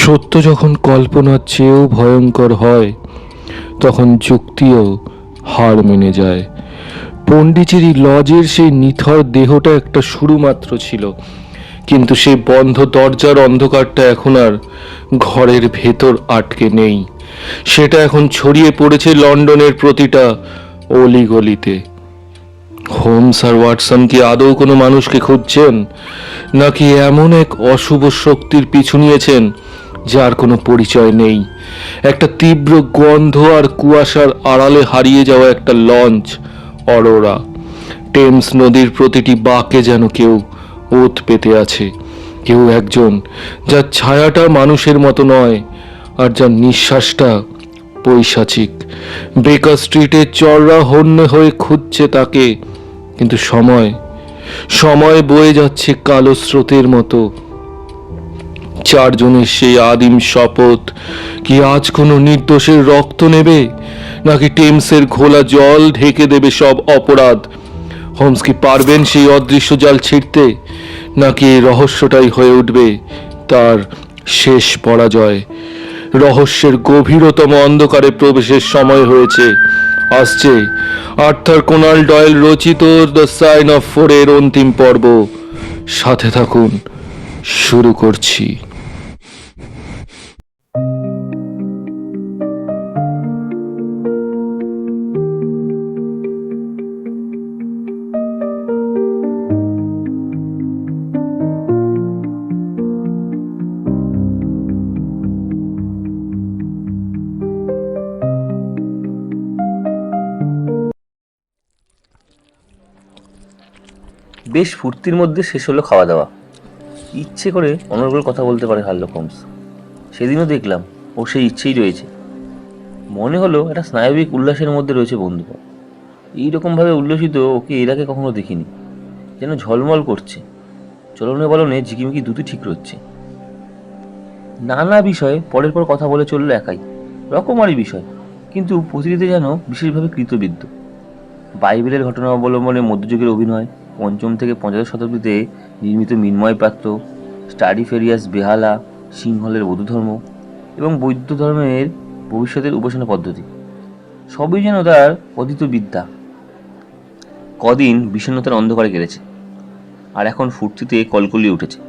সত্য যখন কল্পনার চেয়েও ভয়ঙ্কর হয় তখন যুক্তিও হার মেনে যায়। পণ্ডিচেরি লজের সেই নিথর দেহটা একটা শুরু মাত্র ছিল, কিন্তু সেই বন্ধ দরজার অন্ধকারটা এখন আর ঘরের ভেতর আটকে নেই। সেটা এখন ছড়িয়ে পড়েছে লন্ডনের প্রতিটা অলিগলিতে। হোমস আর ওয়াটসন কি আদৌ কোনো মানুষকে খুঁজছেন, নাকি এমন এক অশুভ শক্তির পিছু নিয়েছেন যার কোনো পরিচয় নেই? একটা তীব্র গন্ধ আর কুয়াশার আড়ালে হারিয়ে যাওয়া একটা লঞ্চ অরোরা। টেমস নদীর প্রতিটি বাঁকে যেন কেউ ওত পেতে আছে, কেউ একজন যার ছায়াটা মানুষের মতো নয় আর যার নিঃশ্বাসটা পৈশাচিক। বেকার স্ট্রিটে চড়া হন্যে হয়ে খুঁজছে তাকে, কিন্তু সময় সময় বয়ে যাচ্ছে কালো স্রোতের মতো। চারজনের সেই আদিম শপথ কি আজ কোনো নির্দোষের রক্ত নেবে, নাকি টেমসের ঘোলা জল ঢেকে দেবে সব অপরাধ? হোমস কি পারবেন সেই অদৃশ্য জাল ছিঁড়তে, নাকি এই রহস্যটাই হয়ে উঠবে তার শেষ পরাজয়? রহস্যের গভীরতম অন্ধকারে প্রবেশের সময় হয়েছে। আসছে আর্থার কোনান ডয়েল রচিত দ্য সাইন অফ ফোরের অন্তিম পর্ব। সাথে থাকুন, শুরু করছি। বেশ ফুর্তির মধ্যে শেষ হলো খাওয়া দাওয়া। ইচ্ছে করে অনর্গল কথা বলতে পারে শার্লক হোমস। সেদিনও দেখলাম ও সেই ইচ্ছেই রয়েছে। মনে হলো একটা স্নায়বিক উল্লাসের মধ্যে রয়েছে বন্ধুরা। এইরকমভাবে উল্লসিত ওকে এর আগে কখনো দেখিনি। যেন ঝলমল করছে, চলনে বলনে ঝিকিমিকি দুটি ঠিক রচ্ছে। নানা বিষয়ে পরের পর কথা বলে চললো একাই, রকমারি বিষয়, কিন্তু প্রতিটিতে যেন বিশেষভাবে কৃতবিদ্য। বাইবেলের ঘটনা অবলম্বনে মধ্যযুগের অভিনয়, পঞ্চম থেকে ৫৫ শতাব্দীতে নির্মিত মৃন্ময় পাত্র, স্টাডিফেরিয়াস বেহালা, সিংহলের বৌদ্ধ ধর্ম এবং বৌদ্ধ ধর্মের ভবিষ্যতের উপাসনা পদ্ধতি, সবই যেন তার অধীত বিদ্যা। কদিন বিষণ্ণতার অন্ধকারে কেটেছে, আর এখন ফুর্তিতে কলকলিয়ে উঠেছে।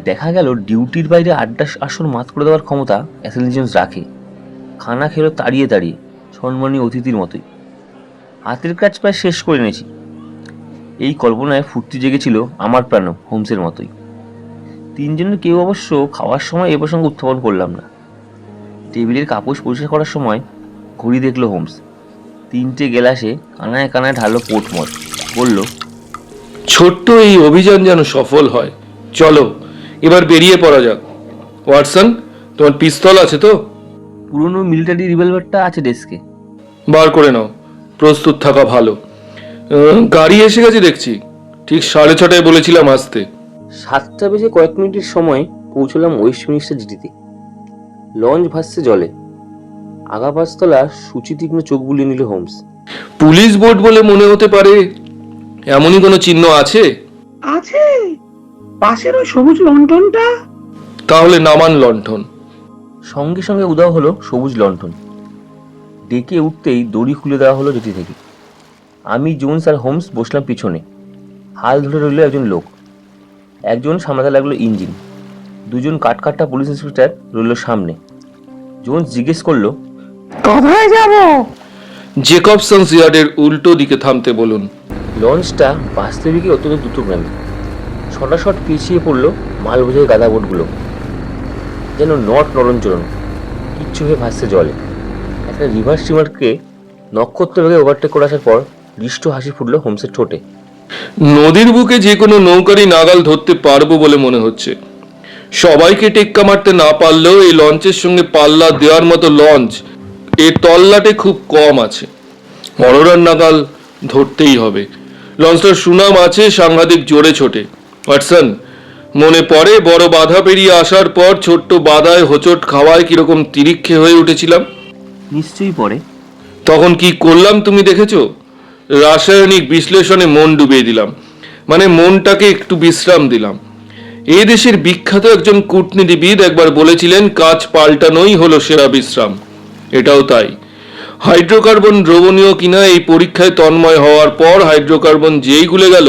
দেখা গেল ডিউটির বাইরে আড্ডা আসর মাত করে দেওয়ার ক্ষমতা অ্যাসেলিজেন্স রাখে। খানা খেলো তাড়িয়ে তাড়িয়ে, সম্মানীয় অতিথির মতোই। হাতের কাজ প্রায় শেষ করে এনেছি। এই কল্পনায় ফুর্তি জেগেছিল আমার প্রাণ হোমসের মতোই। তিনজনের কেউ অবশ্য খাওয়ার সময় এ প্রসঙ্গ উত্থাপন করলাম না। টেবিলের কাপড় পরিষ্কার করার সময় ঘড়ি দেখলো হোমস। 3টে গ্লাসে কানায় কানায় ঢাললো পোর্ট মদ। বলল, ছোট্ট এই অভিযান যেন সফল হয়। চলো এবার বেরিয়ে পড়া যাক। ওয়াটসন, তোমার পিস্তল আছে তো? পুরনো মিলিটারি রিভলভারটা আছে ডেস্কে। বার করে নাও, প্রস্তুত থাকা ভালো। গাড়ি এসে গেছে দেখছি। ঠিক 6:30 বলেছিলাম আসতে। 7টা বেজে কয়েক মিনিটের সময় পৌঁছলাম ওয়েস্টমিনিস্টার জিটিতে। লঞ্চ ভাসছে জলে। আগা পাঁচতলা সুচিতীক্ষ্ণ চোখ বুলিয়ে নিল হোমস। পুলিশ বোট বলে মনে হতে পারে, এমনই কোনো চিহ্ন আছে? আছে, পাশের ওই সবুজ লণ্ঠনটা। তাহলে নামান লণ্ঠন। সঙ্গে সঙ্গে উধাও হলো সবুজ লণ্ঠন। ডেকে উঠতেই দড়ি খুলে দেওয়া হলো জেটি থেকে। আমি, জোন্স আর হোমস বসলাম পিছনে। হাল ধরে রইল একজন লোক। একজন সামলাতে লাগলো ইঞ্জিন। দুজন কাঠকাঠা পুলিশ ইন্সপেক্টর রইল সামনে। জোন্স জিজ্ঞেস করলো, কোথায় যাব? জেকবসন্স ইয়ার্ডের উল্টো দিকে থামতে বলুন। লঞ্চটা বাস্তবিকই অত্যন্ত দ্রুতগামী। শটাশট পিছিয়ে পড়লো মাল বোঝাই গাদা বোটগুলো, যেন নরঞ্চরণ কিচ্ছু হয়ে ভাসছে জলে। একটা রিভার স্টিমারকে নক্ষত্র বেগে ওভারটেক করে আসার পর দৃষ্ট হাসি ফুটলো হোমসের ঠোঁটে। নদীর বুকে যে কোনো নৌকারই নাগাল ধরতে পারবো বলে মনে হচ্ছে। সবাইকে টেক্কা মারতে না পারলেও এই লঞ্চের সঙ্গে পাল্লা দেওয়ার মতো লঞ্চ এর তল্লাটে খুব কম আছে। অরোরার নাগাল ধরতেই হবে। লঞ্চটার সুনাম আছে সাংঘাতিক জোরে ছোটে। ওয়াটসন, মনে পড়ে বড় বাধা পেরিয়ে আসার পর ছোট্ট বাধায় হোঁচট খাওয়ায় কিরকম তিরিক্ষে হয়ে উঠেছিলাম? নিশ্চয়ই পড়ে। তখন কি করলাম তুমি দেখেছো? রাসায়নিক বিশ্লেষণে মন ডুবিয়ে দিলাম, মানে মনটাকে একটু বিশ্রাম দিলাম। এ দেশের বিখ্যাত একজন কূটনীতিবিদ একবার বলেছিলেন, কাজ পাল্টানোই হলো সেরা বিশ্রাম। এটাও তাই। হাইড্রোকার্বন দ্রবণীয় কিনা এই পরীক্ষায় তন্ময় হওয়ার পর হাইড্রোকার্বন যেই গুলে গেল,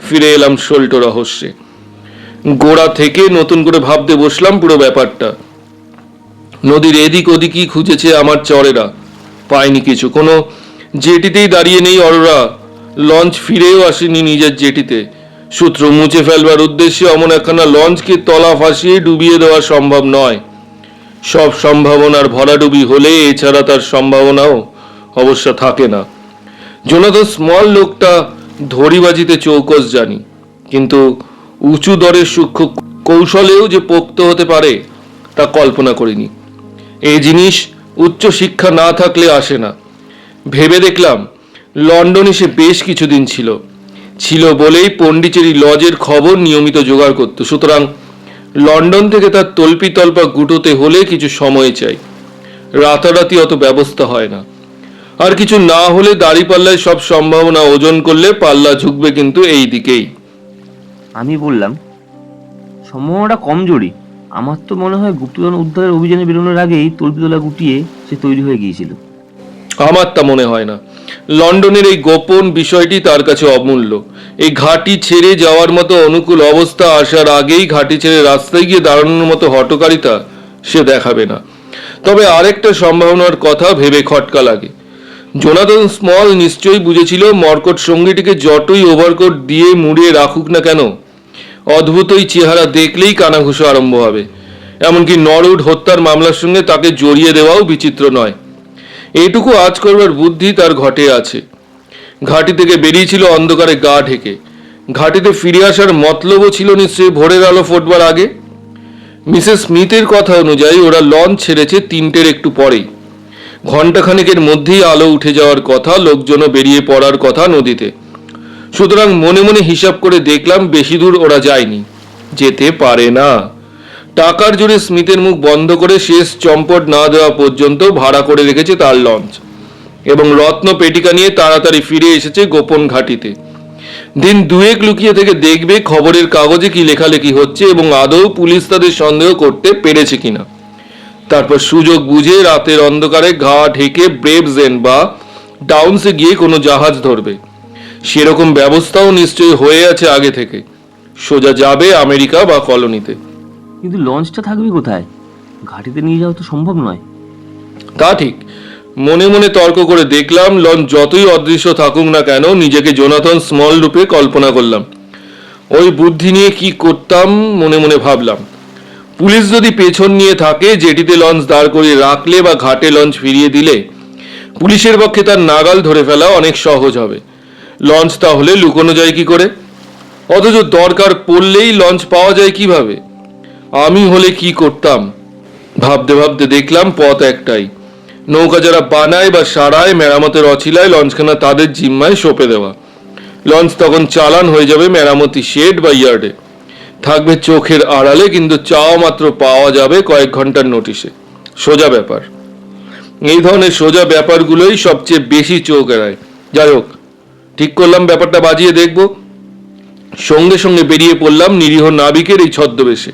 ফিরে এলাম সল্টো রহস্যে। গোড়া থেকে নতুন করে ভাবতে বসলাম পুরো ব্যাপারটা। নদীর এদিক ওদিকই খুঁজেছে আমার চরেরা, পায়নি কিছু। কোনো জেটিতেই দাঁড়িয়ে নেই অরোরা, লঞ্চ ফিরেও আসেনি নিজের জেটিতে। সূত্র মুছে ফেলবার উদ্দেশ্যে অমন একখানা লঞ্চকে তলা ফাঁসিয়ে ডুবিয়ে দেওয়া সম্ভব নয়। সব সম্ভাবনার ভরাডুবি হলে এছাড়া তার সম্ভাবনাও অবশ্য থাকে না। জোনাথন স্মল লোকটা ধরিবাজিতে চৌকস জানি, কিন্তু উঁচু দরের সূক্ষ্ম কৌশলেও যে পোক্ত হতে পারে তা কল্পনা করিনি। এই জিনিস উচ্চ শিক্ষা না থাকলে আসে না। ভেবে দেখলাম লন্ডনে সে বেশ কিছুদিন ছিল বলেই পন্ডিচেরি লজের খবর নিয়মিত জোগাড় করত। সুতরাং লন্ডন থেকে তার তল্পি তল্পা গুটোতে হলে কিছু সময় চাই, রাতারাতি অত ব্যবস্থা হয় না। আর কিছু না হলে দাড়িপাল্লায় সব সম্ভাবনা ওজন করলে পাল্লা ঝুঁকবে কিন্তু এই দিকেই। আমি বললাম, সম্ভাবনাটা কমজোরি। আমার তো মনে হয় গুপ্তধন উদ্ধারের অভিযানে বেরোনোর আগেই তল্পিতলা গুটিয়ে সে তৈরি হয়ে গিয়েছিল। আমার তা মনে হয় না। লন্ডনের এই গোপন বিষয়টি তার কাছে অমূল্য। এই ঘাঁটি ছেড়ে যাওয়ার মতো অনুকূল অবস্থা আসার আগেই ঘাঁটি ছেড়ে রাস্তায় গিয়ে দাঁড়ানোর মতো হঠকারিতা সে দেখাবে না। তবে আরেকটা সম্ভাবনার কথা ভেবে খটকা লাগে। জোনাথন স্মল নিশ্চয়ই বুঝেছিল মর্কট সঙ্গীটিকে যতই ওভারকোট দিয়ে মুড়িয়ে রাখুক না কেন, অদ্ভুতই চেহারা দেখলেই কানাঘুষো আরম্ভ হবে। এমনকি নরউড হত্যার মামলার সঙ্গে তাকে জড়িয়ে দেওয়াও বিচিত্র নয়। এইটুকু আজ করবার বুদ্ধি তার ঘটে আছে। ঘাঁটি থেকে বেরিয়েছিল অন্ধকারে গা ঢেকে। ঘাঁটিতে ফিরে আসার মতলবও ছিল নিশ্চয়ই ভোরের আলো ফোটবার আগে। মিসেস স্মিথের কথা অনুযায়ী ওরা লঞ্চ ছেড়েছে 3টের একটু পরেই। ঘণ্টাখানেকের মধ্যেই আলো উঠে যাওয়ার কথা, লোকজনও বেরিয়ে পড়ার কথা নদীতে। সুতরাং মনে মনে হিসাব করে দেখলাম বেশি দূর ওরা যায়নি, যেতে পারে না। টাকার জোরে স্মিথের মুখ বন্ধ করে শেষ চম্পট না দেওয়া পর্যন্ত ভাড়া করে রেখেছে তার লঞ্চ, এবং রত্ন পেটিকা নিয়ে তাড়াতাড়ি ফিরে এসেছে গোপন ঘাঁটিতে। দিন দুয়েক লুকিয়ে থেকে দেখবে খবরের কাগজে কি লেখালেখি হচ্ছে এবং আদৌ পুলিশ তাদের সন্দেহ করতে পেরেছে কিনা। তারপর সুযোগ বুঝে রাতের অন্ধকারে ঘা ঢেকে ব্রেভজেন্ড বা ডাউন্সে গিয়ে কোনো জাহাজ ধরবে। সেরকম ব্যবস্থাও নিশ্চয়ই হয়ে আছে আগে থেকে। সোজা যাবে আমেরিকা বা কলোনিতে। কিন্তু লঞ্চটা থাকবে কোথায়? ঘাটিতে নিয়ে যাওয়া তো সম্ভব নয়। তা ঠিক। মনে মনে তর্ক করে দেখলাম লঞ্চ যতই অদৃশ্য থাকুক না কেন, নিজেকে জোনাথন স্মল রূপে কল্পনা করলাম। ওই বুদ্ধি নিয়ে কি করতাম মনে মনে ভাবলাম। পুলিশ যদি পেছন নিয়ে থাকে, জেটিতে লঞ্চ দাঁড় করিয়ে রাখলে বা ঘাটে লঞ্চ ফিরিয়ে দিলে পুলিশের পক্ষে তার নাগাল ধরে ফেলা অনেক সহজ হবে। লঞ্চ তাহলে লুকোনো যায় কি করে? অথচ দরকার পড়লেই লঞ্চ পাওয়া যায় কিভাবে? আমি হলে কি করতাম? ভাবতে ভাবতে দেখলাম পথ একটাই। নৌকা যারা বানায় বা সারায়, মেরামতের অছিলায় লঞ্চখানা তাদের জিম্মায় সঁপে দেওয়া। লঞ্চ তখন চালান হয়ে যাবে মেরামতি শেড বা ইয়ার্ডে। থাকবে চোখের আড়ালে, কিন্তু চাওয়া মাত্র পাওয়া যাবে কয়েক ঘন্টার নোটিশে। সোজা ব্যাপার। এই ধরনের সোজা ব্যাপারগুলোই সবচেয়ে বেশি চোখ এড়ায়। যাই হোক, ঠিক করলাম ব্যাপারটা বাজিয়ে দেখব। সঙ্গে সঙ্গে বেরিয়ে পড়লাম নিরীহ নাবিকের এই ছদ্মবেশে।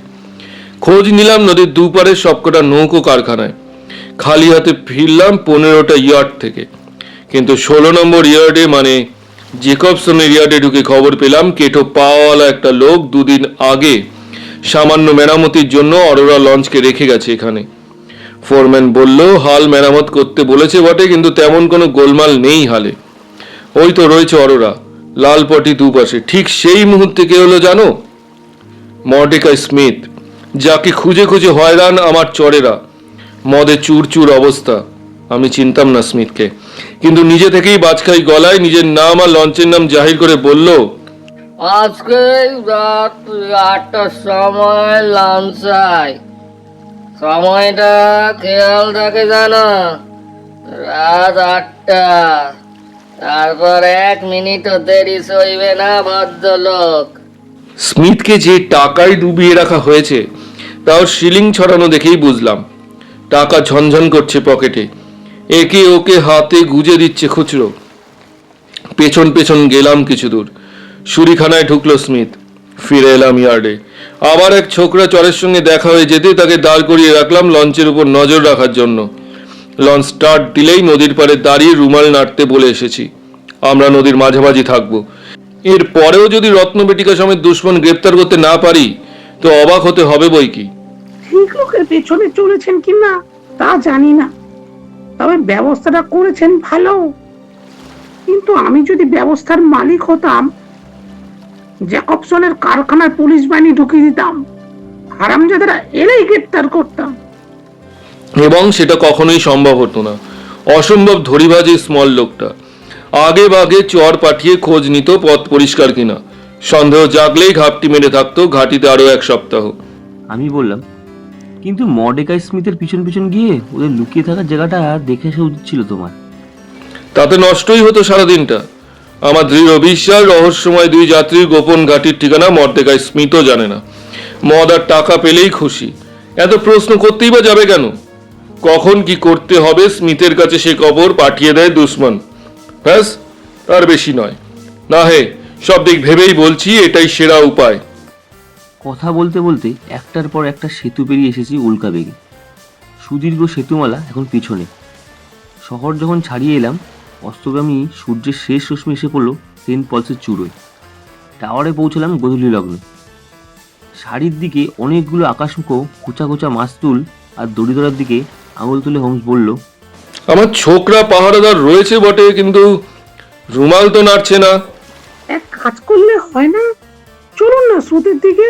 খোঁজ নিলাম নদীর দুপারের সবকটা নৌকো কারখানায়। খালি হাতে ফিরলাম 15টা ইয়ার্ড থেকে, কিন্তু 16 নম্বর ইয়ার্ডে মানে জেকবসনের ইয়ার্ডে ঢুকে খবর পেলাম কেটো পাওয়াওয়ালা একটা লোক 2 দিন আগে সামান্য মেরামতির জন্য অরোরা লঞ্চকে রেখে গেছে এখানে। ফোরম্যান বলল হাল মেরামত করতে বলেছে বটে, কিন্তু তেমন কোনো গোলমাল নেই হালে। ওই তো রয়েছে অরোরা, লাল পটি দুপাশে। ঠিক সেই মুহূর্তে কে হলো জানো? মর্ডেকাই স্মিথ, যাকে খুঁজে খুঁজে হয়রান আমার চরেরা। মদে চুরচুর অবস্থা। আমি চিনতাম না স্মিথকে, কিন্তু নিজে থেকেই বাজখাই গলায় নিজের নাম আর লঞ্চের নাম জাহির করে বলল, আজকে রাত 8টার সময় লঞ্চাই। সময়টা খেয়াল থাকে জানো? রাত 8টা। তারপর 1 মিনিটও দেরি সইবে না ভদ্রলোক। স্মিথকে যে টাকায় ডুবিয়ে রাখা হয়েছে তাও শিলিং ছড়ানো দেখেই বুঝলাম। টাকা ঝনঝন করছে পকেটে, একে ওকে হাতে গুজে দিচ্ছে খুচরো। পেছন পেছন গেলাম কিছু দূর। সুরিখানায় ঢুকলো স্মিথ। ফিরে এলাম ইয়ার্ডে। আবার এক ছোকরা চরের সঙ্গে দেখা হয়ে যেতে তাকে দাঁড় করিয়ে রাখলাম লঞ্চের উপর নজর রাখার জন্য। লঞ্চ স্টার্ট দিলেই নদীর পাড়ে দাঁড়িয়ে রুমাল নাড়তে বলে এসেছি। আমরা নদীর মাঝামাঝি থাকবো। এর পরেও যদি রত্নবেটিকা সমেত দুশ্মন গ্রেপ্তার করতে না পারি তো অবাক হতে হবে বই কি। ঠিক লোকের পেছনে চলেছেন কিনা তা জানি না, তবে ব্যবস্থাটা করেছেন ভালো। কিন্তু আমি যদি ব্যবস্থার মালিক হতাম, জ্যাকবসনের কারখানায় পুলিশ বাহিনী ঢুকিয়ে দিতাম, হারামজাদারা এলেই গ্রেপ্তার করতাম। এবং সেটা কখনোই সম্ভব হতো না। অসম্ভব ধরিবাজি স্মল লোকটা আগে বাগে চর পাঠিয়ে খোঁজ নিত পথ পরিষ্কার কিনা। সন্দেহ জাগলেই ঘাপটি মেরে থাকতো ঘাটিতে আরো 1 সপ্তাহ। আমি বললাম, কিন্তু মর্ডেকাই স্মিথের পিছন পিছন গিয়ে ওদের লুকিয়ে থাকার জায়গাটা দেখে আসা উচিত ছিল তোমার। তাতে নষ্টই হতো সারাদিনটা। আমার দৃঢ় বিশ্বাস রহস্যময় 2 যাত্রীর গোপন ঘাটির ঠিকানা মর্দেকাই স্মিথও জানে না। মদ আর টাকা পেলেই খুশি, এত প্রশ্ন করতেই বা যাবে কেন? কখন কি করতে হবে স্মিথের কাছে সে খবর পাঠিয়ে দেয় দুশ্মন, ব্যাস, তার বেশি নয়। না হে, সব দিক ভেবেই বলছি এটাই সেরা উপায়। কথা বলতে বলতে একটার পর একটা সেতু পেরিয়ে এসেছি উল্কা বেগে। সুদীর্ঘ সেতুমালা এখন পিছনে। শহর যখন ছাড়িয়ে এলাম, অস্তগামী সূর্যের শেষ রশ্মি এসে পড়লো সেন্ট পলসের চূড়োয়। টাওয়ারে পৌঁছলাম গোধূলি লগ্নে। শাড়ির দিকে অনেকগুলো আকাশমুখো কোচা কোচা মাস্তুল আর দড়ি ধরার দিকে আঙুল তুলে হোমস বলল, আমার ছোকরা পাহারাদার রয়েছে বটে, কিন্তু রুমাল তো নাড়ছে না। এক কাজ করলে হয় না? চলুন না স্রোতের দিকে,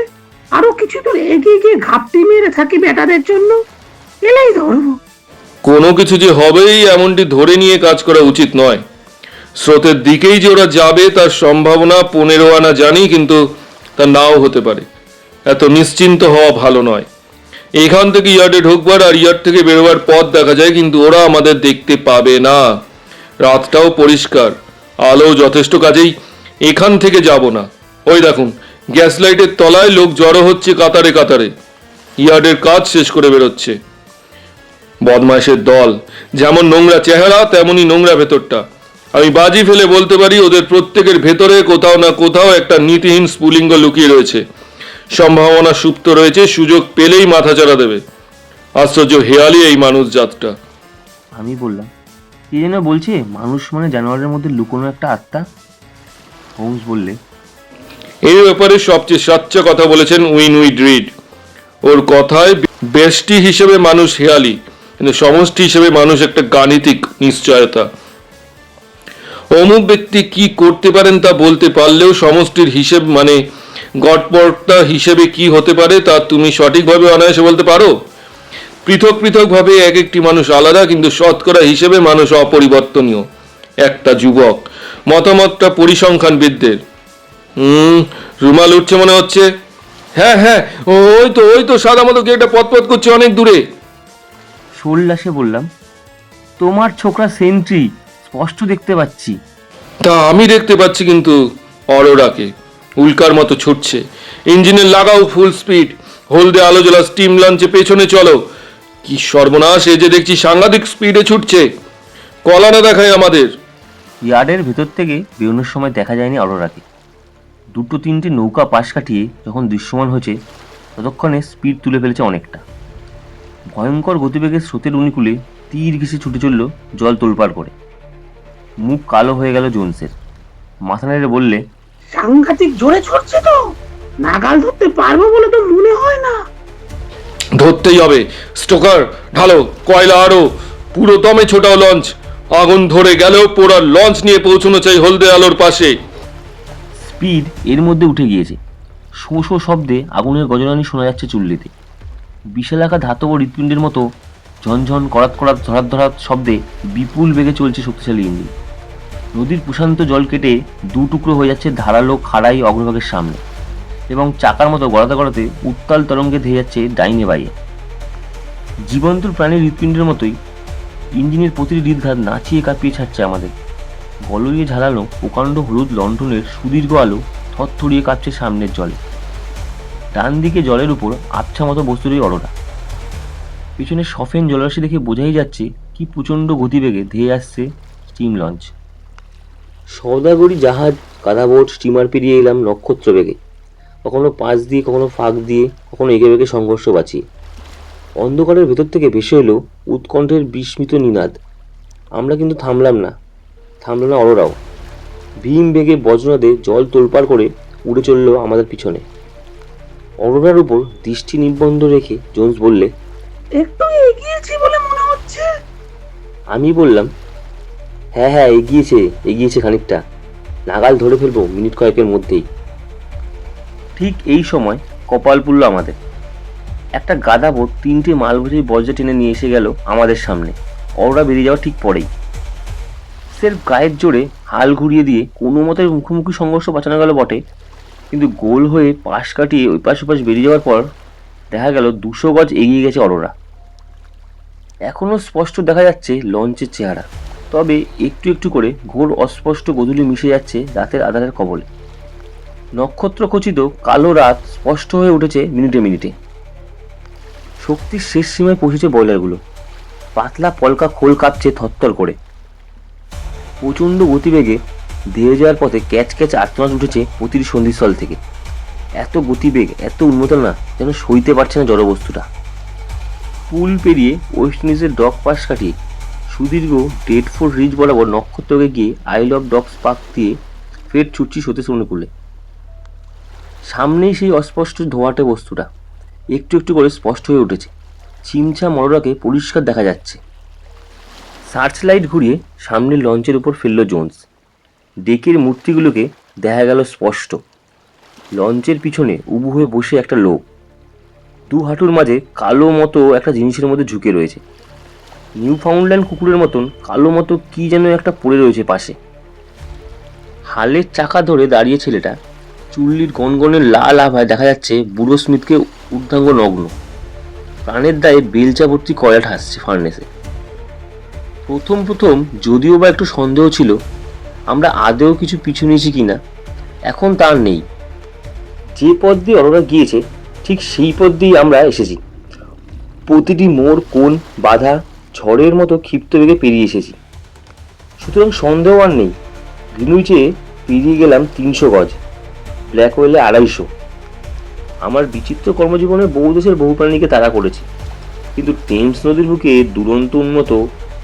আরো কিছু দূর এগিয়ে গিয়ে ঘাপটি মেরে থাকি বেটাদের জন্য, এলেই ধরবো। কোনো কিছু যে হবেই এমনটি ধরে নিয়ে কাজ করা উচিত নয়। স্রোতের দিকেই যে ওরা যাবে তার সম্ভাবনা 15 আনা জানি, কিন্তু তা নাও হতে পারে। এত নিশ্চিন্ত হওয়া ভালো নয়। এখান থেকে ইয়ার্ডে ঢুকবার আর ইয়ার্ড থেকে বেরোবার পথ দেখা যায়, কিন্তু ওরা আমাদের দেখতে পাবে না। রাতটাও পরিষ্কার, আলো যথেষ্ট, কাজেই এখান থেকে যাব না। ওই দেখুন, গ্যাস লাইটের তলায় লোক জড়ো হচ্ছে কাতারে কাতারে। ইয়ার্ডের কাজ শেষ করে বেরোচ্ছে। বদমাইশের দল, যেমন নোংরা চেহারা তেমনই নোংরা ভেতরটা। আমি বাজি ফেলে বলতে পারি ওদের প্রত্যেকের ভেতরে কোথাও না কোথাও একটা নীতিহীন স্ফুলিঙ্গ লুকিয়ে রয়েছে। সম্ভাবনা সুপ্ত রয়েছে, সুযোগ পেলেই মাথাচাড়া দেবে। আশ্চর্য হেয়ালি এই মানুষ জাতটা। আমি বললাম, কে যেন বলছে মানুষ মানে জানোয়ারের মধ্যে লুকোনো একটা আত্মা। হোমস বললে, এই ব্যাপারে সবচেয়ে সাচ্চা কথা বলেছেন উইনউইড রিড। ওর কথায় ব্যষ্টি হিসেবে মানুষ হেয়ালি, কিন্তু সমষ্টি হিসেবে মানুষ একটা গাণিতিক নিশ্চয়তা। অমুক ব্যক্তি কি করতে পারেন তা বলতে পারলেও সমষ্টির হিসেব মানে গড়পড়তা হিসেবে কি হতে পারে তা তুমি সঠিকভাবে অনায়াসে বলতে পারো। পৃথক পৃথকভাবে এক একটি মানুষ আলাদা, কিন্তু শতকরা হিসেবে মানুষ অপরিবর্তনীয়। একটা যুবক, মতামতটা পরিসংখ্যানবিদদের। রুমাল উঠছে মনে হচ্ছে। হ্যাঁ হ্যাঁ, ওই তো সাদা মতো কি একটা পথ করছে অনেক দূরে। সোল্লাসে বললাম, তোমার ছোকরা সেন্ট্রি, স্পষ্ট দেখতে পাচ্ছি। তা আমি দেখতে পাচ্ছি, কিন্তু অরোরাকে উল্কার মতো ছুটছে। ইঞ্জিনের লাগাও ফুল স্পিড, হলদে আলো জ্বলা স্টিম লঞ্চে পেছনে চলো। কি সর্বনাশ, এ যে দেখছি সাংঘাতিক স্পিডে ছুটছে, কলানা দেখায় আমাদের। ইয়ার্ডের ভেতর থেকে বেরোনোর সময় দেখা যায়নি অরোরাকে। 2-3টে নৌকা পাশ কাটিয়ে যখন দৃশ্যমান হয়েছে, ততক্ষণে স্পিড তুলে ফেলেছে অনেকটা। ভয়ঙ্কর গতিবেগের স্রোতের অনুকূলে তীর ঘেঁষে ছুটে চলল জল তোলপাড় করে। মুখ কালো হয়ে গেল জোনসের। মাথা নেড়ে বললে, সাংঘাতিক জোরে ছড়ছে তো, নাগাল ধরতে পারবো বলে তো মনে হয় না। ধরতেই হবে। স্টোকার ঢালো, কয়লা আরো, পুরো দমে ছোটাও লঞ্চ। আগুন ধরে গেলেও পোড়া লঞ্চ নিয়ে পৌঁছানো চাই হলদে আলোর পাশে। স্পিড এর মধ্যে উঠে গিয়েছে। শো শো শব্দে আগুনের গজরানি শোনা যাচ্ছে চুল্লিতে। বিশালাকা ধাতব হৃৎপিণ্ডের মতো ঝনঝন করাত করাত ধরাত ধরাত শব্দে বিপুল বেগে চলছে শক্তিশালী ইঞ্জিন। নদীর প্রশান্ত জল কেটে 2 টুকরো হয়ে যাচ্ছে ধারালো খাড়াই অগ্রভাগের সামনে, এবং চাকার মতো গড়াতে গড়াতে উত্তাল তরঙ্গে ধেয়ে যাচ্ছে ডাইনে বাইরে। জীবন্ত প্রাণীর হৃৎপিণ্ডের মতোই ইঞ্জিনের প্রতিটি হৃদঘাত নাচিয়ে কাঁপিয়ে ছাড়ছে আমাদের। গলইয়ে ঝালানো প্রকাণ্ড হলুদ লণ্ঠনের সুদীর্ঘ আলো থরথরিয়ে কাঁপছে সামনের জলে। ডান দিকে জলের উপর আবছা মতো বস্তুরই অরোরা। পিছনে সফেন জলরাশি দেখে বোঝাই যাচ্ছে কি প্রচণ্ড গতিবেগে ধেয়ে আসছে স্টিম লঞ্চ। সওদাগরি জাহাজ, কাদাবোট, স্টিমার পেরিয়ে এলাম নক্ষত্র বেগে। কখনো পাশ দিয়ে, কখনো ফাঁক দিয়ে, কখনো এঁকে বেঁকে সংঘর্ষ বাঁচিয়ে। অন্ধকারের ভেতর থেকে ভেসে এলো উৎকণ্ঠের বিস্মিত নিনাদ। আমরা কিন্তু থামলাম না, থামল না অরোরাও। ভীম বেগে বজ্রনাদে জল তোলপাড় করে উড়ে চলল আমাদের পিছনে। অরোরার উপর দৃষ্টি নিবন্ধ রেখে জোন্স বললে, একটু এগিয়েছি বলে মনে হচ্ছে। আমি বললাম, হ্যাঁ হ্যাঁ, এগিয়েছে খানিকটা, নাগাল ধরে ফেলবো মিনিট কয়েকের মধ্যেই। ঠিক এই সময় কপাল পুড়ল আমাদের। একটা গাদা বোট 3টে মালবোঝাই বজ্র টেনে নিয়ে এসে গেল আমাদের সামনে, অরোরা বেরিয়ে যাওয়ার ঠিক পরেই। সেলফ গায়ের জোরে হাল ঘুরিয়ে দিয়ে কোনো মতে মুখোমুখি সংঘর্ষ বাঁচানো গেল বটে, কিন্তু গোল হয়ে পাশ কাটিয়ে ওই পাশ ওপাশ বেরিয়ে যাওয়ার পর দেখা গেল 200 গজ এগিয়ে গেছে অরোরা। এখনও স্পষ্ট দেখা যাচ্ছে লঞ্চের চেহারা, তবে একটু একটু করে ঘোর অস্পষ্ট গোধূলি মিশে যাচ্ছে রাতের আধারের কবলে। নক্ষত্র খচিত কালো রাত স্পষ্ট হয়ে উঠেছে মিনিটে মিনিটে। শক্তির শেষ সীমায় পৌঁছেছে বয়লারগুলো। পাতলা পলকা খোল কাঁপছে থরথর করে। প্রচণ্ড গতিবেগে ধেয়ে যাওয়ার পথে ক্যাচ ক্যাচ আর্তনাদ উঠেছে প্রতিটি সন্ধিস্থল থেকে। এত গতিবেগ, এত উন্মোদনা যেন সইতে পারছে না জড়বস্তুটা। পুল পেরিয়ে ওয়েস্ট ইন্ডিজের ডক পাস কাটিয়ে সুদীর্ঘ ডেডফোর্ড রিজ বরাবর নক্ষত্রকে গিয়ে আইল অফ ডগস পার্ক দিয়ে ফের ছুটছি সতীশ অনুকূলে। সামনেই সেই অস্পষ্ট ধোঁয়াটে বস্তুটা একটু একটু করে স্পষ্ট হয়ে উঠেছে। চিমচা মরোরাকে পরিষ্কার দেখা যাচ্ছে। সার্চ লাইট ঘুরিয়ে সামনের লঞ্চের উপর ফেলল জোন্স। ডেকের মূর্তিগুলোকে দেখা গেল স্পষ্ট। লঞ্চের পিছনে উবু হয়ে বসে একটা লোক, দু হাঁটুর মাঝে কালো মতো একটা জিনিসের মধ্যে ঝুঁকে রয়েছে। নিউ ফাউন্ডল্যান্ড কুকুরের মতন কালো মতো কি যেন একটা পড়ে রয়েছে পাশে। হালের চাকা ধরে দাঁড়িয়ে ছেলেটা, চুল্লির গনগনের লাল আভায় দেখা যাচ্ছে বুড়ো স্মিথকে ঊর্ধ্বাঙ্গ নগ্ন, প্রাণের দায়ে বেলচা ভর্তি কয়লা ঠাসছে ফার্নেসে। প্রথম যদিও বা একটু সন্দেহ ছিল আমরা আদেও কিছু পিছু নিয়েছি কিনা, এখন তার নেই। যে পথ দিয়ে অরোরা গিয়েছে ঠিক সেই পথ দিয়েই আমরা এসেছি। প্রতিটি মোড়, কোণ, বাধা ঝড়ের মতো ক্ষিপ্ত বেগে পেরিয়ে এসেছি। সুতরাং সন্দেহ আর নেই। গ্রিনউইচে পেরিয়ে গেলাম 300 গজ, ব্ল্যাকওয়েলে 250। আমার বিচিত্র কর্মজীবনে বহু দেশের বহু প্রাণীকে তাড়া করেছি, কিন্তু টেমস নদীর বুকে দুরন্ত উন্নত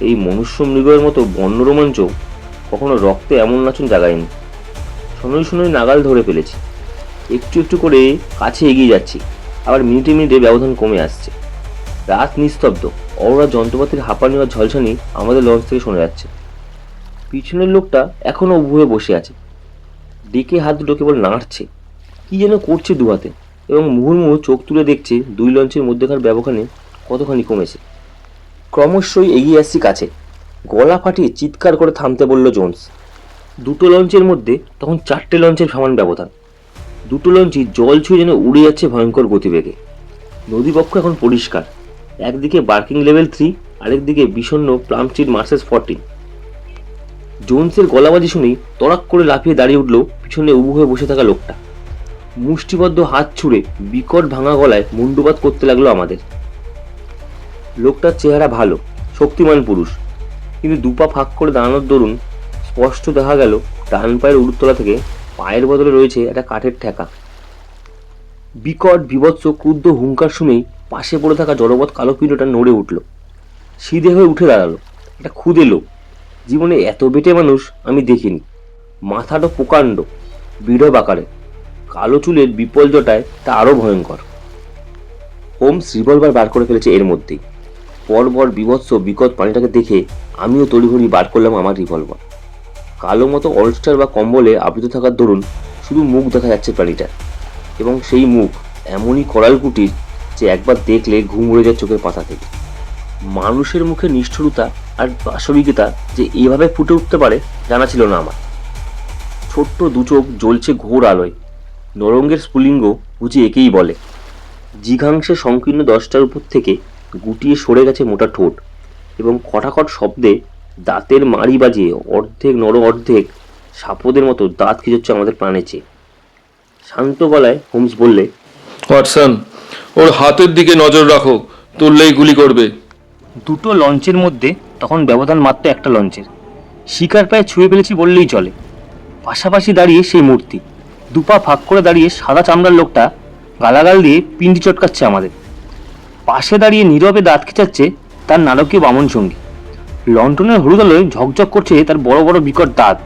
এই মনুষ্য মৃগের মতো বন্য রোমাঞ্চ কখনো রক্তে এমন নাচন জাগায়নি। শোনোই শোনোই নাগাল ধরে ফেলেছি। একটু একটু করে কাছে এগিয়ে যাচ্ছি, আবার মিনিটে মিনিটে ব্যবধান কমে আসছে। রাত নিস্তব্ধ, অরোরা যন্ত্রপাতির হাঁপানি আর ঝলসানি আমাদের লঞ্চ থেকে শোনা যাচ্ছে। পিছনের লোকটা এখনো উবু হয়ে বসে আছে, ডেকে হাত দুটো কেবল নাড়ছে, কি যেন করছে দু হাতে, এবং মুহুর্মুহু চোখ তুলে দেখছে দুই লঞ্চের মধ্যেকার ব্যবধানে কতখানি কমেছে। ক্রমশই এগিয়ে আসছি কাছে। গলা ফাটিয়ে চিৎকার করে থামতে বলল জোন্স। দুটো লঞ্চের মধ্যে তখন 4টে লঞ্চের সমান ব্যবধান। দুটো লঞ্চই জল ছুঁয়ে যেন উড়ে যাচ্ছে ভয়ঙ্কর গতিবেগে। নদীপক্ষ এখন পরিষ্কার, একদিকে বার্কিং লেভেল 3, আরেকদিকে বিষণ্ণ প্লাম স্ট্রিট মার্সেস 14। জোন্সের গলাবাজি শুনেই তড়াক করে লাফিয়ে দাঁড়িয়ে উঠল পিছনে উবু হয়ে বসে থাকা লোকটা। মুষ্টিবদ্ধ হাত ছুঁড়ে বিকট ভাঙা গলায় মুন্ডুপাত করতে লাগলো আমাদের। লোকটার চেহারা ভালো, শক্তিমান পুরুষ, কিন্তু দুপা ফাঁক করে দাঁড়ানোর দরুন স্পষ্ট দেখা গেল ডান পায়ের উড়ুতলা থেকে পায়ের বদলে রয়েছে একটা কাঠের ঠেকা। বিকট বিভৎস ক্রুদ্ধ হুঙ্কার শুনেই পাশে পড়ে থাকা জড়বৎ কালো পিণ্ডটা নড়ে উঠল, সিধে হয়ে উঠে দাঁড়ালো। একটা ক্ষুদে লোক, জীবনে এত বেটে মানুষ আমি দেখিনি। মাথাটা প্রকাণ্ড, বিড়ব আকারে, কালো চুলের বিপল জটায় তা আরও ভয়ঙ্কর। হোমস রিভলভার বার করে ফেলেছে এর মধ্যেই। পরপর বিভৎস বিকট প্রাণীটাকে দেখে আমিও তড়িঘড়ি বার করলাম আমার রিভলভার। কালো মতো অলস্টার বা কম্বলে আবৃত থাকার দরুন শুধু মুখ দেখা যাচ্ছে প্রাণীটার, এবং সেই মুখ এমনই করাল কুটির যে একবার দেখলে ঘুম উড়ে যায় চোখের পাতা থেকে। মানুষের মুখে নিষ্ঠুরতা আর পাশবিকতা যে এভাবে ফুটে উঠতে পারে জানা ছিল না আমার। ছোট্ট দু চোখ জ্বলছে ঘোর আলোয়, নরঙ্গের স্ফুলিঙ্গ বুঝি একেই বলে। জিঘাংশে সংকীর্ণ 10টার উপর থেকে গুটিয়ে সরে গেছে মোটা ঠোঁট, এবং খটাখট শব্দে দাঁতের মাড়ি বাজিয়ে অর্ধেক নর অর্ধেক সাপদের মতো দাঁত খিচুচ্ছে আমাদের প্রাণে চেয়ে। শান্ত গলায় হোমস বললে, ওয়াটসন, ওর হাতের দিকে নজর রাখো, তুললেই গুলি করবে। দুটো লঞ্চের মধ্যে তখন ব্যবধান মাত্র একটা লঞ্চের। শিকার প্রায় ছুঁয়ে ফেলেছি বললেই চলে। পাশাপাশি দাঁড়িয়ে সেই মূর্তি, দুপা ফাঁক করে দাঁড়িয়ে সাদা চামড়ার লোকটা গালাগাল দিয়ে পিন্ডি চটকাচ্ছে আমাদের। পাশে দাঁড়িয়ে নীরবে দাঁত খেঁচাচ্ছে তার নারকীয় বামন সঙ্গী। লন্ঠনের হলুদ আলোয় ঝকঝক করছে তার বড় বড় বিকট দাঁত।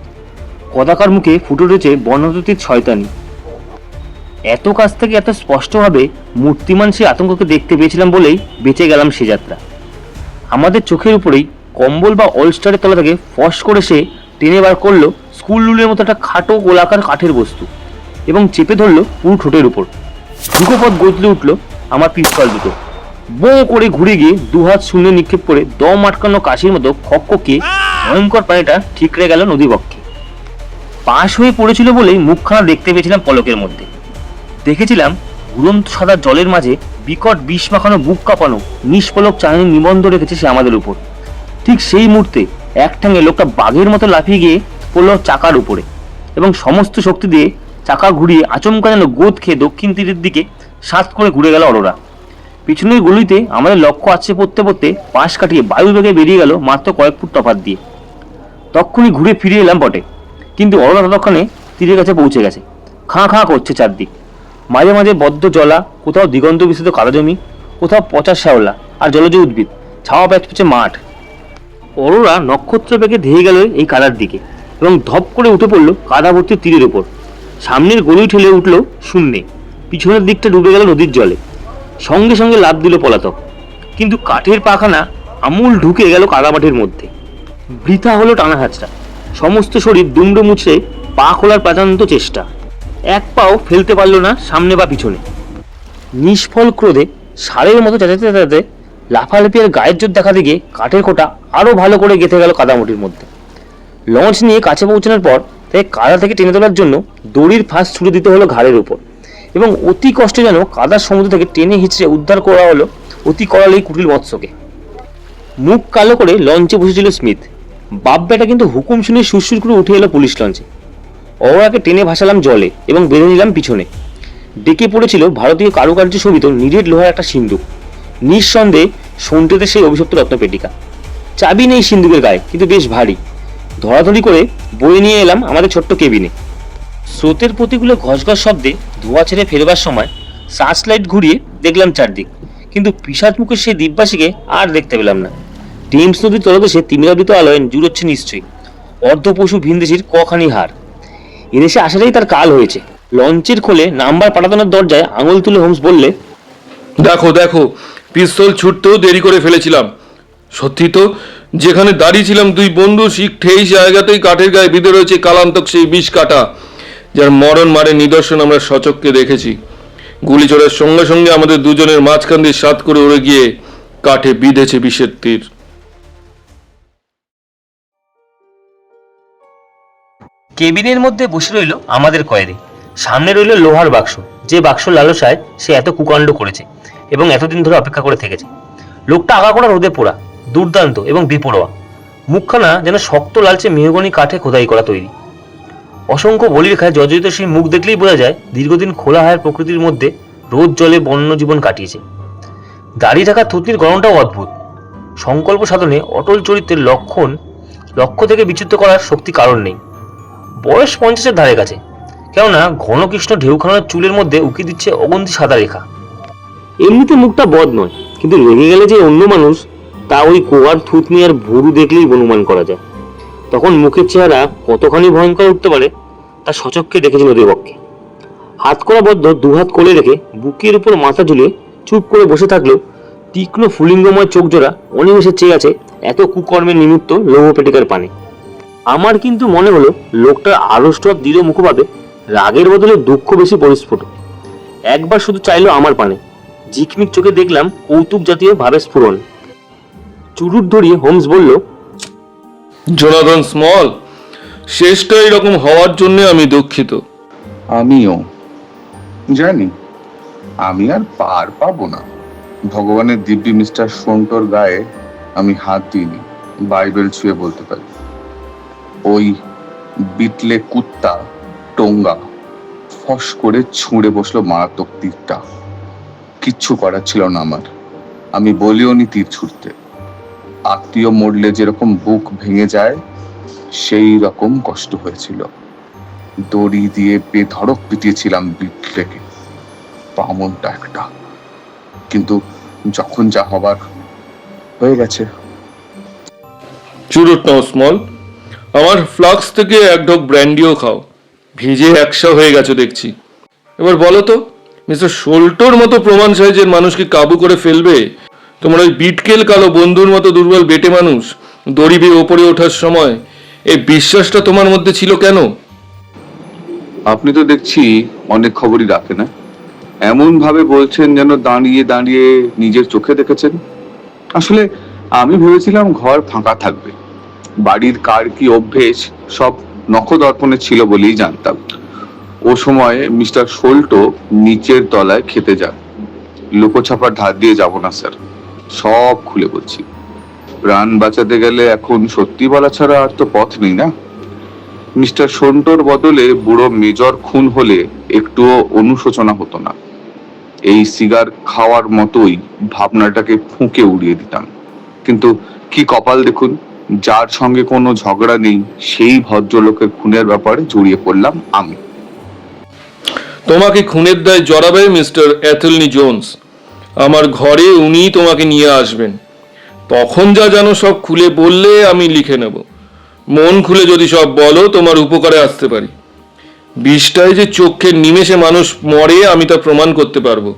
কদাকার মুখে ফুটে উঠেছে বর্ণাতীত শয়তানি। এত কাছ থেকে এত স্পষ্টভাবে মূর্তিমান সেই আতঙ্ককে দেখতে পেয়েছিলাম বলেই বেঁচে গেলাম সে যাত্রা। আমাদের চোখের উপরেই কম্বল বা অলস্টারের তলা থেকে ফস করে সে টেনে বার করলো স্কুল রুলের মতো একটা খাটো গোলাকার কাঠের বস্তু এবং চেপে ধরলো পুরো ঠোঁটের উপর। দুটো পথ গতলে উঠলো আমার পিস্তল দুটো। বো করে ঘুরে গিয়ে দুহাত শূন্য নিক্ষেপ করে দম আটকানো কাশির মতো খককে ভয়ঙ্কর প্রাণীটা ঠিকরে গেল নদীবক্ষে। পাশ হয়ে পড়েছিল বলেই মুখখানা দেখতে পেয়েছিলাম পলকের মধ্যে। দেখেছিলাম উড়ন্ত সাদা জলের মাঝে বিকট বিষ মাখানো বুক কাঁপানো নিষ্পলক চাহনি নিবন্ধ রেখেছে সে আমাদের উপর। ঠিক সেই মুহূর্তে এক ঠ্যাঙে লোকটা বাঘের মতো লাফিয়ে গিয়ে পড়ল চাকার উপরে এবং সমস্ত শক্তি দিয়ে চাকা ঘুরিয়ে আচমকা যেন গোদ খেয়ে দক্ষিণ তীরের দিকে সাত করে ঘুরে গেল অরোরা। পিছনের গলিতে আমাদের লক্ষ্য আছে পড়তে পড়তে পাশ কাটিয়ে বায়ু বেগে বেরিয়ে গেল মাত্র কয়েক ফুট তফাৎ দিয়ে। তখনই ঘুরে ফিরে এলাম বটে, কিন্তু অরোরা ততক্ষণে তীরের কাছে পৌঁছে গেছে। খাঁ খাঁ করছে চারদিক। মাঝে মাঝে বদ্ধ জলা, কোথাও দিগন্ত বিস্তৃত কালো জমি, কোথাও পচা শ্যাওলা আর জলজ উদ্ভিদ, ছাওয়া প্যাচপেচে মাঠ। অরোরা নক্ষত্র বেগে ধেয়ে গেল এই কাদার দিকে এবং ধপ করে উঠে পড়ল কাদা ভর্তি তীরের উপর। সামনের গলি ঠেলে উঠল শূন্যে, পিছনের দিকটা ডুবে গেল নদীর জলে। সঙ্গে সঙ্গে লাফ দিল পলাতক, কিন্তু কাঠের পাখানা আমূল ঢুকে গেল কাদামাটির মধ্যে। বৃথা হলো টানা হাঁচড়া, সমস্ত শরীর দুমড়ে মুচড়ে পা খোলার প্রাণান্ত চেষ্টা। এক পাও ফেলতে পারল না সামনে বা পিছনে। নিষ্ফল ক্রোধে ষাঁড়ের মতো চেঁচাতে চেঁচাতে লাফালাফি আর গায়ের জোর দেখা দিকে কাঠের খোঁটা আরো ভালো করে গেঁথে গেল কাদামাটির মধ্যে। লঞ্চ নিয়ে কাছে পৌঁছানোর পর তাকে কাদা থেকে টেনে তোলার জন্য দড়ির ফাঁস ছুড়ে দিতে হলো ঘাড়ের উপর এবং অতি কষ্টে যেন কাদার সমুদ্র থেকে টেনে হিঁচড়ে উদ্ধার করা হলো অতি করাল এই কুটিল মৎস্যকে। মুখ কালো করে লঞ্চে বসেছিল স্মিথ। বাপ বেটা কিন্তু হুকুম শুনে সুরসুর করে উঠে এলো পুলিশ লঞ্চে। অওরাকে টেনে ভাসালাম জলে এবং বেঁধে নিলাম পিছনে। ডেকে পড়েছিল ভারতীয় কারুকার্য শোভিত নিরেট লোহার একটা সিন্দুক, নিঃসন্দেহে সন্টেতে সেই অভিশপ্ত রত্নপেটিকা। চাবি নেই সিন্দুকের গায়ে, কিন্তু বেশ ভারী। ধরাধরি করে বয়ে নিয়ে এলাম আমাদের ছোট্ট কেবিনে। স্রোতের প্রতিকূলে ঘসঘস শব্দে ধোয়া ছেড়ে ফেরবার সময় সার্চ লাইট ঘুরিয়ে দেখলাম চারদিক, কিন্তু পিসাচ মুখের সেই দ্বীপবাসীকে আর দেখতে পেলাম না। টেমস নদীর তলদেশে তিমিরাবৃত আলোয় জুড়োচ্ছে নিশ্চয়ই অর্ধপশু ভিনদেশির কখানি হার। এদেশে আসাটাই তার কাল হয়েছে। লঞ্চের খোলে নাম্বার পাঠানোর দরজায় আঙুল তুলে হোমস বললে, দেখো দেখো, পিস্তল ছুটতেও দেরি করে ফেলেছিলাম। সত্যি তো, যেখানে দাঁড়িয়ে ছিলাম দুই বন্ধু ঠিক সেই জায়গাতেই কাঠের গায়ে বিঁধে রয়েছে কালান্তক সেই বিষ কাটা, যার মরণ মারে নিদর্শন আমরা সচক্ষে দেখেছি। গুলি চড়ার সঙ্গে সঙ্গে আমাদের দুজনের মাঝখান দিয়ে সাত করে উড়ে গিয়ে কাঠে বিঁধেছে বিষের তীর। কেবিনের মধ্যে বসে রইল আমাদের কয়েদি। সামনে রইল লোহার বাক্স, যে বাক্স লালসায় সে এত কুকাণ্ড করেছে এবং এতদিন ধরে অপেক্ষা করে থেকেছে। লোকটা আগা করা রোদে পোড়া, দুর্দান্ত এবং বেপরোয়া। মুখখানা যেন শক্ত লালচে মেহগনি কাঠে খোদাই করা তৈরি। অসংখ্য বলিরেখায় জর্জরিত সেই মুখ দেখলেই বোঝা যায় দীর্ঘদিন খোলা হায়ের প্রকৃতির মধ্যে রোদ জলে বন্য জীবন কাটিয়েছে। দাঁড়িয়ে থাকা থুতনির গড়নটাও অদ্ভুত। সংকল্প সাধনে অটল চরিত্রের লক্ষ্য থেকে বিচ্যুত করার শক্তি কারণ নেই। বয়স 50-এর ধারে কাছে, কেননা ঘনকৃষ্ণ ঢেউখানার চুলের মধ্যে উকি দিচ্ছে অগন্তি সাদা রেখা। এমনিতে মুখটা বদ নয়, কিন্তু রেগে গেলে যে অন্য মানুষ, তা ওই কোয়ার থুতনি আর ভুরু দেখলেই অনুমান করা যায়। তখন মুখের চেহারা কতখানি ভয়ঙ্কর উঠতে পারে তা সচক্ষে দেখেছিল দেবককে। হাত করা বদ্ধ দুহাত কোলে রেখে বুকের উপর মাথা ঝুলিয়ে চুপ করে বসে থাকলেও তীক্ষ্ণ ফুলিঙ্গময় চোখ জোড়া অনিমেষে চেয়ে আছে এত কুকর্মের নিমিত্ত লৌহ পেটিকার পানে। আমার কিন্তু মনে হলো লোকটার আড়ষ্ট দৃঢ় মুখভাবে রাগের বদলে দুঃখ বেশি পরিস্ফুট। একবার শুধু চাইলো আমার পানে। ঝিকমিক চোখে দেখলাম কৌতুক জাতীয় ভাবে স্ফুরণ। চুরুট ধরিয়ে হোমস বলল, জোনাথন স্মল, শেষটা এরকম হওয়ার জন্য আমি দুঃখিত। আমিও জানি আমি আর পার পাবো না। ভগবানের দিব্যি মিস্টার সোন্টোর গায়ে আমি হাত দিইনি, বাইবেল ছুঁয়ে বলতে পারি। ওই বিটলে কুত্তা টোঙ্গা ফস করে ছুঁড়ে বসলো মারাত্মক তীরটা। কিচ্ছু করার ছিল না আমার। আমি বলিও নি তীর ছুটতে। আত্মীয় মরলে যেরকম বুক ভেঙে যায় সেই রকম কষ্ট হয়েছিল। দড়ি দিয়ে বেধড়ক পিটিয়েছিলাম বিটলেকে, পামনটা একটা। কিন্তু যখন যা হবার হয়ে গেছে। চুরুট নাও স্মল, আমার ফ্লাক্স থেকে এক ঢোক ব্র্যান্ডিও খাও, ভিজে একসা হয়ে গেছে দেখছি। এবার বলো তো, মিস্টার শোল্টোর মতো প্রমাণ সাইজের মানুষকে কাবু করে ফেলবে তোমার ওই বিটকেল কালো বন্ধুর মতো দুর্বল বেটে মানুষ দড়ি বেয়ে ওপরে ওঠার সময় এই বিশ্বাসটা তোমার মধ্যে ছিল কেন? আপনি তো দেখছি অনেক খবরই রাখেন না, এমন ভাবে বলছেন যেন দাঁড়িয়ে দাঁড়িয়ে নিজের চোখে দেখেছেন। আসলে আমি ভেবেছিলাম ঘর ফাঁকা থাকবে, বাড়ির কার কি অভ্যেস সব নখদর্পণে ছিল বলেই জানতাম। ও সময় মিস্টার শোল্টো নিচের তলায় খেতে যান। লুকোছাপার ধার দিয়ে যাব না স্যার, সব খুলে বলছি। প্রাণ বাঁচাতে গেলে এখন সত্যি বলা ছাড়া আর তো পথ নেই না। মিস্টার শোল্টোর বদলে বুড়ো মেজর খুন হলে একটুও অনুশোচনা হতো না। এই সিগার খাওয়ার মতোই ভাবনাটাকে ফুঁকে উড়িয়ে দিতাম। কিন্তু কি কপাল দেখুন, যার সঙ্গে কোনো ঝগড়া নেই সেই ভদ্রলোকের খুনের ব্যাপারে জড়িয়ে পড়লাম আমি। তোমাকে খুনের দায় জড়াবে মিস্টার অ্যাথেলনি জোন্স। আমার ঘরে উনি তোমাকে নিয়ে আসবেন, তখন যা জানো সব খুলে বললে আমি লিখে নেব। মন খুলে যদি সব বলো তোমার উপকারে আসতে পারি। বিষটায় যে চোখের নিমেষে মানুষ মরে আমি তা প্রমাণ করতে পারবো।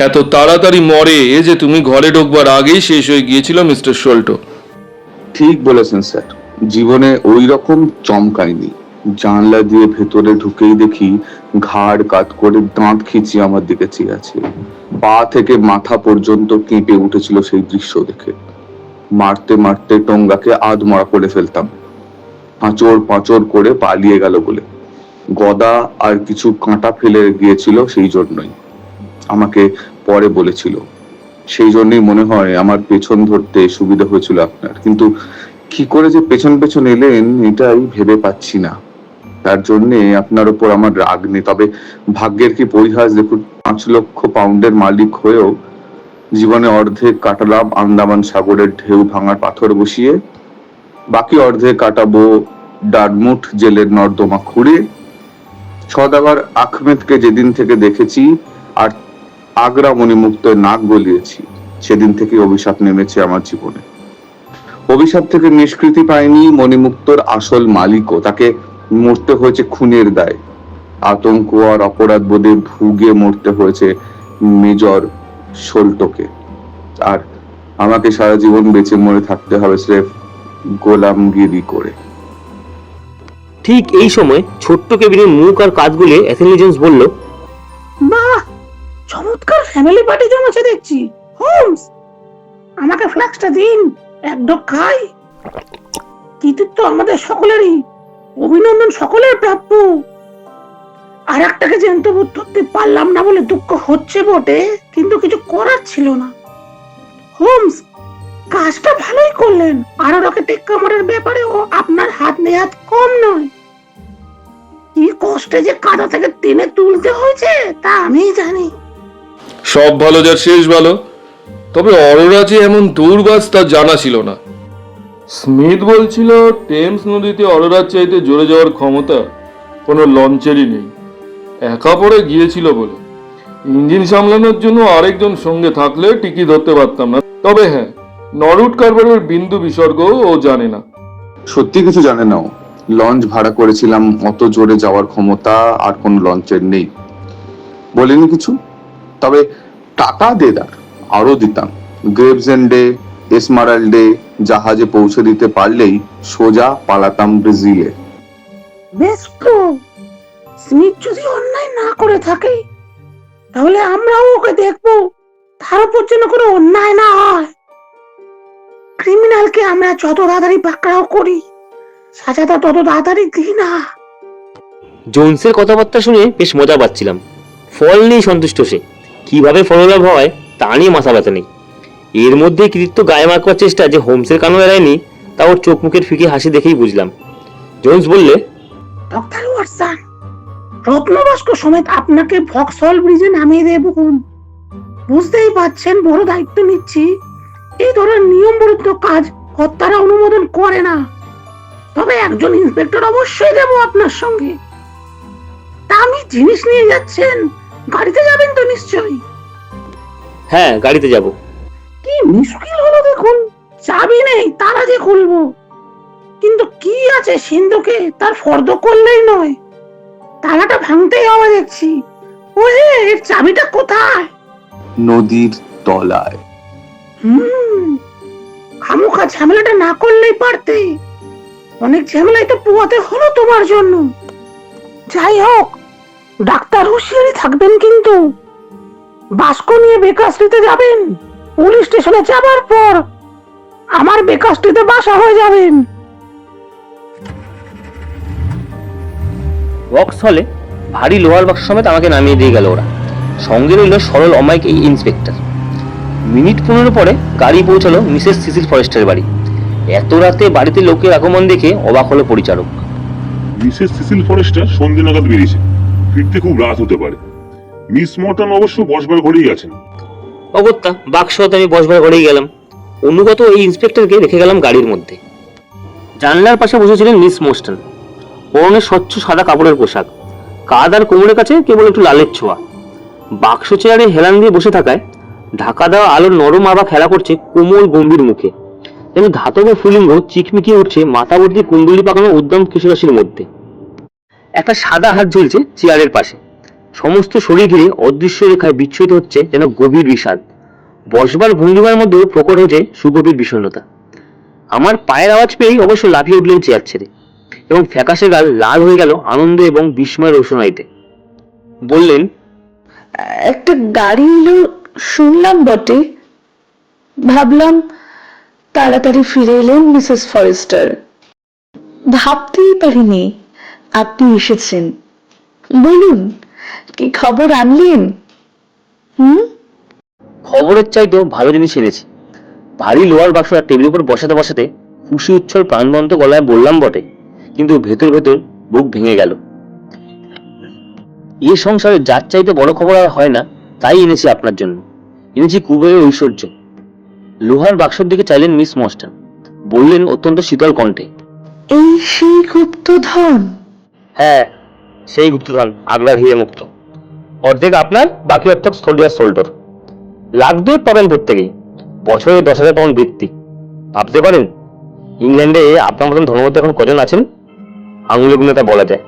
এত তাড়াতাড়ি মরে যে তুমি ঘরে ঢোকবার আগেই শেষ হয়ে গিয়েছিল মিস্টার শোল্টো। ঠিক বলেছেন স্যার, জীবনে ওই রকম চমকায়নি। জানলা দিয়ে ভেতরে ঢুকেই দেখি ঘাড় কাত করে দাঁত খিচিয়ে আমার দিকে চেয়ে আছে। পা থেকে মাথা পর্যন্ত কেঁপে উঠেছিল সেই দৃশ্য দেখে। মারতে মারতে টঙ্গাকে আধমরা করে ফেলতাম, পাঁচর পাঁচর করে পালিয়ে গেল বলে। গদা আর কিছু কাঁটা ফেলে গিয়েছিল সেই জন্যই, আমাকে পরে বলেছিল। সেই জন্যই মনে হয় আমার পেছন ধরতে সুবিধা হয়েছিল আপনার। কিন্তু কি করে যে পেছন পেছন এলেন এটাই ভেবে পাচ্ছি না। তার জন্যে আপনার উপর আমার রাগ নেই, তবে ভাগ্যের কি পরিহাস দেখুন, 5 লক্ষ পাউন্ডের মালিক হয়েও জীবনে অর্ধেক কাটালাম আন্দামান সাগরের ঢেউ ভাঙার পাথর বসিয়ে, বাকি অর্ধেক কাটাবো ডারমুট জেলের নর্দমা খুঁড়ে। সদাগর আহমেদকে যেদিন থেকে দেখেছি আর আগ্রা মণিমুক্ত নাক গলিয়েছি, সেদিন থেকে অভিশাপ নেমেছে আমার জীবনে। অভিশাপ থেকে নিষ্কৃতি পায়নি মণিমুক্তর আসল মালিকও, তাকে মরতে হয়েছে খুনের দায়। আতঙ্ক আর অপরাধ বোধে ভুগে মরতে হয়েছে মেজর শোল্টোকে। আর আমাকে সারা জীবন বেঁচে মরে থাকতে হবে স্রেফ গোলামগিরি করে। ঠিক এই সময় ছোট্ট কেবিনের মুখ আর কাজগুলি অ্যাথেলনি জোন্স বলল, বাহ, চমৎকার ফ্যামিলি পার্টি জমেছে দেখছি। হোমস, আমাকে ফ্লাক্সটা দিন, এক ঢোক খাই। কৃতিত্ব আমাদের সকলেরই, অভিনন্দন সকলের প্রাপ্য। আর একটাকে জ্যান্ত বোধ করতে পারলাম না বলে দুঃখ হচ্ছে বটে, কিন্তু কিছু করার ছিল না। হোমস, কাজটা ভালোই করলেন। আর ওকে টেক্কা মারার ব্যাপারেও আপনার হাত নেহাত কম নয়। কি কষ্টে যে কাদা থেকে টেনে তুলতে হয়েছে তা আমি জানি। সব ভালো যার শেষ ভালো, তবে অরোরা যে এমন দৌড়বাজ তা জানা ছিল না। স্মিথ বলছিল টেমস নদীতে অরোরার চাইতে জোরে যাওয়ার ক্ষমতা কোনো লঞ্চেরই নেই, একা পড়ে গিয়েছিল বলে। ইঞ্জিন সামলানোর জন্য আরেকজন সঙ্গে থাকলে টিকি ধরতে পারতাম না। তবে হ্যাঁ, নরুট কারবারের বিন্দু বিসর্গ ও জানে না। সত্যি কিছু জানে না ও। লঞ্চ ভাড়া করেছিলাম, অত জোরে যাওয়ার ক্ষমতা আর কোন লঞ্চের নেই বলেনি কিছু। তবে টাকা দেদার আরো দিতাম। গ্রেভসেন্ডে এসমারাল্ডে জাহাজে পৌঁছে দিতে পারলেই সোজা পালাতাম ব্রাজিলে। বেশ তো, স্মিথ যদি অন্যায় না করে থাকে তাহলে আমরাও ওকে দেখবো, তার উপর যেন কোনো অন্যায় না হয়। ক্রিমিনালকে আমরা যত তাড়াতাড়ি পাকড়াও করি, সাজাটা তত তাড়াতাড়ি দিই না। জোন্সের কথাবার্তা শুনে বেশ মজা পাচ্ছিলাম। ফল নেই সন্তুষ্ট সে, কিভাবে ফললাভ হয় তা নিয়ে মাথা ব্যথা নেই। এর মধ্যে কৃতিত্ব গায়ে মাখবার চেষ্টা যে হোমসের কানও এড়ায়নি তা ওর চোখ মুখের ফিকে হাসি দেখেই বুঝলাম। জোন্স বললে, ডক্টর ওয়াটসন, রত্নবাস্ক সমেত আপনাকে ভক্সহল ব্রিজে নামিয়ে দেব। বুঝতেই পারছেন বড় দায়িত্ব নিচ্ছি। এই ধরনের নিয়ম বিরুদ্ধ কাজ কর্তারা অনুমোদন করে না। তবে একজন ইন্সপেক্টর অবশ্যই দেব আপনার সঙ্গে। দামি জিনিস নিয়ে যাচ্ছেন, গাড়িতে যাবেন তো নিশ্চয়ই? হ্যাঁ, গাড়িতে যাব। কি মুশকিল হলো দেখুন, চাবি নেই, তালা যে খুলবো। কিন্তু কি আছে সিন্ধুকে, তার ফর্দ করলেই নয়, তালাটা ভাঙতেই হবে দেখছি। ওহে, এর চাবিটা কোথায়? নদীর তলায়। খামোখা ঝামেলাটা না করলেই পারতে। অনেক ঝামেলাই তো পোয়াতে হলো তোমার জন্য। যাই হোক, ডাক্তার হুঁশিয়ারি থাকবেন কিন্তু। বাস্ক নিয়ে বেকারস্ট্রিতে যাবেন, পুলিশ স্টেশনে যাবার পর আমার বেকারস্ট্রিতে বাসা হয়ে যাবেন। বক্স হলে ভারী লোহার বাক্স সমেত আমাকে নামিয়ে দিয়ে গেল ওরা। সঙ্গে রইল সরল অমায়িক এই ইন্সপেক্টর। মিনিট 15 পরে গাড়ি পৌঁছালো মিসেস সিসিল ফরেস্টের বাড়ি। এত রাতে বাড়িতে লোকের আগমন দেখে অবাক হলো পরিচারক। মিসেস সিসিল ফরেস্টার সন্ধ্যে নাগাদ বেরিয়েছে, ফিরতে খুব রাত হতে পারে। মিস মর্টন অবশ্য বসবার ঘরেই আছেন। অগত্যা বাক্স হতে আমি বসবার ঘরেই গেলাম। অনুগত এই ইন্সপেক্টরকে রেখে গেলাম গাড়ির মধ্যে। জানলার পাশে বসেছিলেন মিস মোস্টন। পরনে স্বচ্ছ সাদা কাপড়ের পোশাক, কাঁধ আর কোমরের কাছে কেবল একটু লালের ছোঁয়া। বাক্স চেয়ারে হেলান দিয়ে বসে থাকায় ঢাকা দেওয়া আলোর নরম আভা খেলা করছে কোমল গম্ভীর মুখে। যেন ধাতব ফুলিঙ্গ চিকমিকিয়ে উঠছে মাথাবর্তী কুণ্ডলি পাকানো উদ্যম কিশোরাশির মধ্যে। একটা সাদা হাত ঝুলছে চেয়ারের পাশে। সমস্ত শরীর ঘিরে অদৃশ্য রেখায় বিচ্ছুরিত হচ্ছে যেন গভীর বিষাদ। বসবার ভঙ্গিমার মধ্যেও প্রকট হয়েছে সুগভীর বিষণ্ণতা। আমার পায়ের আওয়াজ পেয়েই অবশ্য লাফিয়ে উঠলেন চেয়ার ছেড়ে, এবং ফ্যাকাশে গাল লাল হয়ে গেল আনন্দ এবং বিস্ময়ের রোশনাইতে। বললেন, একটা গাড়ি এলো শুনলাম বটে, ভাবলাম তাড়াতাড়ি ফিরে এলেন মিসেস ফরেস্টার। ভাবতেই পারিনি আপনি এসেছেন। বলুন, কি খবর আনলেন? খবরের চাইতেও ভালো জিনিস এনেছি। ভারী লোহার বাক্সটা টেবিলের উপর বসাতে বসাতে খুশি উচ্ছল প্রাণবন্ত গলায় বললাম বটে, কিন্তু ভেতর ভেতর বুক ভেঙে গেল। এই সংসারে যার চাইতে বড় খবর আর হয় না, তাই এনেছি আপনার জন্য। এনেছি কুবেরের ঐশ্বর্য। লোহার বাক্সের দিকে চাইলেন মিস মস্টান, বললেন অত্যন্ত শীতল কণ্ঠে, এই সেই গুপ্তধন? হ্যাঁ, সেই গুপ্তধন, আগলার হিরে মুক্ত। অর্ধেক আপনার, বাকি অর্ধেক সোল্ডিয়ার সোল্ডর। লাখ 2 পাবেন প্রত্যেকেই। বছরে 10,000 পাউন্ড বৃত্তি। ভাবতে পারেন ইংল্যান্ডে আপনার মতন ধনবত এখন কজন আছেন? আঙুলে গুনে তা বলা যায়।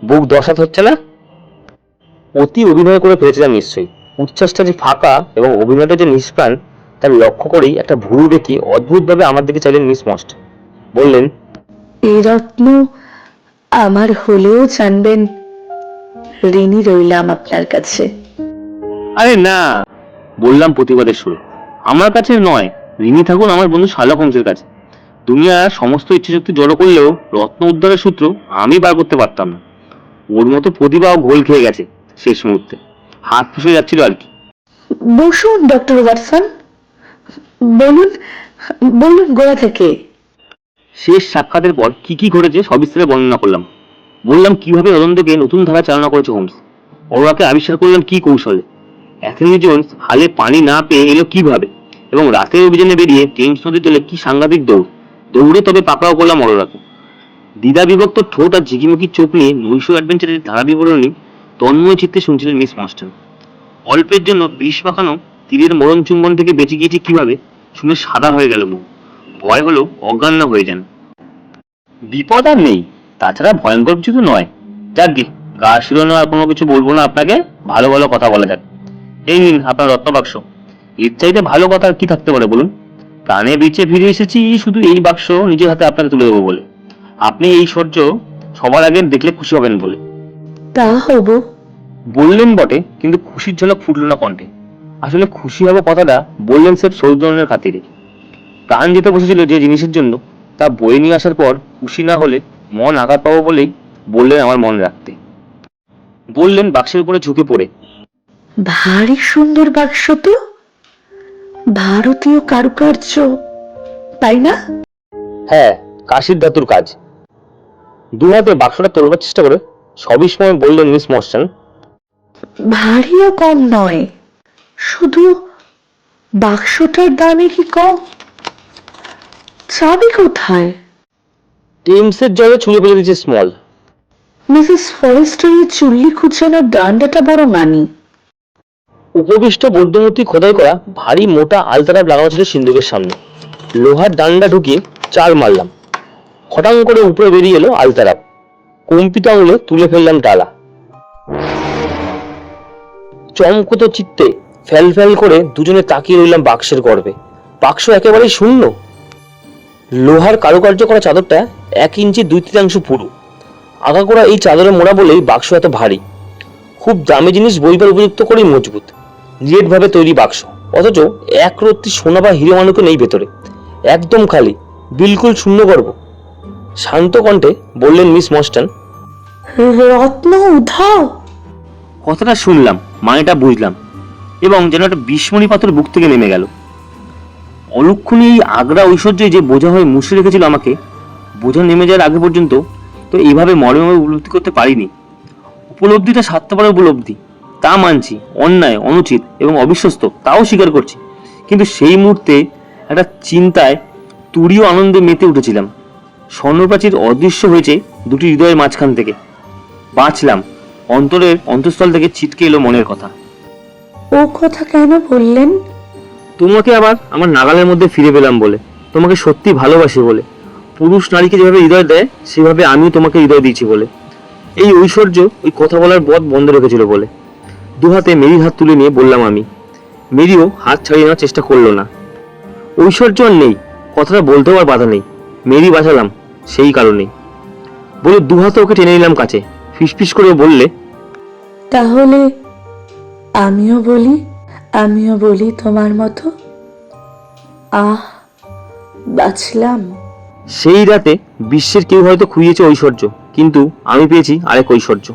বুক 10 হাত হচ্ছে না? অতি অভিনয় করে ফেলেছিলাম নিশ্চয়ই। উচ্ছ্বাসটা যে ফাঁকা এবং অভিনয়টা যে নিষ্প্রাণ, তার লক্ষ্য করেই একটা ভুরু দেখি অদ্ভুতভাবে আমার দিকে চাইলেন মিস মস্ট। বললেন, এই রত্ন আমার হলেও জানবেন ঋণী রইলাম আপনার কাছে। আরে না, বললাম প্রতিবাদের সুরে, আমার কাছে নয়, ঋণী থাকুন আমার বন্ধু শার্লক হোমসের কাছে। দুনিয়ার সমস্ত ইচ্ছে শক্তি জড়ো করলেও রত্ন উদ্ধারের সূত্র আমি বার করতে পারতাম না। ওর মতো প্রতিভাও ঘোল খেয়ে গেছে শেষ মুহূর্তে, হাত ফুসে যাচ্ছিল আর কি। বসুন ডক্টর ওয়াটসন, বলুন বলুন গোড়া থেকে। শেষ সাক্ষাতের পর কি কি ঘটেছে সবিস্তারে বর্ণনা করলাম। বললাম কিভাবে তদন্তকে নতুন ধারা চালনা করেছে হোমস, অরোরাকে আবিষ্কার করলাম কি কৌশলে, অ্যাথনি জোন্স হালে পানি না পেয়ে এলো কিভাবে, এবং রাতের অভিযানে বেরিয়ে টেমস নদীর জলে কি সাংঘাতিক দৌড়ে তবে পাকড়াও করলাম অরোরাকে। দ্বিধা বিভক্ত ঠোঁট আর ঝিকিমিকি চোখ নিয়ে নৈশ অ্যাডভেঞ্চারের ধারা বিবরণী তন্ময় চিত্তে শুনছিলেন মিস মাস্টার। অল্পের জন্য বিষ মাখানো তীরের মরণ চুম্বন থেকে বেঁচে গিয়েছে কিভাবে শুনে সাদা হয়ে গেল মুখ। ভয় হলো অজ্ঞান না হয়ে যান। বিপদ আর নেই, তাছাড়া ভয়ঙ্কর কিছু তো নয়। যাকগে, গা শিরোনো আর কোনো কিছু বলবো না আপনাকে, ভালো ভালো কথা বলা যাক। এই নিন আপনার রত্ন বাক্স। এর চাইতে ভালো কথা আর কি থাকতে পারে বলুন? প্রাণে বেঁচে ফিরে এসেছি শুধু এই বাক্স নিজের হাতে আপনাকে তুলে দেবো বলে। আপনি এই সূর্য সবার আগে দেখলে খুশি হবেন বলে। তা হব। বললেন বটে, কিন্তু খুশির ঝলক ফুটল না কণ্ঠে। আসলে খুশি হবো কথাটা বললেন স্যার সৌজন্যের খাতিরে। প্রাণ যেতে বসেছিল যে জিনিসের জন্য, তা বয়ে নিয়ে আসার পর খুশি না হলে মন আঘাত পাবো বলেই বললেন আমার মন রাখতে। বললেন বাক্সের উপরে ঝুঁকে পড়ে, ভারী সুন্দর বাক্স তো, ভারতীয় কারুকার্য, তাই না? হ্যাঁ, কাশির ধাতুর কাজ। দু হাতে বাক্সটা তোলবার চেষ্টা করে সবই সময় বললেন মিস মস্টান, ভারীও কম নয়, শুধু বাক্সটার দামে কি কম? চাবি কোথায়? টেমসের জলে ছুঁড়ে ফেলে দিয়েছে স্মল। মিসেস ফরেস্টারের চুল্লি খুঁচানোর ডান্ডাটা বড় মানি। উপবিষ্ট মধ্যবর্তী খোদাই করা ভারী মোটা আলতারাপ লাগানো ছিল সিন্ধুকের সামনে। লোহার ডান্ডা ঢুকিয়ে চাল মারলাম, খটাং করে উপরে বেরিয়ে এলো আলতারাপ। কম্পিত আঙুলে তুলে ফেললাম ডালা। চমকত চিত্তে ফ্যাল ফ্যাল করে দুজনে তাকিয়ে রইলাম বাক্সের গর্ভে। বাক্স একেবারেই শূন্য। লোহার কারুকার্য করা চাদরটা 1 ইঞ্চি 2/3 পুরু। আগাগোড়া এই চাদরে মোড়া বলেই বাক্স এত ভারী। খুব দামি জিনিস বইবার উপযুক্ত করেই মজবুত, নিরেট ভাবে তৈরি বাক্স, অথচ এক রত্তি সোনা বা হিরে মানুকে নেই ভেতরে। একদম খালি, বিলকুল শূন্য গর্ভ। শান্ত কণ্ঠে বললেন মিস মস্টান। রত্ন উধাও। কথাটা শুনলাম, মানেটা বুঝলাম, এবং যেন একটা বিস্মরী পাথর বুক থেকে নেমে গেল। অলক্ষণী এই আগ্রা ঐশ্বর্যে যে বোঝা হয়ে মুছে রেখেছিল আমাকে, বোঝা নেমে যাওয়ার আগে পর্যন্ত তো এইভাবে মর্মে উপলব্ধি করতে পারিনি। উপলব্ধিটা স্বার্থপরের উপলব্ধি, তা মানছি। অন্যায়, অনুচিত এবং অবিশ্বস্ত, তাও স্বীকার করছি। কিন্তু সেই মুহূর্তে একটা চিন্তায় তুরীয় আনন্দে মেতে উঠেছিলাম। স্বর্ণপ্রাচীর অদৃশ্য হয়েছে দুটি হৃদয়ের মাঝখান থেকে। বাঁচলাম। অন্তরের অন্তঃস্থল থেকে ছিটকে এলো মনের কথা। ও কথা কেন বললেন? তোমাকে আবার আমার নাগালের মধ্যে ফিরে পেলাম বলে, তোমাকে সত্যি ভালোবাসি বলে, পুরুষ নারীকে যেভাবে হৃদয় দেয় সেভাবে আমিও তোমাকে হৃদয় দিয়েছি বলে, এই ঐশ্বর্য ওই কথা বলার পথ বন্ধ রেখেছিল বলে। দুহাতে মেরির হাত তুলে নিয়ে বললাম আমি। মেরিও হাত ছাড়িয়ে নেওয়ার চেষ্টা করলো না। ঐশ্বর্য আর নেই, কথাটা বলতেও আর বাধা নেই। মেরি বাঁচালাম সেই কারণেই বলে দুহাতে ওকে টেনে নিলাম কাছে। ফিসফিস করে বললে, তাহলে আমিও বলি তোমার মতো। আহ, বাঁচলাম। সেই রাতে বিশ্বের কেউ হয়তো খুঁজেছে ঐশ্বর্য, কিন্তু আমি পেয়েছি আরেক ঐশ্বর্য।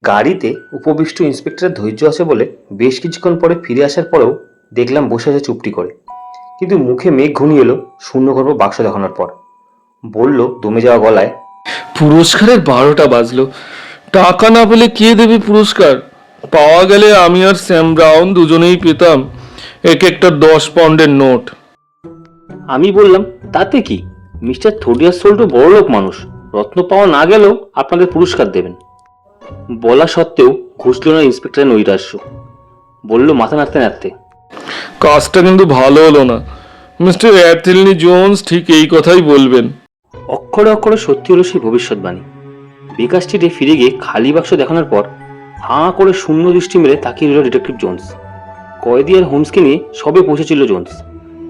গাড়িতে উপবিষ্ট ইন্সপেক্টরের ধৈর্য আছে বলে বেশ কিছুক্ষণ পরে ফিরে আসার পরেও দেখলাম বসে আছে চুপটি করে। কিন্তু মুখে মেঘ ঘনিয়ে এলো শূন্যগর্ভ বাক্স দেখানোর পর। বলল দমে যাওয়া গলায়, পুরস্কারের 12টা বাজলো। টাকা না পেলে কে দেবে পুরস্কার? পাওয়া গেলে আমি আর স্যাম ব্রাউন দুজনেই পেতাম এক একটা 10 পাউন্ডের নোট। আমি বললাম, তাতে কি, মিস্টার থোডিয়াস সোল্টো বড়লোক মানুষ, রত্ন পাওয়া না গেলেও আপনাদের পুরস্কার দেবেন। বলা সত্ত্বেও ঘুষল না ইন্সপেক্টরের নৈরাশ্য। বলল মাথা নাড়তে নাড়তে, কাজটা কিন্তু ভালো হলো না। মিস্টার অ্যাথেলনি জোন্স ঠিক এই কথাই বলবেন। অক্ষরে অক্ষরে সত্যি হলো সেই ভবিষ্যৎবাণী। বেকার স্ট্রিটে ফিরে গিয়ে খালি বাক্স দেখানোর পর হাঁ করে শূন্য দৃষ্টি মেরে তাকিয়ে রইল ডিটেকটিভ জোন্স। কয়েদি আর হোমসকে নিয়ে সবে পৌঁছেছিল জোন্স।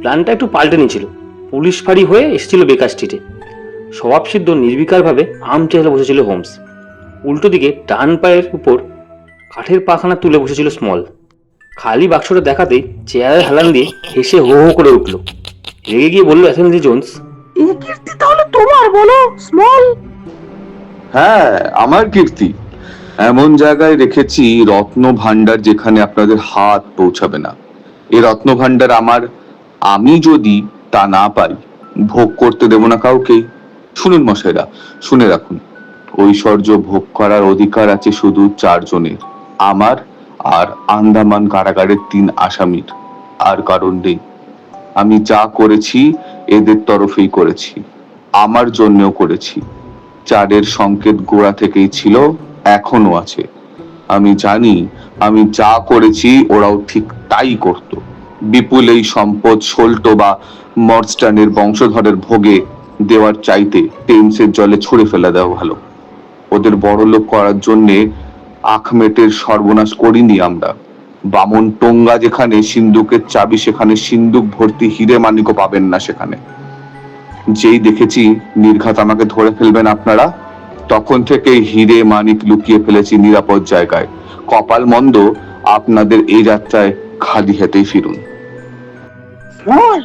প্ল্যানটা একটু পাল্টে নিয়েছিল। পুলিশ ফাঁড়ি হয়ে এসেছিল বেকার স্ট্রিটে। স্বভাবসিদ্ধ নির্বিকারভাবে আম চেহারা বসেছিল হোমস। উল্টো দিকে ডান পায়ের উপর কাঠের পাখানা তুলে বসেছিল স্মল। খালি বাক্সটা দেখাতেই চেয়ারের হেলান দিয়ে হেসে হো হো করে উঠল। রেগে গিয়ে বলল অ্যাথেলনি জোন্স, এই কীর্তি তাহলে তোমার, বলো স্মল? হ্যাঁ, আমার কীর্তি। এমন জায়গায় রেখেছি রত্ন ভান্ডার যেখানে আপনাদের হাত পৌঁছাবে না। এই রত্ন ভান্ডার আমার। আমি যদি তা না পাই, ভোগ করতে দেব না কাউকেই। শুনুন মশাইরা, শুনে রাখুন, ঐশ্বর্য ভোগ করার অধিকার আছে শুধু 4 জনের, আমার আর আন্দামান কারাগারের 3 আসামির। আর কারণ নেই। আমি যা করেছি এদের তরফেই করেছি, আমার জন্যও করেছি। 4-এর সংকেত গোড়া থেকেই ছিল, এখনো আছে। আমি জানি আমি যা করেছি ওরাও ঠিক তাই করত। বিপুল এই সম্পদ সোল্টো বা মর্স্টানের বংশধরের ভোগে দেওয়ার চাইতে টেমসের জলে ছুঁড়ে ফেলে দেওয়া ভালো। ওদের বড়লোক করার জন্যে আখমেটের সর্বনাশ করিনি আমরা। বামন টোঙ্গা যেখানে সিন্ধুকের চাবি, সেখানে সিন্ধুক ভর্তি হিরে মানিকও পাবেন না সেখানে। যেই দেখেছি নির্ঘাত আমাকে ধরে ফেলবেন আপনারা, তখন থেকে হিরে মানিক লুকিয়ে ফেলেছি নিরাপদ জায়গায়। কপাল মন্দ, আপনাদের এই যাত্রায় খালি হাতেই ফিরুন। স্মল,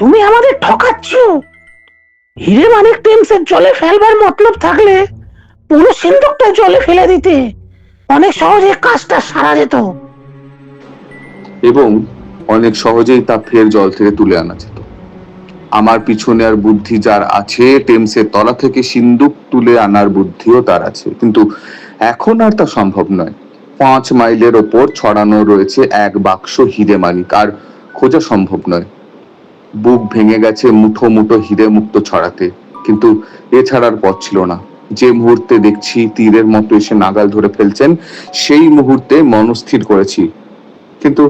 তুমি আমাদের ঠকাচ্ছ। হিরে মানিক টেমসের জলে ফেলবার মতলব থাকলে পুরো সিন্ধুকটা জলে ফেলে দিতে, অনেক সহজে কাজটা সারা যেত। এবং অনেক সহজেই তা ফের জল থেকে তুলে আনা যেত। আমার পিছনে আর বুদ্ধি যার আছে, টেমসের তলা থেকে সিন্ধুক তুলে আনার বুদ্ধিও তার আছে, কিন্তু এখন আর তা সম্ভব নয়। 5 মাইলের ওপর ছড়ানো রয়েছে 1 বাক্স হিরে মানিক, আর খোঁজা সম্ভব নয়। বুক ভেঙে গেছে মুঠো মুঠো হিরে মুক্ত ছড়াতে, কিন্তু এছাড়ার পথ ছিল না। যে মুহূর্তে দেখছি তীরের মতো এসে নাগাল ধরে ফেলছেন, সেই মুহূর্তে মনস্থির করেছি। কিন্তু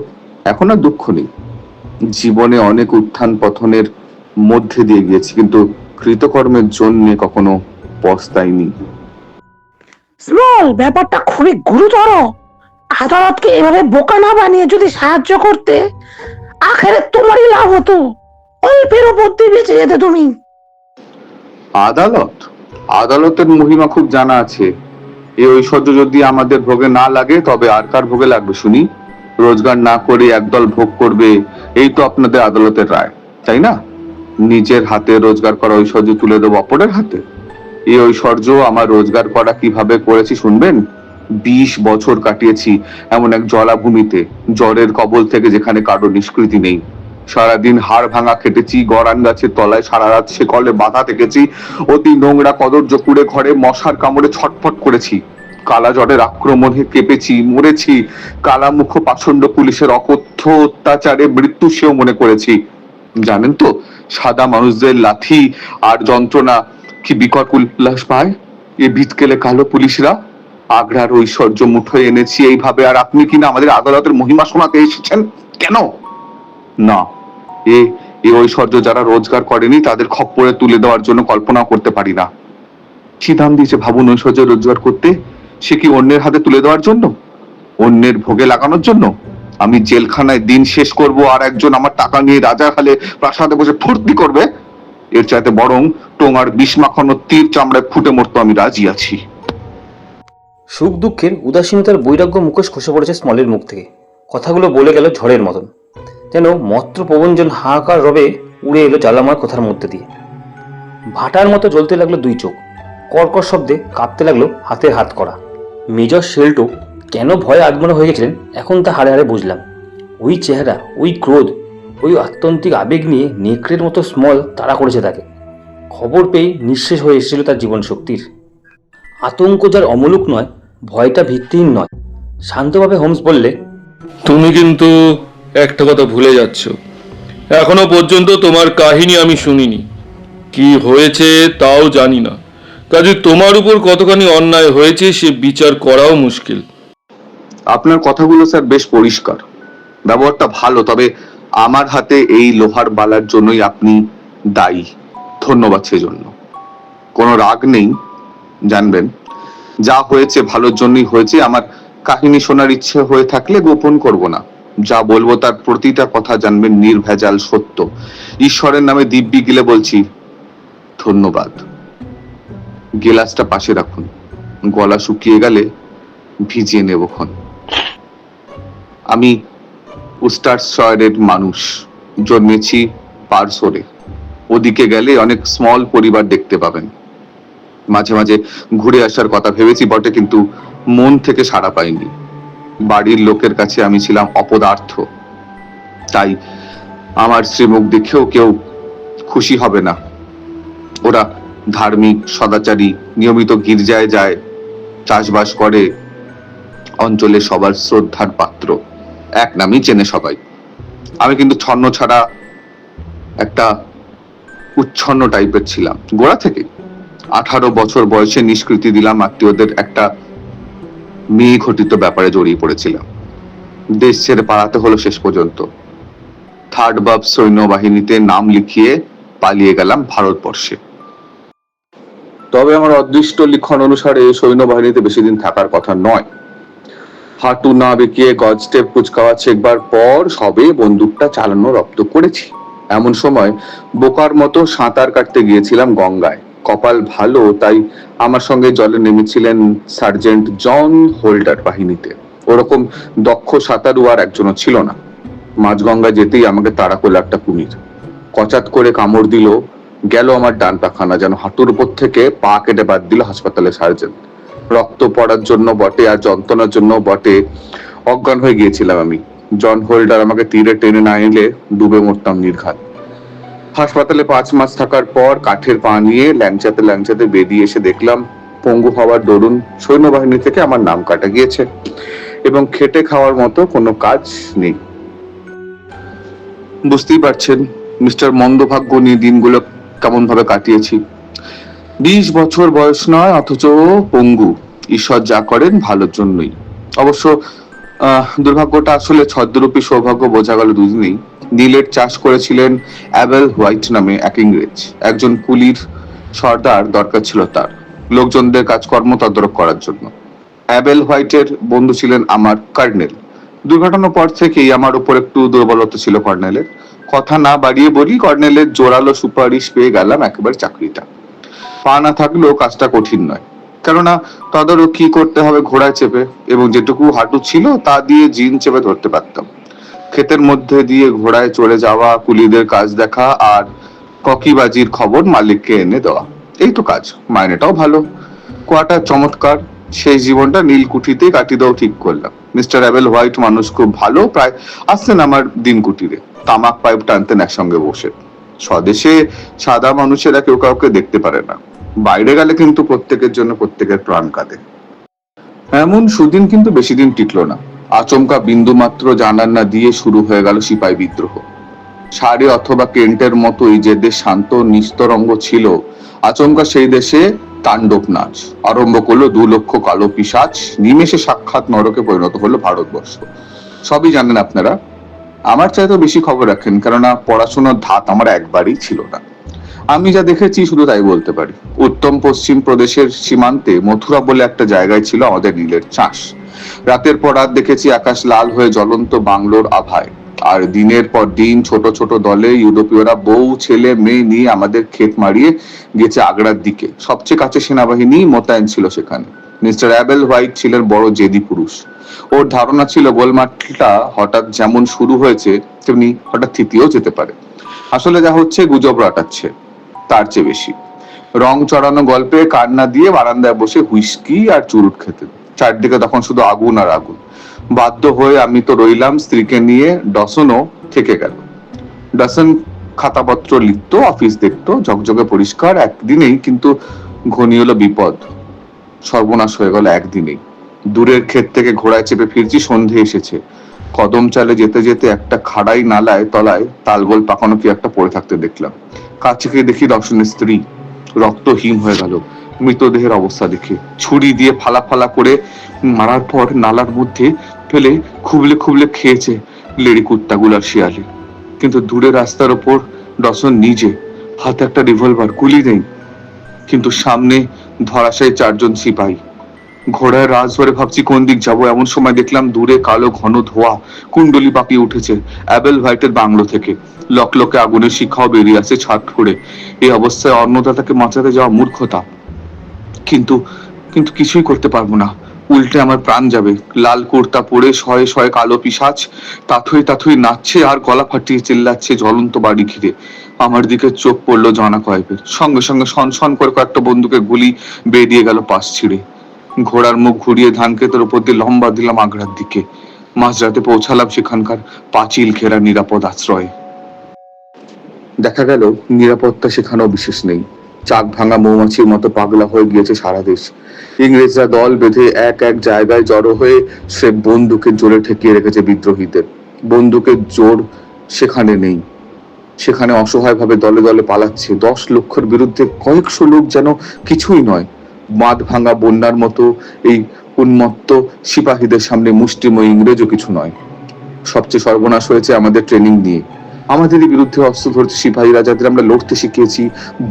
এখন আর দুঃখ নেই। জীবনে অনেক উত্থান পতনের মধ্যে দিয়ে গিয়েছি, কিন্তু কৃতকর্মের জন্য কখনো পস্তাইনি। স্মল, ব্যাপারটা খুবই গুরুতর। আদালতকে এভাবে বোকা না বানিয়ে যদি সাহায্য করতে, আখেরে তোমারই লাভ হতো। অল্পের ওপর দিয়ে বেঁচে যেতে তুমি। আদালত, আদালতের মহিমা খুব জানা আছে। এই ঐশ্বর্য যদি আমাদের ভোগে না লাগে, তবে আর কার ভোগে লাগবে শুনি? রোজগার না করে একদল ভোগ করবে, এই তো আপনাদের আদালতের রায়, তাই না? নিজের হাতে রোজগার করা ঐশ্বর্য তুলে দেবো অপরের হাতে? এই ঐশ্বর্য আমার রোজগার করা কিভাবে করেছি শুনবেন? 20 বছর কাটিয়েছি এমন এক জলাভূমিতে, জ্বরের কবল থেকে, যেখানে কারো নিষ্কৃতি নেই। সারাদিন হাড় ভাঙা খেটেছি, গরান গাছের তলায় সারা রাত শেকলে বাধা থেকেছি, অতি নোংরা কদর্য কুড়ে ঘরে মশার কামড়ে ছটফট করেছি, কালা জ্বরের আক্রমণে কেঁপেছি, মরেছি, কালামুখ পাষণ্ড পুলিশের অকথ্য অত্যাচারে মৃত্যু সেও মনে করেছি। জানেন তো, সাদা মানুষদের লাথি আর যন্ত্রণা কি বিকট উল্লাস পায় এ ভিতকেলে কালো পুলিশরা। আগ্রার ঐশ্বর্য মুঠোয় এনেছি এইভাবে, আর আপনি কিনা আমাদের আদালতের মহিমা শোনাতে এসেছেন কেন? না, এই ঐশ্বর্য যারা রোজগার করেনি তাদের খপ্পরে তুলে দেওয়ার জন্য কল্পনা করতে পারি না। কি দাম দিয়েছে ভাবুন ঐশ্বর্য রোজগার করতে? সে কি অন্যের হাতে তুলে দেওয়ার জন্য, অন্যের ভোগে লাগানোর জন্য? আমি জেলখানায় দিন শেষ করব, আর একজন আমার টাকা নিয়ে রাজার হালে প্রাসাদে বসে ফুর্তি করবে? এর চাইতে বরং টোঙার বিষ মাখানো তীর চামড়ায় ফুটে মরতে আমি রাজি আছি। সুখ দুঃখের উদাসীনতার বৈরাগ্য মুখোশ খসে পড়েছে স্মলের মুখ থেকে। কথাগুলো বলে গেল ঝড়ের মতন, যেন মন্ত্র প্রবঞ্জন হাহাকার রবে উড়ে এলো জ্বালাময় কথার মধ্যে দিয়ে। ভাটার মতো জ্বলতে লাগলো দুই চোখ, কর্কর শব্দে কাঁপতে লাগলো হাতের হাত করা। মেজর শেল্টো কেন ভয়ে আত্মনা হয়ে গেছিলেন এখন তা হাড়ে হাড়ে বুঝলাম। ওই চেহারা, ওই ক্রোধ, ওই আত্যন্তিক আবেগ নিয়ে নেকড়ের মতো স্মল তাড়া করেছে তাকে। খবর পেয়ে নিঃশেষ হয়ে এসেছিল তার জীবন শক্তির। আতঙ্ক যার অমূলক নয়, ভয়টা ভিত্তিহীন নয়। শান্তভাবে হোমস বললে, তুমি কিন্তু একটা কথা ভুলে যাচ্ছ। এখনো পর্যন্ত তোমার কাহিনী আমি শুনিনি, কি হয়েছে তাও জানি না। কাজে তোমার উপর কতখানি অন্যায় হয়েছে সে বিচার করাও মুশকিল। আপনার কথাগুলো স্যার বেশ পরিষ্কার, ব্যবহারটা ভালো, তবে আমার হাতে এই লোহার বালার জন্যই আপনি দায়ী। ধন্যবাদ সেজন্য। কোনো রাগ নেই, জানবেন যা হয়েছে ভালোর জন্যই হয়েছে। আমার কাহিনী শোনার ইচ্ছে হয়ে থাকলে গোপন করব না। যা বলবো তার প্রতিটা কথা জানবেন নির্ভেজাল সত্য। ঈশ্বরের নামে দিব্যি গিলে বলছি, ধন্যবাদ। গেলাসটা পাশে রাখুন, গলা শুকিয়ে গেলে ভিজিয়ে নেবক্ষণ। আমি উস্টারশায়ারের মানুষ, জন্মেছি পারসোরে। ওদিকে গেলে অনেক স্মল পরিবার দেখতে পাবেন। মাঝে মাঝে ঘুরে আসার কথা ভেবেছি বটে, কিন্তু মন থেকে সাড়া পাইনি। বাড়ির লোকের কাছে আমি ছিলাম অপদার্থ, তাই আমার শ্রীমুখ দেখেও কেউ খুশি হবে না। ওরা ধার্মিক, সদাচারী, নিয়মিত গির্জায় যায়, চাষবাস করে, অঞ্চলে সবার শ্রদ্ধার পাত্র, এক নামই চেনে সবাই। আমি কিন্তু ছন্ন ছাড়া একটা উচ্ছন্ন টাইপের ছিলাম গোড়া থেকে। 18 বছর বয়সে নিষ্কৃতি দিলাম আত্মীয়দের একটা মেয়ে ঘটিত ব্যাপারে জড়িয়ে পড়েছিলাম। দেশ ছেড়ে পালাতে হলো শেষ পর্যন্ত। থার্ড বাব সৈন্যবাহিনীতে নাম লিখিয়ে পালিয়ে গেলাম ভারতবর্ষে। তবে আমার অদৃষ্ট লিখন অনুসারে সৈন্যবাহিনীতে বেশি দিন থাকার কথা নয়। হাঁটু না বেঁকিয়ে গজ স্টেপ কুচকাওয়া শেখবার পর সবে বন্দুকটা চালানো রপ্ত করেছি। এমন সময় বোকার মতো সাঁতার কাটতে গিয়েছিলাম গঙ্গায়। কপাল ভালো, তাই আমার সঙ্গে জলে নেমেছিলেন সার্জেন্ট জন হোল্ডার বাহিনীতে। ওরকম দক্ষ সাঁতারু আর একজনও ছিল না। মাঝগঙ্গা যেতেই আমাকে তাড়া করলো একটা কুমির। কচাত করে কামড় দিল, গেল আমার ডান পাখানা, যেন হাঁটুর উপর থেকে পা কেটে বাদ দিল হাসপাতালে সার্জেন্ট। রক্ত পড়ার জন্য বটে আর যন্ত্রণার জন্য বটে অজ্ঞান হয়ে গিয়েছিলাম আমি। জন হোল্ডার আমাকে তীরে টেনে না এলে ডুবে মরতাম নির্ঘাত। হাসপাতালে 5 মাস থাকার পর কাঠের পা নিয়ে ল্যাংচাতে ল্যাংচাতে বেরিয়ে এসে দেখলাম পঙ্গু হওয়ার দরুন সৈন্যবাহিনী থেকে আমার নাম কাটা গিয়েছে এবং খেটে খাওয়ার মতো কোনো কাজ নেই। বুঝতেই পারছেন মিস্টার মন্দভাগ্য নিয়ে দিনগুলো কেমন ভাবে কাটিয়েছি। 20 বছর বয়স নয়, অথচ পঙ্গু। ঈশ্বর যা করেন ভালোর জন্যই। অবশ্য দুর্ভাগ্যটা আসলে ছদ্মরূপী সৌভাগ্য বোঝা গেল দুদিনেই। নীলের চাষ করেছিলেন অ্যাবেল হোয়াইট নামে এক ইংরেজ। একজন কুলির সর্দার দরকার ছিল তার, লোকজনদের কাজকর্ম তদারক করার জন্য। অ্যাবেল হোয়াইটের বন্ধু ছিলেন আমার কর্নেল। দুর্ঘটনার পর থেকেই আমার উপর একটু দুর্বলতা ছিল কর্নেলের। কথা না বাড়িয়ে বলি, কর্নেলের জোরালো সুপারিশ পেয়ে গেলাম একেবারে চাকরিটা। পা না থাকলেও কাজটা কঠিন নয়, কেননা তদারকি করতে হবে ঘোড়ায় চেপে, এবং যেটুকু হাঁটু ছিল তা দিয়ে জিন চেপে ধরতে পারতাম। ক্ষেতের মধ্যে দিয়ে ঘোড়ায় চড়ে যাওয়া, কুলিদের কাজ দেখা, আর ককিবাজির খবর মালিককে এনে দেওয়া, এই তো কাজ। মাইনেটাও ভালো, কোয়াটার চমৎকার। সেই জীবনটা নীলকুঠিতেই কাটিয়ে দেওয়া ঠিক করলাম। মিস্টার অ্যাবেল হোয়াইট মানুষ খুব ভালো, প্রায় আসতেন আমার দিন কুটিরে, তামাক পাইপ টানতেন একসঙ্গে বসে। স্বদেশে সাদা মানুষেরা কেউ কাউকে দেখতে পারে না, বাইরে গেলে কিন্তু প্রত্যেকের জন্য প্রত্যেকের প্রাণ কাঁদে। এমন সুদিন কিন্তু বেশি দিন টিকলো না। আচমকা বিন্দু মাত্র জানান না দিয়ে শুরু হয়ে গেল সিপাহী বিদ্রোহ। সারে অথবা কেন্টের মতোই যে দেশ শান্ত নিস্তরঙ্গ ছিল, আচমকা সেই দেশে তাণ্ডব নাচ আরম্ভ করলো 2 লক্ষ কালো পিশাচ। নিমেষে সাক্ষাৎ নরকে পরিণত হলো ভারতবর্ষ। সবই জানেন আপনারা, আমার চাইতে বেশি খবর রাখেন, কেননা পড়াশোনার ধাত আমার একবারই ছিল না। আমি যা দেখেছি শুধু তাই বলতে পারি। উত্তম পশ্চিম প্রদেশের সীমান্তে মথুরা বলে একটা জায়গায় ছিল আমাদের নীলের চাষ। রাতের পর রাত দেখেছি আকাশ লাল হয়ে জ্বলন্ত বাংলোর আভায়, আর দিনের পর দিন ছোট ছোট দলে ইউরোপীয়রা বউ ছেলে মেয়ে নিয়ে আমাদের ক্ষেত মারিয়ে গেছে আগ্রার দিকে। সবচেয়ে কাছে সেনাবাহিনী মোতায়েন ছিল সেখানে। মিস্টার অ্যাবেল হোয়াইট ছিলেন বড় জেদি পুরুষ। ওর ধারণা ছিল গোলমালটা হঠাৎ যেমন শুরু হয়েছে তেমনি হঠাৎ থিতিয়েও যেতে পারে। আসলে যা হচ্ছে গুজব রটাচ্ছে, তার চেয়ে বেশি। রং চড়ানো গল্পে কান্না দিয়ে বারান্দায় বসে হুইস্কি আর চুরুট খেতেন। চারদিকে তখন শুধু আগুন আর আগুন। বাধ্য হয়ে আমি তো রইলাম, স্ত্রীকে নিয়ে। ডসনও থেকে গেল। ডসন খাতাপত্র লিখতো, অফিস দেখতো, ঝকঝকে পরিষ্কার। একদিনেই কিন্তু ঘনিয়ে এলো বিপদ। সর্বনাশ হয়ে গেল একদিনেই। দূরের ক্ষেত থেকে ঘোড়ায় চেপে ফিরছি, সন্ধে এসেছে। কদম চালে যেতে যেতে একটা খাড়াই নালায় তলায় তালগোল পাকানো কি একটা পড়ে থাকতে দেখলাম। কাছে গিয়ে দেখি দর্শনের স্ত্রী। রক্তহীন হয়ে গেল। মৃতদেহের অবস্থা দেখে ছুরি দিয়ে ফালা ফালা করে মারার পর নালার মধ্যে ফেলে খুবলে খুবলে খেয়েছে লেড়ি কুত্তাগুলার শিয়ালে। কিন্তু দূরে রাস্তার ওপর ডসন নিজে, হাতে একটা রিভলভার, গুলি নেই, কিন্তু সামনে ধরাশায়ী 4 জন সিপাহী। ঘোড়ায় রাজ ধরে ভাবছি কোন দিক যাবো, এমন সময় দেখলাম দূরে কালো ঘন ধোয়া কুণ্ডলি পাকিয়ে উঠেছে অ্যাবেল হোয়াইটের বাংলো থেকে। লকলকে আগুনের শিখাও বেরিয়ে আসছে ছাদ করে। এই অবস্থায় অন্নদাতাকে বাঁচাতে যাওয়া মূর্খতা, কিন্তু কিন্তু কিছুই করতে পারবো না, উল্টে আমার প্রাণ যাবে। লাল কুর্তা পরে শয়ে শয়ে কালো পিশাচ তাথই তাথই নাচছে আর গলা ফাটিয়ে চিল্লাচ্ছে জ্বলন্ত বাড়ি ঘিরে। আমার দিকে চোখ পড়লো জানা কয়েকের। সঙ্গে সঙ্গে সন করে কয়েকটা বন্দুকের গুলি বেরিয়ে গেল পাশ ছিঁড়ে। ঘোড়ার মুখ ঘুরিয়ে ধান ক্ষেতের উপর দিয়ে লম্বা দিলাম আগ্রার দিকে। মাঝরাতে পৌঁছালাম সেখানকার পাঁচিল ঘেরা নিরাপদ আশ্রয়ে। দেখা গেল নিরাপত্তা সেখানেও বিশেষ নেই। চাক ভাঙা মৌমাছির মতো পাগলা হয়ে গিয়েছে সারা দেশ। ইংরেজরা দল বেঁধে এক এক জায়গায় জড়ো হয়ে সে বন্দুকের জোরে ঠেকিয়ে রেখেছে বিদ্রোহীদের। বন্দুকের জোর সেখানে নেই, সেখানে অসহায় ভাবে দলে দলে পালাচ্ছে। 10 লক্ষের বিরুদ্ধে কয়েকশো লোক যেন কিছুই নয়। বাঁধ ভাঙা বন্যার মতো এই উন্মত্ত সিপাহীদের সামনে মুষ্টিময় ইংরেজও কিছু নয়। সবচেয়ে সর্বনাশ হয়েছে আমাদের ট্রেনিং নিয়ে। আমাদেরই বিরুদ্ধে অস্ত্র ধরতে সিপাহীরা, যাদের আমরা লড়তে শিখিয়েছি,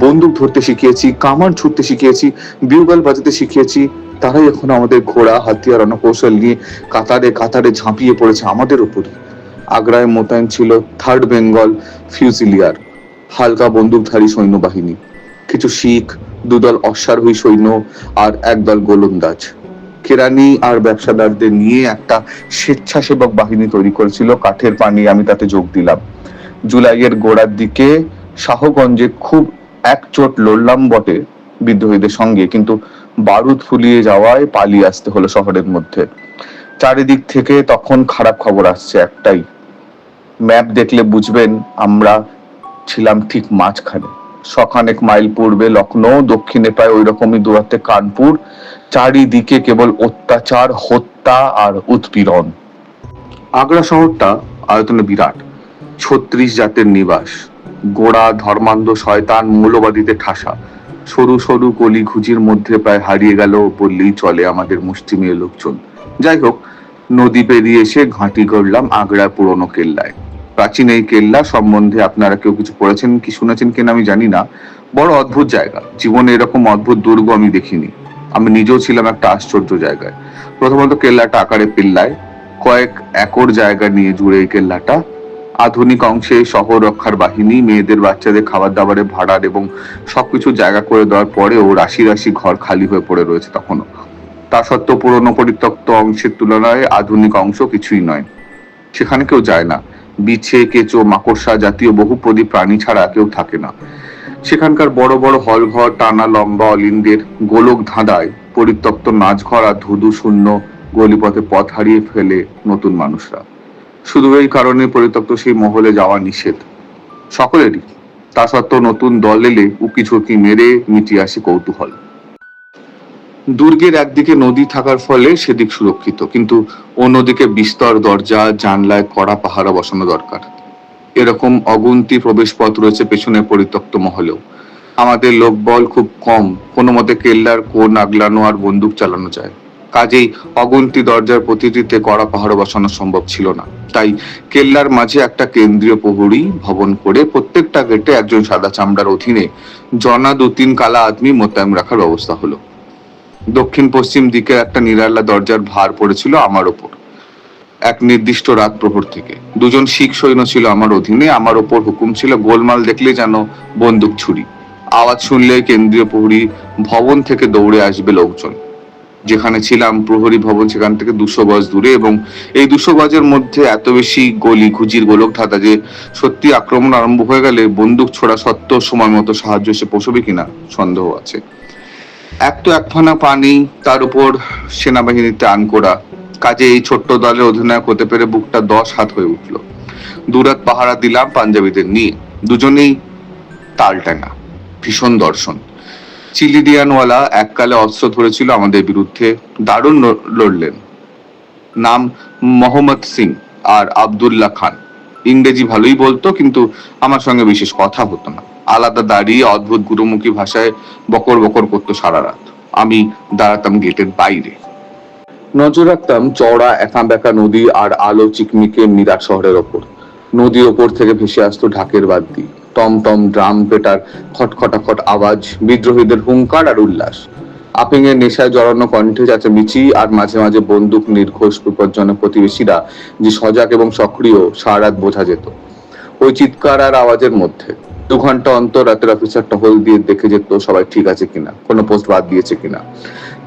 বন্দুক ধরতে শিখিয়েছি, কামান ছুটতে শিখিয়েছি, বিউগাল বাজাতে শিখিয়েছি, তারাই এখন আমাদের ঘোড়া হাতিয়ার রণকৌশল নিয়ে কাতারে কাতারে ঝাঁপিয়ে পড়েছে আমাদের উপরে। আগ্রায় মোতায়েন ছিল 3rd বেঙ্গল ফিউজিলিয়ার, হালকা বন্দুকধারী সৈন্যবাহিনী। কিছু শিখ, 2 দল অশ্বারোহী সৈন্য আর 1 দল গোলন্দাজ। কেরানি আর ব্যবসাদারদের নিয়ে একটা স্বেচ্ছাসেবক বাহিনী তৈরি করেছিল কাঠের পানি। আমি তাতে যোগ দিলাম। জুলাইয়ের গোড়ার দিকে শাহগঞ্জে খুব একচোট লড়লাম বটে বিদ্রোহীদের সঙ্গে, কিন্তু বারুদ ফুলিয়ে যাওয়ায় পালিয়ে আসতে হলো শহরের মধ্যে। চারিদিক থেকে তখন খারাপ খবর আসছে একটাই, ম্যাপ দেখলে বুঝবেন আমরা ছিলাম ঠিক মাঝখানে। 100 মাইল পূর্বে লখনৌ, দক্ষিণে প্রায় ওই রকমই দূরত্বে কানপুর। চারিদিকে কেবল অত্যাচার, হত্যা আর উৎপীড়ন। আগ্রা শহরটা আয়তনে বিরাট, 36 জাতের নিবাস। গোড়া ধর্মান্ধ শয়তান মৌলবাদীতে ঠাসা সরু সরু গলি ঘুজির মধ্যে প্রায় হারিয়ে গেল বললেই চলে আমাদের মুষ্টিমেয় লোকজন। যাই হোক, নদী পেরিয়ে এসে ঘাঁটি গড়লাম আগ্রার পুরনো কেল্লায়। প্রাচীন এই কেল্লা সম্বন্ধে আপনারা কেউ কিছু পড়েছেন কি শুনেছেন কিনা আমি জানি না। বড় অদ্ভুত জায়গা, জীবনে এরকম অদ্ভুত দুর্গ আমি দেখিনি। আমি নিজেও ছিলাম একটা আশ্চর্য জায়গায়। প্রথমত কেল্লাটা আকারে পেল্লায়, কয়েক একর জায়গা নিয়ে জুড়ে এই কেল্লাটা। আধুনিক অংশে শহর রক্ষার বাহিনী, মেয়েদের বাচ্চাদের খাবার দাবারের ভাড়ার এবং সবকিছু জায়গা করে দেওয়ার পরেও রাশি রাশি ঘর খালি হয়ে পড়ে রয়েছে তখনও। তা সত্ত্বেও পুরনো পরিত্যক্ত অংশের তুলনায় আধুনিক অংশ কিছুই নয়। সেখানে কেউ যায় না। বিছে, কেঁচো, মাকড়সা জাতীয় বহুপ্রদী প্রাণী ছাড়া কেউ থাকে না। সেখানকার বড় বড় হলঘর, টানা লম্বা অলিন্দের গোলক ধাঁধায় পরিত্যক্ত নাচঘর আর ধুধু শূন্য গলিপথে পথ হারিয়ে ফেলে নতুন মানুষরা। শুধু এই কারণে পরিত্যক্ত সেই মহলে যাওয়া নিষেধ সকলেরই। তা সত্ত্বেও নতুন দল এলে উকি ঝুঁকি মেরে মিটিয়ে আসে কৌতূহল। দুর্গের একদিকে নদী থাকার ফলে সেদিক সুরক্ষিত, কিন্তু অন্যদিকে বিস্তর দরজা জানলায় কড়া পাহারা বসানো দরকার। এরকম অগুন্তি প্রবেশ পথ রয়েছে পেছনের পরিত্যক্ত মহলেও। আমাদের লোকবল খুব কম, কোনো মতে কেল্লার কোণ আগলানো আর বন্দুক চালানো যায়। কাজেই অগুন্তি দরজার প্রতিটিতে কড়া পাহারা বসানো সম্ভব ছিল না। তাই কেল্লার মাঝে একটা কেন্দ্রীয় প্রহরী ভবন করে প্রত্যেকটা গেটে একজন সাদা চামড়ার অধীনে জনা 2-3 কালা আদমি মোতায়েন রাখার ব্যবস্থা হলো। দক্ষিণ পশ্চিম দিকের একটা নিরালা দরজার ভার পড়েছিল আমার ওপর। এক নির্দিষ্ট রাত প্রহর থেকে 2জন শিখ সৈন্য ছিল আমার অধীনে। আমার ওপর হুকুম ছিল গোলমাল দেখলে যেন বন্দুক ছুরি, আওয়াজ শুনলে কেন্দ্রীয় প্রহরী ভবন থেকে দৌড়ে আসবে লোকজন। যেখানে ছিলাম প্রহরী ভবন সেখান থেকে 200 গজ দূরে, এবং এই 200 গজের মধ্যে এত বেশি গলি ঘুজির গোলক ধাঁধা যে সত্যি আক্রমণ আরম্ভ হয়ে গেলে বন্দুক ছোড়া সত্ত্বেও সময় মতো সাহায্য এসে পৌঁছবে কিনা সন্দেহ আছে। এক তো একখানা পানি, তার উপর সেনাবাহিনীতে আনকোড়া। কাজে এই ছোট্ট দলের অধিনায়ক হতে পেরে বুকটা 10 হাত হয়ে উঠল। দুরাত পাহারা দিলাম পাঞ্জাবিদের নিয়ে। দুজনেই তালটানা, ভীষণ দর্শন। চিলিডিয়ানওয়ালা এককালে অস্ত্র ধরেছিল আমাদের বিরুদ্ধে, দারুণ লড়লেন। নাম মোহাম্মদ সিং আর আব্দুল্লাহ খান। ইংরেজি ভালোই বলতো, কিন্তু আমার সঙ্গে বিশেষ কথা হতো না। আলাদা দাঁড়িয়ে অদ্ভুত গুরুমুখী ভাষায় বকর বকর করতো সারা রাত। আমি দাঁড়াতাম গেটের বাইরে, নজর রাখতাম চওড়া একা বেঁকা নদী আর আলো চিকমিকে মিরাট শহরের ওপর। নদীর ওপর থেকে ভেসে আসতো ঢাকের বাদ্যি, টমটম ড্রাম পেটার খটখটাখট আওয়াজ, বিদ্রোহীদের হুঙ্কার আর উল্লাস। আপিংয়ের নেশায় জড়ানো কণ্ঠে চেঁচামেচি, আর মাঝে মাঝে বন্দুক নির্ঘোষ বিপজ্জনক প্রতিবেশীরা যে সজাগ এবং সক্রিয় সারা রাত বোঝা যেত ওই চিৎকার আর আওয়াজের মধ্যে। 2 ঘন্টা অন্তর রাতের অফিসার টহল দিয়ে দেখে যেত সবাই ঠিক আছে কিনা, কোনো পোস্ট বাদ দিয়েছে কিনা।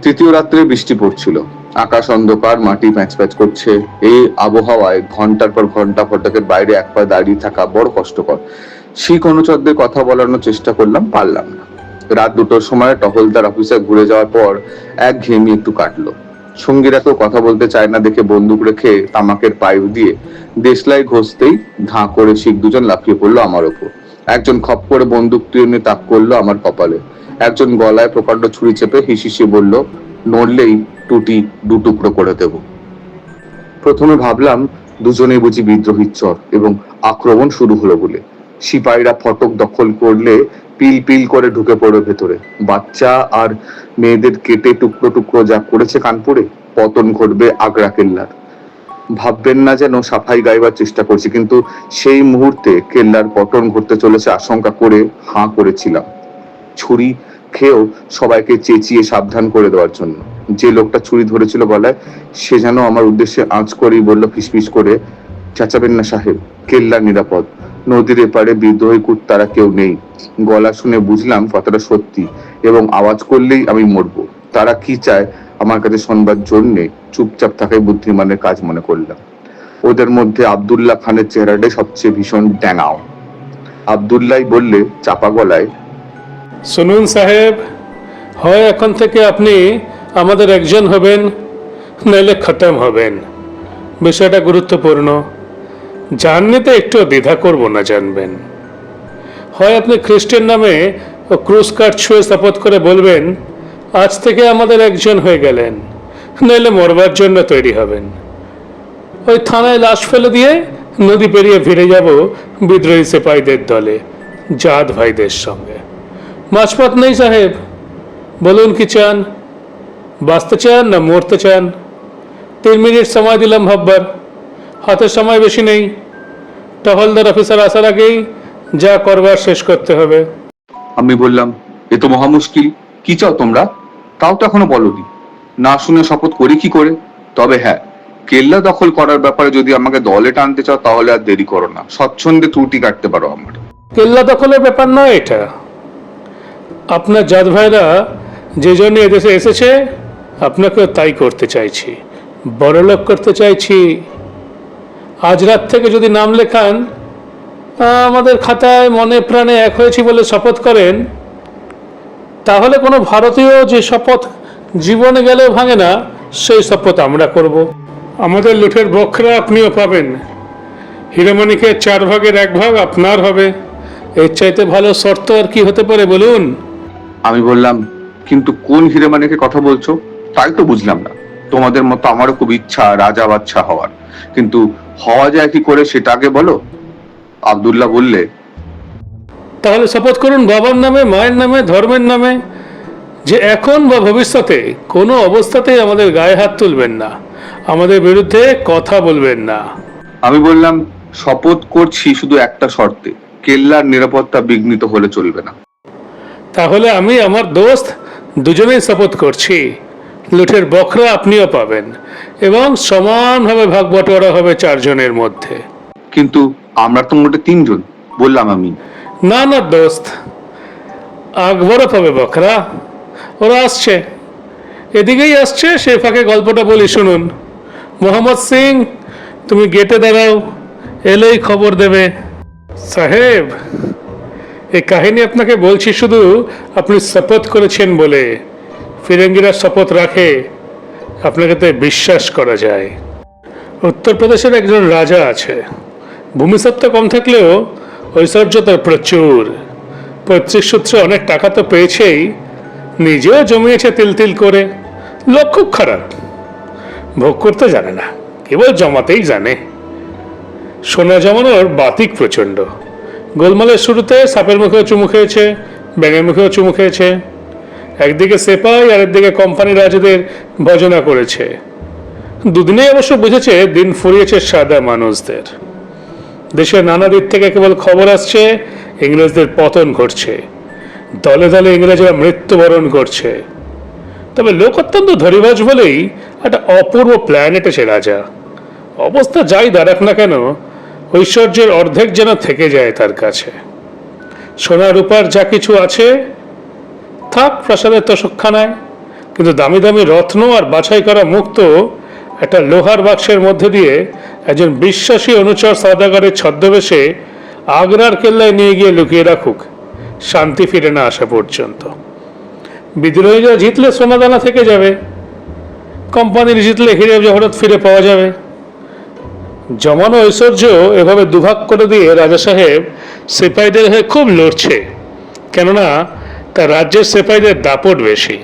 তৃতীয় রাত্রে বৃষ্টি পড়ছিল, আকাশ অন্ধকার, মাটি প্যাঁচ প্যাঁচ করছে। এই আবহাওয়ায় ঘন্টার পর ঘন্টা ফটকের বাইরে এক পায়ে দাঁড়িয়ে থাকা বড় কষ্টকর। শিখ অনুচরদের কথা বলানোর চেষ্টা করলাম, পারলাম না। রাত 2টোর সময় টহলদার অফিসার ঘুরে যাওয়ার পর একঘেয়েমি একটু কাটলো। সঙ্গীরা কেউ কথা বলতে চায় না দেখে বন্দুক রেখে তামাকের পাইপ দিয়ে দেশলাই ঘষতেই ধাঁ করে শিখ 2জন লাফিয়ে পড়লো আমার ওপর। একজন খপ করে বন্দুক নিয়ে তাক করলো আমার কপালে। একজন গলায় প্রকাণ্ড ছুরি চেপে হিসিয়ে বলল, নড়লেই টুটি 2 টুকরো করে দেব। প্রথমে ভাবলাম 2জনেই বুঝি বিদ্রোহীর চর এবং আক্রমণ শুরু হলো বলে। সিপাহীরা ফটক দখল করলে পিল পিল করে ঢুকে পড়ে ভেতরে। বাচ্চা আর মেয়েদের কেটে টুকরো টুকরো যা করেছে কানপুরে, পতন ঘটবে আগ্রা কেল্লার। ভাববেন না যেন সাফাই গাইবার চেষ্টা করছি, কিন্তু সেই মুহূর্তে কেল্লার পতন ঘটতে চলেছে আশঙ্কা করে হাঁ করেছিলাম, ছুরি খেয়েও সবাইকে চেঁচিয়ে সাবধান করে দেওয়ার জন্য। যে লোকটা ছুরি ধরেছিল গলায়, সে যেন আমার উদ্দেশ্যে আঁচ করেই বলল ফিসফিস করে, চেঁচাবেন না সাহেব, কেল্লা নিরাপদ, নদীর এপারে বিদ্রোহী কুত্তারা কেউ নেই। গলা শুনে বুঝলাম কথাটা সত্যি, এবং আওয়াজ করলেই আমি মরবো। তারা কি চায় আমার কাছে শোনবার জন্যে চুপচাপ থাকাই বুদ্ধিমানের কাজ মনে করলাম। ওদের মধ্যে আব্দুল্লাহ খানের চেহারাটাই সবচেয়ে ভীষণ ড্যাঙাও। আব্দুল্লাহ বললে চাপা গলায়, শুনুন সাহেব, হয় এখন থেকে আপনি আমাদের একজন হবেন, নাহলে খতম হবেন। বিষয়টা গুরুত্বপূর্ণ, জাননিতে একটু দ্বিধা করব না, জানবেন। হয় আপনি খ্রিস্টের নামে ও ক্রুশ কার্ড ছুঁয়ে শপথ করে বলবেন আজ থেকে আমাদের একজন হয়ে গেলেন, নাহলে মরবার জন্য তৈরি হবেন। ওই থানায় লাশ ফেলে দিয়ে নদী পেরিয়ে ফিরে যাব বিদ্রোহী সিপাহীদের দলে, জাত ভাইদের সঙ্গে। মাঝপথ নেই সাহেব, বলুন কি চান? বাঁচতে চান না মরতে চান? 3 মিনিট সময় দিলাম ভাববার, হাতে সময় বেশি নেই। টহলদার অফিসার আসার আগেই যা করবার শেষ করতে হবে। আমি বললাম, এ তো মহা মুশকিল, কি চাও তোমরা? তাও তো এখনো বলনি। না শুনে শপথ করি কি করে? তবে হ্যাঁ, কেল্লা দখল করার ব্যাপারে যদি আমাকে দলে টানতে চাও তাহলে আর দেরি করো না, স্বচ্ছন্দে ত্রুটি কাটতে পারো আমার। কেল্লা দখলের ব্যাপার নয় এটা। আপনার জাত ভাইরা যে জন্য এদেশে এসেছে, আপনাকেও তাই করতে চাইছি, বড়লোক করতে চাইছি। আজ রাত থেকে যদি নাম লেখান, আমাদের খাতায় মনে প্রাণে এক হয়েছি বলে শপথ করেন, তাহলে কোনো ভারতীয় যে শপথ জীবনে গেলেও ভাঙে না, সেই শপথ আমরা করব। আমাদের লুঠের বখরা আপনিও পাবেন। হীরামণিকে 4 ভাগের 1 ভাগ আপনার হবে। এর চাইতে ভালো শর্ত আর কি হতে পারে বলুন? আমি বললাম, কিন্তু কোন হিরেমানিকে কথা বলছো তাই তো বুঝলাম না। তোমাদের মতো আমারও খুব ইচ্ছা রাজা বাদশা হওয়ার, কিন্তু হওয়া যায় কি করে সেটা আগে বলো। আব্দুল্লাহ বললে, তাহলে শপথ করুন বাবার নামে, মায়ের নামে, ধর্মের নামে, যে এখন বা ভবিষ্যতে কোনো অবস্থাতেই আমাদের গায়ে হাত তুলবেন না, আমাদের বিরুদ্ধে কথা বলবেন না। আমি বললাম, শপথ করছি শুধু একটা শর্তে, কেল্লার নিরাপত্তা বিঘ্নিত হলে চলবে না। তাহলে আমি আমার দোস্ত দুজনেই শপথ করছি, লুঠের বখরা আপনিও পাবেন এবং সমানভাবে ভাগ বটোয়ারা হবে 4 জনের মধ্যে। কিন্তু আমরা তো মোটে 3 জন, বললাম আমি। না না দোস্ত, আকবরও পাবে বখরা। ওরা আসছে, এদিকেই আসছে। সে ফাঁকে গল্পটা বলি শুনুন। মোহাম্মদ সিং, তুমি গেটে দাঁড়াও, এলেই খবর দেবে। সাহেব, এই কাহিনী আপনাকে বলছি শুধু আপনি শপথ করেছেন বলে। ফিরেঙ্গিরা শপথ রাখে, আপনাকে তো বিশ্বাস করা যায়। উত্তরপ্রদেশের একজন রাজা আছে, ভূমিসত্ত্ব কম থাকলেও ঐশ্বর্য তার প্রচুর। পৈতৃক সূত্রে অনেক টাকা তো পেয়েছেই, নিজেও জমিয়েছে তিল তিল করে। লোক খুব খারাপ, ভোগ করতে জানে না, কেবল জমাতেই জানে। সোনা জমানোর বাতিক প্রচণ্ড। গোলমালের শুরুতে সাপের মুখেও চুমু খেয়েছে, ব্যাঙের মুখেও চুমু খেয়েছে। একদিকে সেপাই আর একদিকে কোম্পানি রাজাদের ভজনা করেছে। দুদিনেই অবশ্য বুঝেছে দিন ফুরিয়েছে সাদা মানুষদের। দেশের নানা দিক থেকে কেবল খবর আসছে ইংরেজদের পতন ঘটছে, দলে দলে ইংরেজরা মৃত্যুবরণ করছে। তবে লোক অত্যন্ত ধরিবাজ বলেই একটা অপূর্ব প্ল্যান এঁটেছে রাজা। অবস্থা যাই দাঁড়াক না কেন, ঐশ্বর্যের অর্ধেক যেন থেকে যায় তার কাছে। সোনা রূপার যা কিছু আছে থাক প্রাসাদের তোষকখানায়, কিন্তু দামি দামি রত্ন আর বাছাই করা মুক্ত একটা লোহার বাক্সের মধ্যে দিয়ে একজন বিশ্বাসী অনুচর সওদাগরের ছদ্মবেশে আগ্রার কেল্লায় নিয়ে গিয়ে লুকিয়ে রাখুক, শান্তি ফিরে না আসা পর্যন্ত। বিদ্রোহীরা জিতলে সোনাদানা থেকে যাবে, কোম্পানির জিতলে হিরে জহরত ফিরে পাওয়া যাবে। জমানো ঐশ্বর্য এভাবে দুভাগ করে দিয়ে রাজা সাহেব সিপাহীদের হয়ে খুব লড়ছে, কেননা তার রাজ্যের সিপাহীদের দাপট বেশি।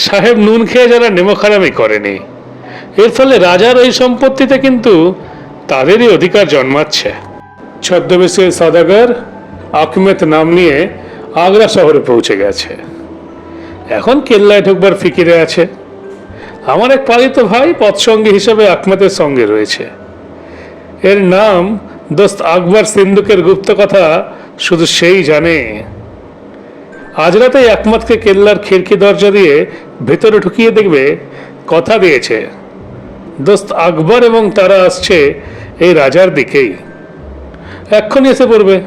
সাহেব নুন খেয়ে যারা নেমখারামি করেনি, এর ফলে রাজার ওই সম্পত্তিতে কিন্তু তাদেরই অধিকার জন্মাচ্ছে। ছদ্মবেশী সওদাগর আহমেদ নাম নিয়ে আগ্রা শহরে পৌঁছে গেছে, এখন কেল্লায় ঢুকবার ফিকিরে আছে। আমার এক পালিত ভাই পথসঙ্গী হিসেবে আহমেদের সঙ্গে রয়েছে। এর নাম দোস্ত আকবর সিন্ধুকের গুপ্ত কথা শুধু সেই জানে। আজ রাতে আহমদকে কেল্লার খিড়কি দরজা দিয়ে ভেতরে ঢুকিয়ে দেখবে, কথা দিয়েছে দোস্ত আকবর এবং তারা আসছে এই রাজার দিকেই। এক্ষুনি এসে পড়বে,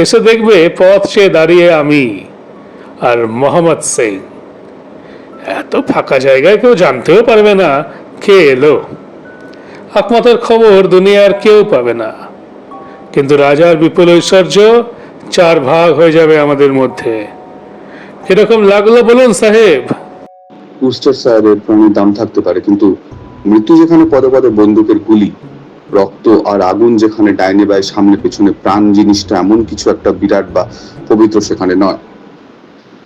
এসে দেখবে পথ চেয়ে দাঁড়িয়ে আমি আর মোহাম্মদ সিং। এত ফাঁকা জায়গায় কেউ জানতেও পারবে না কে এলো। আহমদের খবর দুনিয়ার কেউ পাবে না, কিন্তু রাজার বিপুল ঐশ্বর্য 4 ভাগ হয়ে যাবে আমাদের মধ্যে। কিরকম লাগলো বলুন সাহেব? উস্টার সাহেবের প্রাণের দাম থাকতে পারে, কিন্তু মৃত্যু যেখানে পদে পদে বন্দুকের গুলি, রক্ত আর আগুন যেখানে ডাইনে বাই সামনে পেছনে, প্রাণ জিনিসটা এমন কিছু একটা বিরাট বা পবিত্র সেখানে নয়।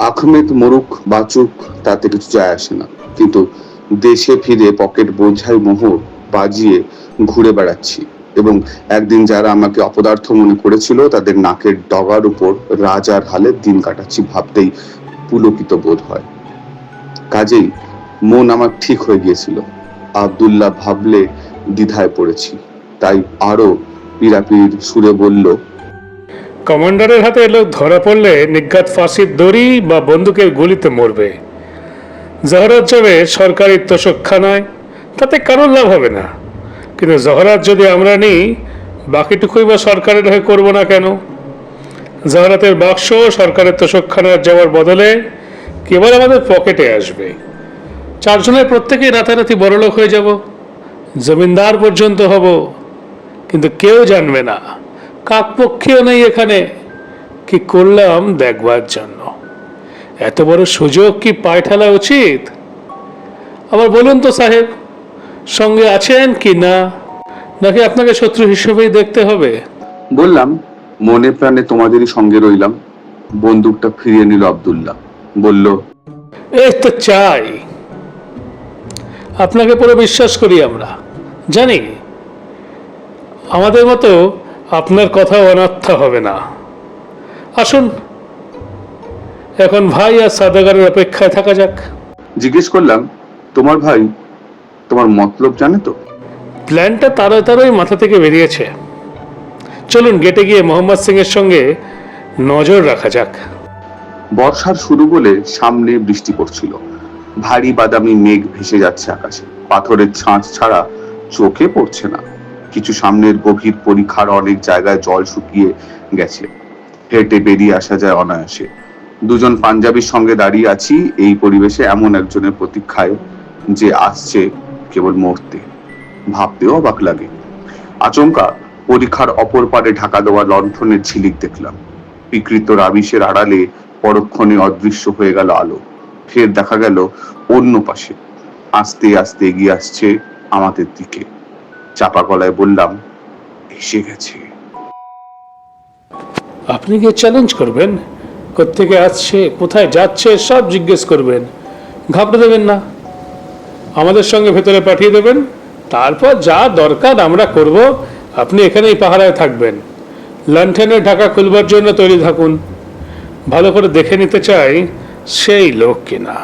আহমেদ মরুক বাচুক তাতে কিছু যায় আসে না, কিন্তু দেশে ফিরে পকেট বোঝাই মোহর বাজিয়ে ঘুরে বেড়াচ্ছি, এবং একদিন যারা আমাকে অপদার্থ মনে করেছিল তাদের নাকের ডগার উপর রাজার হালে দিন কাটাচ্ছি ভাবতেই পুলকিত বোধ হয়। কাজেই মন আমার ঠিক হয়ে গিয়েছিল। আব্দুল্লাহ ভাবলে দ্বিধায় পড়েছি, তাই আরো পীড়াপিড়ির সুরে বলল, কমান্ডারের হাতে লোক ধরা পড়লে নিজ্ঞাত ফাঁসির দড়ি বা বন্দুকের গুলিতে মরবে। জহরাত যাবে সরকারি তোষকখানায়, তাতে কারোর লাভ হবে না। কিন্তু জহরাত যদি আমরা নিই, বাকিটুকুই বা সরকারের হয়ে করবো না কেন? জহরাতের বাক্স সরকারের তোষকখানায় যাওয়ার বদলে কেবল আমাদের পকেটে আসবে। চারজনের প্রত্যেকেই রাতারাতি বড়লোক হয়ে যাব, জমিনদার পর্যন্ত হব, কিন্তু কেউ জানবে না। কাকপক্ষীও নেই এখানে। কি করলাম দেখবার জন্য। এত বড় সুযোগ কি পায়ে ঠেলা উচিত? আবার বলুন তো সাহেব, সঙ্গে আছেন কি না, নাকি আপনাকে শত্রু হিসেবেই দেখতে হবে? বললাম, মনে প্রাণে তোমাদেরই সঙ্গে রইলাম। বন্দুকটা ফিরিয়ে নিল আব্দুল্লাহ, বলল, এই তো চাই। আপনাকে পুরো বিশ্বাস করি আমরা, জানি আমাদের মতো আপনার কথা অনার্থ হবে না। আসুন, এখন ভাই আর সাদাগারের অপেক্ষায় থাকা যাক। জিজ্ঞেস করলাম, তোমার ভাই তোমার মতলব জানে তো? প্ল্যানটা তাড়াতাড়ি মাথা থেকে বেরিয়েছে। চলুন গেটে গিয়ে মোহাম্মদ সিং এর সঙ্গে নজর রাখা যাক। বর্ষার শুরু বলে সামনে বৃষ্টি পড়ছিল। ভারী বাদামি মেঘ ভেসে যাচ্ছে আকাশে, পাথরের ছাঁচ ছাড়া চোখে পড়ছে না। কিছু সামনের গভীর পরিখার অনেক জায়গায় জল শুকিয়ে গেছে, হেঁটে বেরিয়ে আসা যায় অনায়াসে। দুজন পাঞ্জাবির সঙ্গে দাঁড়িয়ে আছি এই পরিবেশে, এমন একজনের প্রতীক্ষায় যে আসছে কেবল মরতে। ভাবতেও অবাক লাগে। আচমকা পরিখার অপর পারে ঢাকা দেওয়া লণ্ঠনের ঝিলিক দেখলাম। বিকৃত রাবিশের আড়ালে পরক্ষণে অদৃশ্য হয়ে গেল আলো। ফের দেখা গেল অন্য পাশে, আস্তে আস্তে এগিয়ে আসছে আমাদের দিকে। চাপা গলায় বললাম, এসে গেছে। আপনি গিয়ে চ্যালেঞ্জ করবেন, কোত্থেকে আসছে, কোথায় যাচ্ছে সব জিজ্ঞেস করবেন। ঘাবড়ে দেবেন না, আমাদের সঙ্গে ভেতরে পাঠিয়ে দেবেন। তারপর যা দরকার আমরা করব। আপনি এখানেই পাহারায় থাকবেন। লণ্ঠনের ঢাকা খুলবার জন্য তৈরি থাকুন। ভালো করে দেখে নিতে চাই সেই লোক কিনা।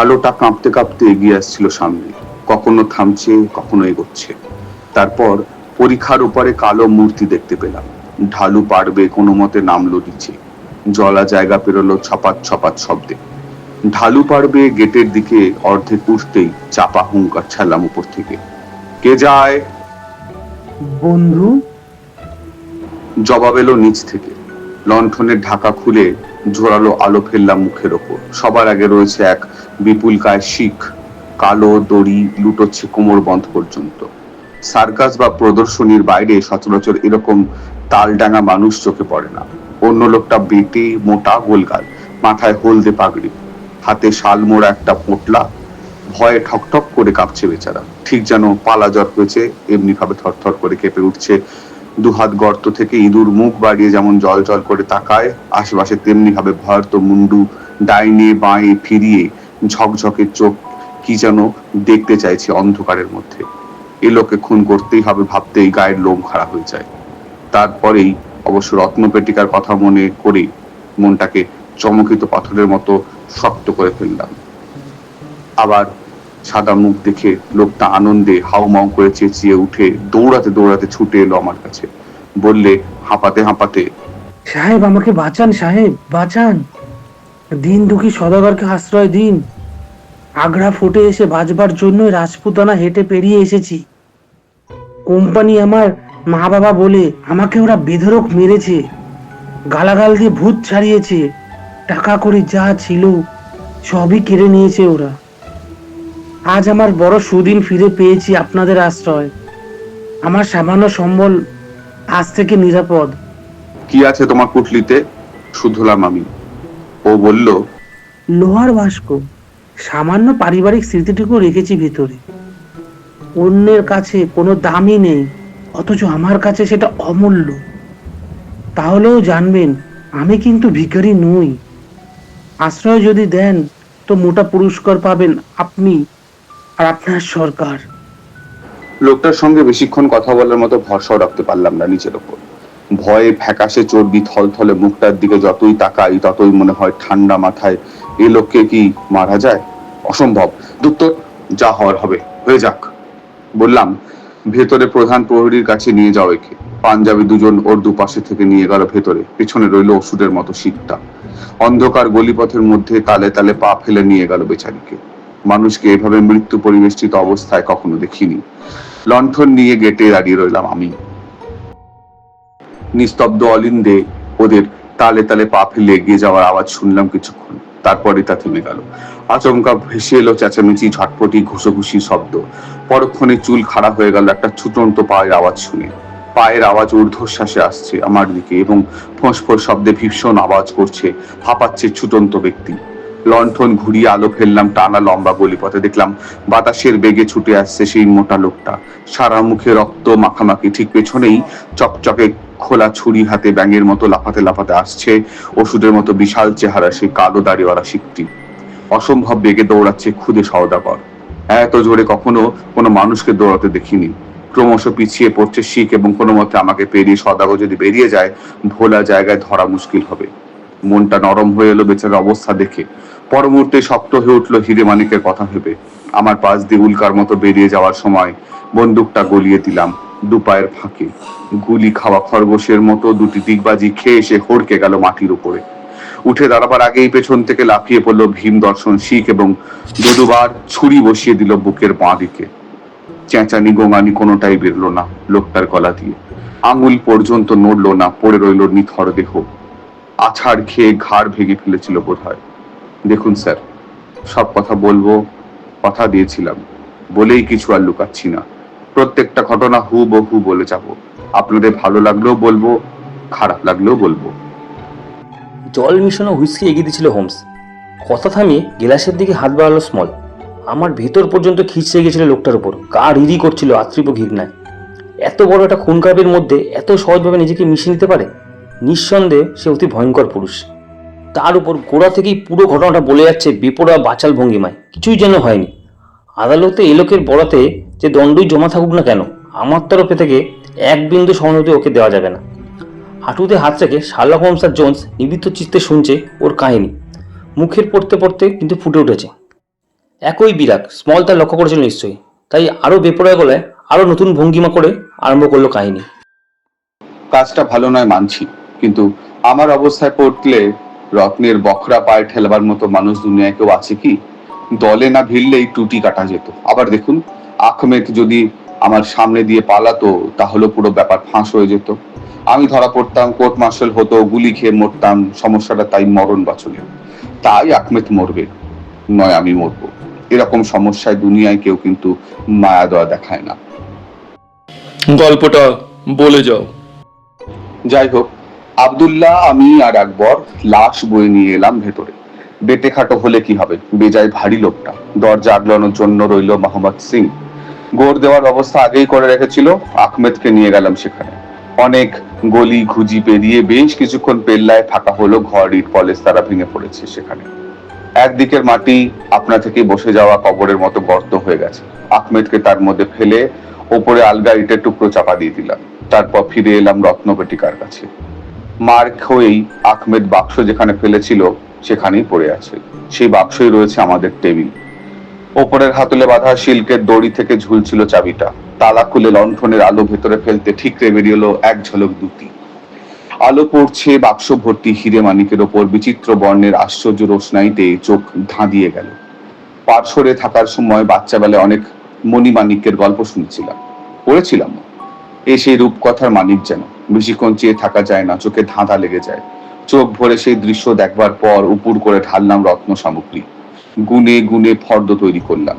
আলোটা কাঁপতে কাঁপতে এগিয়ে আসছিল সামনে, কখনো থামছে, কখনো এগোচ্ছে। তারপর পরিখার উপরে কালো মূর্তি দেখতে পেলাম। ঢালু পাড়বে কোনো মতে নামলো নিচে। জলা জায়গা পেরোলো ছপাত ছপাত শব্দে। ঢালু পাড়বে গেটের দিকে অর্ধেক উঠতেই চাপা হুঙ্কার ছাড়লাম উপর থেকে, কে যায়? বন্ধু, জবাব এলো নিচ থেকে। লণ্ঠনের ঢাকা খুলে ঝোরালো আলো ফেললাম মুখের ওপর। সবার আগে রয়েছে এক বিপুলকায় শিখ, কালো দড়ি লুটোচ্ছে কোমর বন্ধ পর্যন্ত। সার্কাস বা প্রদর্শনীর বাইরে সচরাচর এরকম তালডাঙা মানুষ চোখে পড়ে না। অন্য লোকটা বেটে, মোটা, গোলগাল, মাথায় হলদে পাগড়ি, হাতে শাল মোড়া একটা পোটলা। ভয়ে ঠকঠক করে কাঁপছে বেচারা, ঠিক যেন পালা জ্বর হয়েছে এমনি ভাবে থরথর করে কেঁপে উঠছে। দুহাত গর্ত থেকে ইঁদুর মুখ বাড়িয়ে যেমন জল জল করে তাকায় আশেপাশে, তেমনি ভাবে ভয়ার্ত মুন্ডু ডাইনে বাঁয়ে ফিরিয়ে ঝকঝকে চোখ কি যেন দেখতে চাইছে অন্ধকারের মধ্যে। এ লোকে খুন করতেই হবে ভাবতেই গায়ের লোম খাড়া হয়ে যায়। তারপরেই অবশ্য রত্নপেটিকার কথা মনে করে মনটাকে চমকিত পাথরের মতো শক্ত করে ফেললাম। আবার সাদা মুখ দেখে লোকটা আনন্দে হাউমাউ করে চেঁচিয়ে উঠে দৌড়াতে দৌড়াতে ছুটে এলো আমার কাছে। বললে হাঁপাতে হাঁপাতে, সাহেব আমাকে বাঁচান, সাহেব বাঁচান। দিন দুঃখী সদাগরকে আশ্রয় দিন। আগ্রা ফোর্টে এসে বাঁচবার জন্যই রাজপুতানা হেঁটে পেরিয়ে এসেছি। কোম্পানি আমার মা বাবা বলে আমাকে ওরা বেধড়ক মেরেছে, গালাগাল দিয়ে ভূত ছাড়িয়েছে, টাকা করে যা ছিল সবই কেড়ে নিয়েছে ওরা। আজ আমার বড় সুদিন ফিরে পেয়েছি আপনাদের আশ্রয়। আমার সামান্য সম্বল আজ থেকে নিরাপদ। কি আছে তোমার কুটলিতে? শুধলাম আমি। ও বলল, লোহার বাস্ক, সামান্য পারিবারিক স্মৃতিটুকু রেখেছি ভিতরে। অন্যের কাছে কোনো দামই নেই, অথচ আমার কাছে সেটা অমূল্য। তাহলেও জানবেন আমি কিন্তু ভিখারি নই। আশ্রয় যদি দেন তো মোটা পুরস্কার পাবেন আপনি আর আপনার সরকার। লোকটার সঙ্গে বেশিক্ষণ কথা বলার মতো ভরসাও রাখতে পারলাম না নিজের ওপর। ভয়ে ফ্যাকাশে চর্বি থলথলে মুখটার দিকে যতই তাকাই ততই মনে হয় ঠান্ডা মাথায় এ লোককে কি মারা যায়? অসম্ভব। দুত্তর, যা হওয়ার হবে হয়ে যাক বললাম। ভেতরে প্রধান প্রহরীর কাছে নিয়ে যাও একে। পাঞ্জাবি দুজন ওর দুপাশে থেকে নিয়ে গেল ভেতরে, পিছনে রইল ওষুধের মতো শীতটা। অন্ধকার গলিপথের মধ্যে তালে তালে পা ফেলে নিয়ে গেল বেচারিকে। মানুষকে এভাবে মৃত্যু পরিবেষ্টিত অবস্থায় কখনো দেখিনি। লণ্ঠন নিয়ে গেটে দাঁড়িয়ে রইলাম আমি। নিস্তব্ধ অলিন্দে ওদের তালে তালে পা ফেলে এগিয়ে যাওয়ার আওয়াজ শুনলাম কিছুক্ষণ, তারপরে তা থেমে গেল। আচমকা ভেসে এলো চেঁচামেচি, ঝটপটি, ঘুষোঘুষি শব্দ। পরক্ষণে চুল খাড়া হয়ে গেল একটা ছুটন্ত পায়ের আওয়াজ শুনে। পায়ের আওয়াজ ঊর্ধ্বশ্বাসে আসছে আমার দিকে এবং ফোঁস শব্দে ভীষণ আওয়াজ করছে, হাঁপাচ্ছে ছুটন্ত ব্যক্তি। লণ্ঠন ঘুরিয়ে আলো ফেললাম টানা লম্বা গলিপথে। দেখলাম বাতাসের বেগে ছুটে আসছে সেই মোটা লোকটা, সারা মুখে রক্ত মাখামাখি। ঠিক পেছনেই চকচকে খোলা ছুরি হাতে ব্যাঙের মতো লাফাতে লাফাতে আসছে ওষুধের মতো বিশাল চেহারা সেই কালো দাড়িওয়ালা শিকটি। অসম্ভব বেগে দৌড়াচ্ছে খুদে সওদাগর। এত জোরে কখনো কোনো মানুষকে দৌড়াতে দেখিনি। ক্রমশ পিছিয়ে পড়ছে শিখ এবং কোনো মতে আমাকে পেরিয়ে সওদাগর যদি বেরিয়ে যায়, ভোলা জায়গায় ধরা মুশকিল হবে। মনটা নরম হয়ে এলো বেচারার অবস্থা দেখে। পর মুহূর্তে শক্ত হয়ে উঠলো হিরে মানিকের কথা ভেবে। আমার পাশ দিয়ে উল্কার মতো বেরিয়ে যাওয়ার সময় বন্দুকটা গলিয়ে দিলাম দুপায়ের ফাঁকে। গুলি খাওয়া খরগোশের মতো দুটি দিগবাজি খেয়ে এসে হড়কে গেল মাটির উপরে। উঠে দাঁড়াবার আগেই পেছন থেকে লাফিয়ে পড়লো ভীম দর্শন শিখ এবং দুবার ছুরি বসিয়ে দিল বুকের বাঁ দিকে। চেঁচানি গোঙানি কোনোটাই বেরলো না লোকটার গলা দিয়ে। আঙুল পর্যন্ত নড়লো না, পড়ে রইল নিথর দেহ। আছাড় খেয়ে ঘাড় ভেঙে ফেলেছিল বোধহয়। দেখুন স্যার, সব কথা বলবো, কথা দিয়েছিলাম, বলেই কিছু আর লুকাচ্ছি না। প্রত্যেকটা ঘটনা হুবহু বলে যাব। আপনাদের ভালো লাগলেও বলবো, খারাপ লাগলেও বলবো। জল মিশানো হুইস্কি এগিয়ে দিয়েছিল হোমস। কথা থামিয়ে গেলাসের দিকে হাত বাড়ালো স্মল। আমার ভেতর পর্যন্ত খিঁচড়ে গেছিল লোকটার উপর, গা রিরি করছিল আত্মীপ ঘৃণায়। এত বড় একটা খুনকারীর মধ্যে এত সহজভাবে নিজেকে মিশিয়ে নিতে পারে? নিঃসন্দেহে সে অতি ভয়ঙ্কর পুরুষ। তার উপর গোড়া থেকেই পুরো ঘটনাটা বলে যাচ্ছে বেপরোয়া বাচাল ভঙ্গিমায়, কিছুই যেন হয়নি। আদালতে এ লোকের বরাতে যে দণ্ডই জমা থাকুক না কেন, আমার তরফে থেকে এক বিন্দু সহানুভূতি ওকে দেওয়া যাবে না। হাঁটুতে হাত রেখে শার্লক হোমস আর জোন্স নিবিড় চিত্তে শুনছে ওর কাহিনী। মুখের পড়তে পড়তে কিন্তু ফুটে উঠেছে। একই বিরাগ স্মল তার লক্ষ্য করেছিল নিশ্চয়ই, তাই আরো বেপরোয়া গলায় আরো নতুন ভঙ্গিমা করে আরম্ভ করলো কাহিনী। কাজটা ভালো নয় মানছি, কিন্তু আমার অবস্থায় পড়লে রত্নের বখরা পায়ে ঠেলবার মতো মানুষ দুনিয়ায় কেউ আছে কি? দলে না ভিড়লেই টুটি কাটা যেত। আবার দেখুন, আখমেদ যদি আমার সামনে দিয়ে পালাতো তাহলে পুরো ব্যাপার ফাঁস হয়ে যেত। আমি ধরা পড়তাম, কোর্ট মার্শাল হতো, গুলি খেয়ে মরতাম। সমস্যাটা তাই মরণ বাঁচলে। তাই আখমেদ মরবে, নয় আমি মরবো। এরকম সমস্যায় দুনিয়ায় কেউ কিন্তু মায়া দয়া দেখায় না। গল্পটা বলে যাও। যাই হোক, আব্দুল্লাহ, আমি আর আকবর লাশ বয়ে নিয়ে এলাম ভেতরে। বেটে খাটো হলে কি হবে, বেজায় ভারী লোকটা। দরজা আগলানোর জন্য রইল মোহাম্মদ সিং। গোর দেওয়ার ব্যবস্থা আগেই করে রেখেছিল। আহমেদকে নিয়ে গেলাম সেখানে। অনেক গলি ঘুজি পেরিয়ে বেশ কিছুক্ষণ পেল্লায় ফাঁকা হলো ঘর। ইট পলেস্তারা ভেঙে পড়েছে সেখানে। একদিকের মাটি আপনা থেকে বসে যাওয়া কবরের মতো গর্ত হয়ে গেছে। আহমেদকে তার মধ্যে ফেলে ওপরে আলগা ইটের টুকরো চাপা দিয়ে দিলাম। তারপর ফিরে এলাম রত্নপেটিকার কাছে। মার হয়েই আহমেদ বাক্স যেখানে ফেলেছিল সেখানেই পড়ে আছে। সেই বাক্সই রয়েছে আমাদের টেবিল। ওপরের হাতলে বাঁধা সিল্কের দড়ি থেকে ঝুলছিল চাবিটা। তালা খুলে লণ্ঠনের আলো ভেতরে ফেলতে ঠিকরে বেরিয়ে এক ঝলক দুটি। আলো পড়ছে বাক্স ভর্তি হিরে মানিকের ওপর। বিচিত্র বর্ণের আশ্চর্য রোশনাইতে চোখ ধাঁধিয়ে গেল। পার্শ্বরে থাকার সময় বাচ্চাবেলায় অনেক মণিমাণিক্যের গল্প শুনেছিলাম, পড়েছিলাম। সেই রূপকথার মানিক যেন বেশিক্ষণ চেয়ে থাকা যায় না, চোখে ধাঁধা লেগে যায়। চোখ ভরে সেই দৃশ্য দেখবার পর উপুর করে ঢাললাম রত্ন সামগ্রী। গুনে গুনে ফর্দ তৈরি করলাম।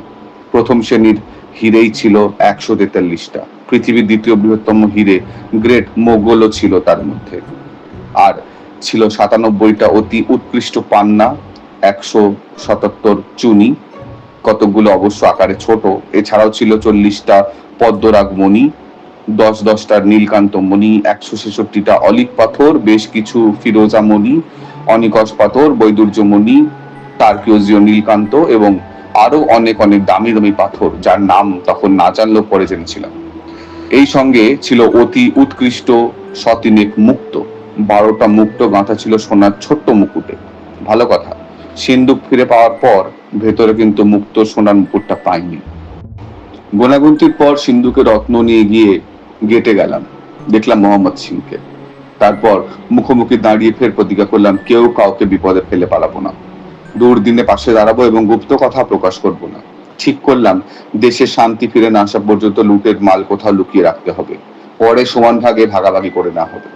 প্রথম শ্রেণীর হিরেই ছিল 143টা। পৃথিবীর দ্বিতীয় বৃহত্তম হিরে গ্রেট মোগলও ছিল তার মধ্যে। আর ছিল 97টা অতি উৎকৃষ্ট পান্না, 177 চুনি, কতগুলো অবশ্য আকারে ছোট। এছাড়াও ছিল 40টা পদ্মরাগ মণি, 10টার নীলকান্ত মণি, 166টা অলিভ পাথর, বেশ কিছু ফিরোজা মণি, অনিকস পাথর, বৈদুর্য মণি, টার্কিওজীয় নীলকান্ত এবং আরো অনেক অনেক দামি দামি পাথর, যার নাম তখন না জানলেও পরে জেনেছিলাম। এই সঙ্গে ছিল অতি উৎকৃষ্ট শতিনেক মুক্ত, 12টা মুক্ত গাঁথা ছিল সোনার ছোট্ট মুকুটে। ভালো কথা, সিন্দুক ফিরে পাওয়ার পর ভেতরে কিন্তু মুক্ত সোনার মুকুটটা পাইনি। গোনাগুনতির পর সিন্ধুকে রত্ন নিয়ে গিয়ে গেটে গেলাম, দেখলাম মোহাম্মদ সিংকে। তারপর মুখোমুখি দাঁড়িয়ে ফের প্রতিজ্ঞা করলাম কেউ কাউকে বিপদে ফেলে পালাবো না, দুর্দিনে পাশে দাঁড়াবো এবং গুপ্ত কথা প্রকাশ করব না। ঠিক করলাম দেশে শান্তি ফিরে না আসা পর্যন্ত লুটের মাল কোথাও লুকিয়ে রাখতে হবে, পরে সমান ভাগে ভাগাভাগি করে না হবে।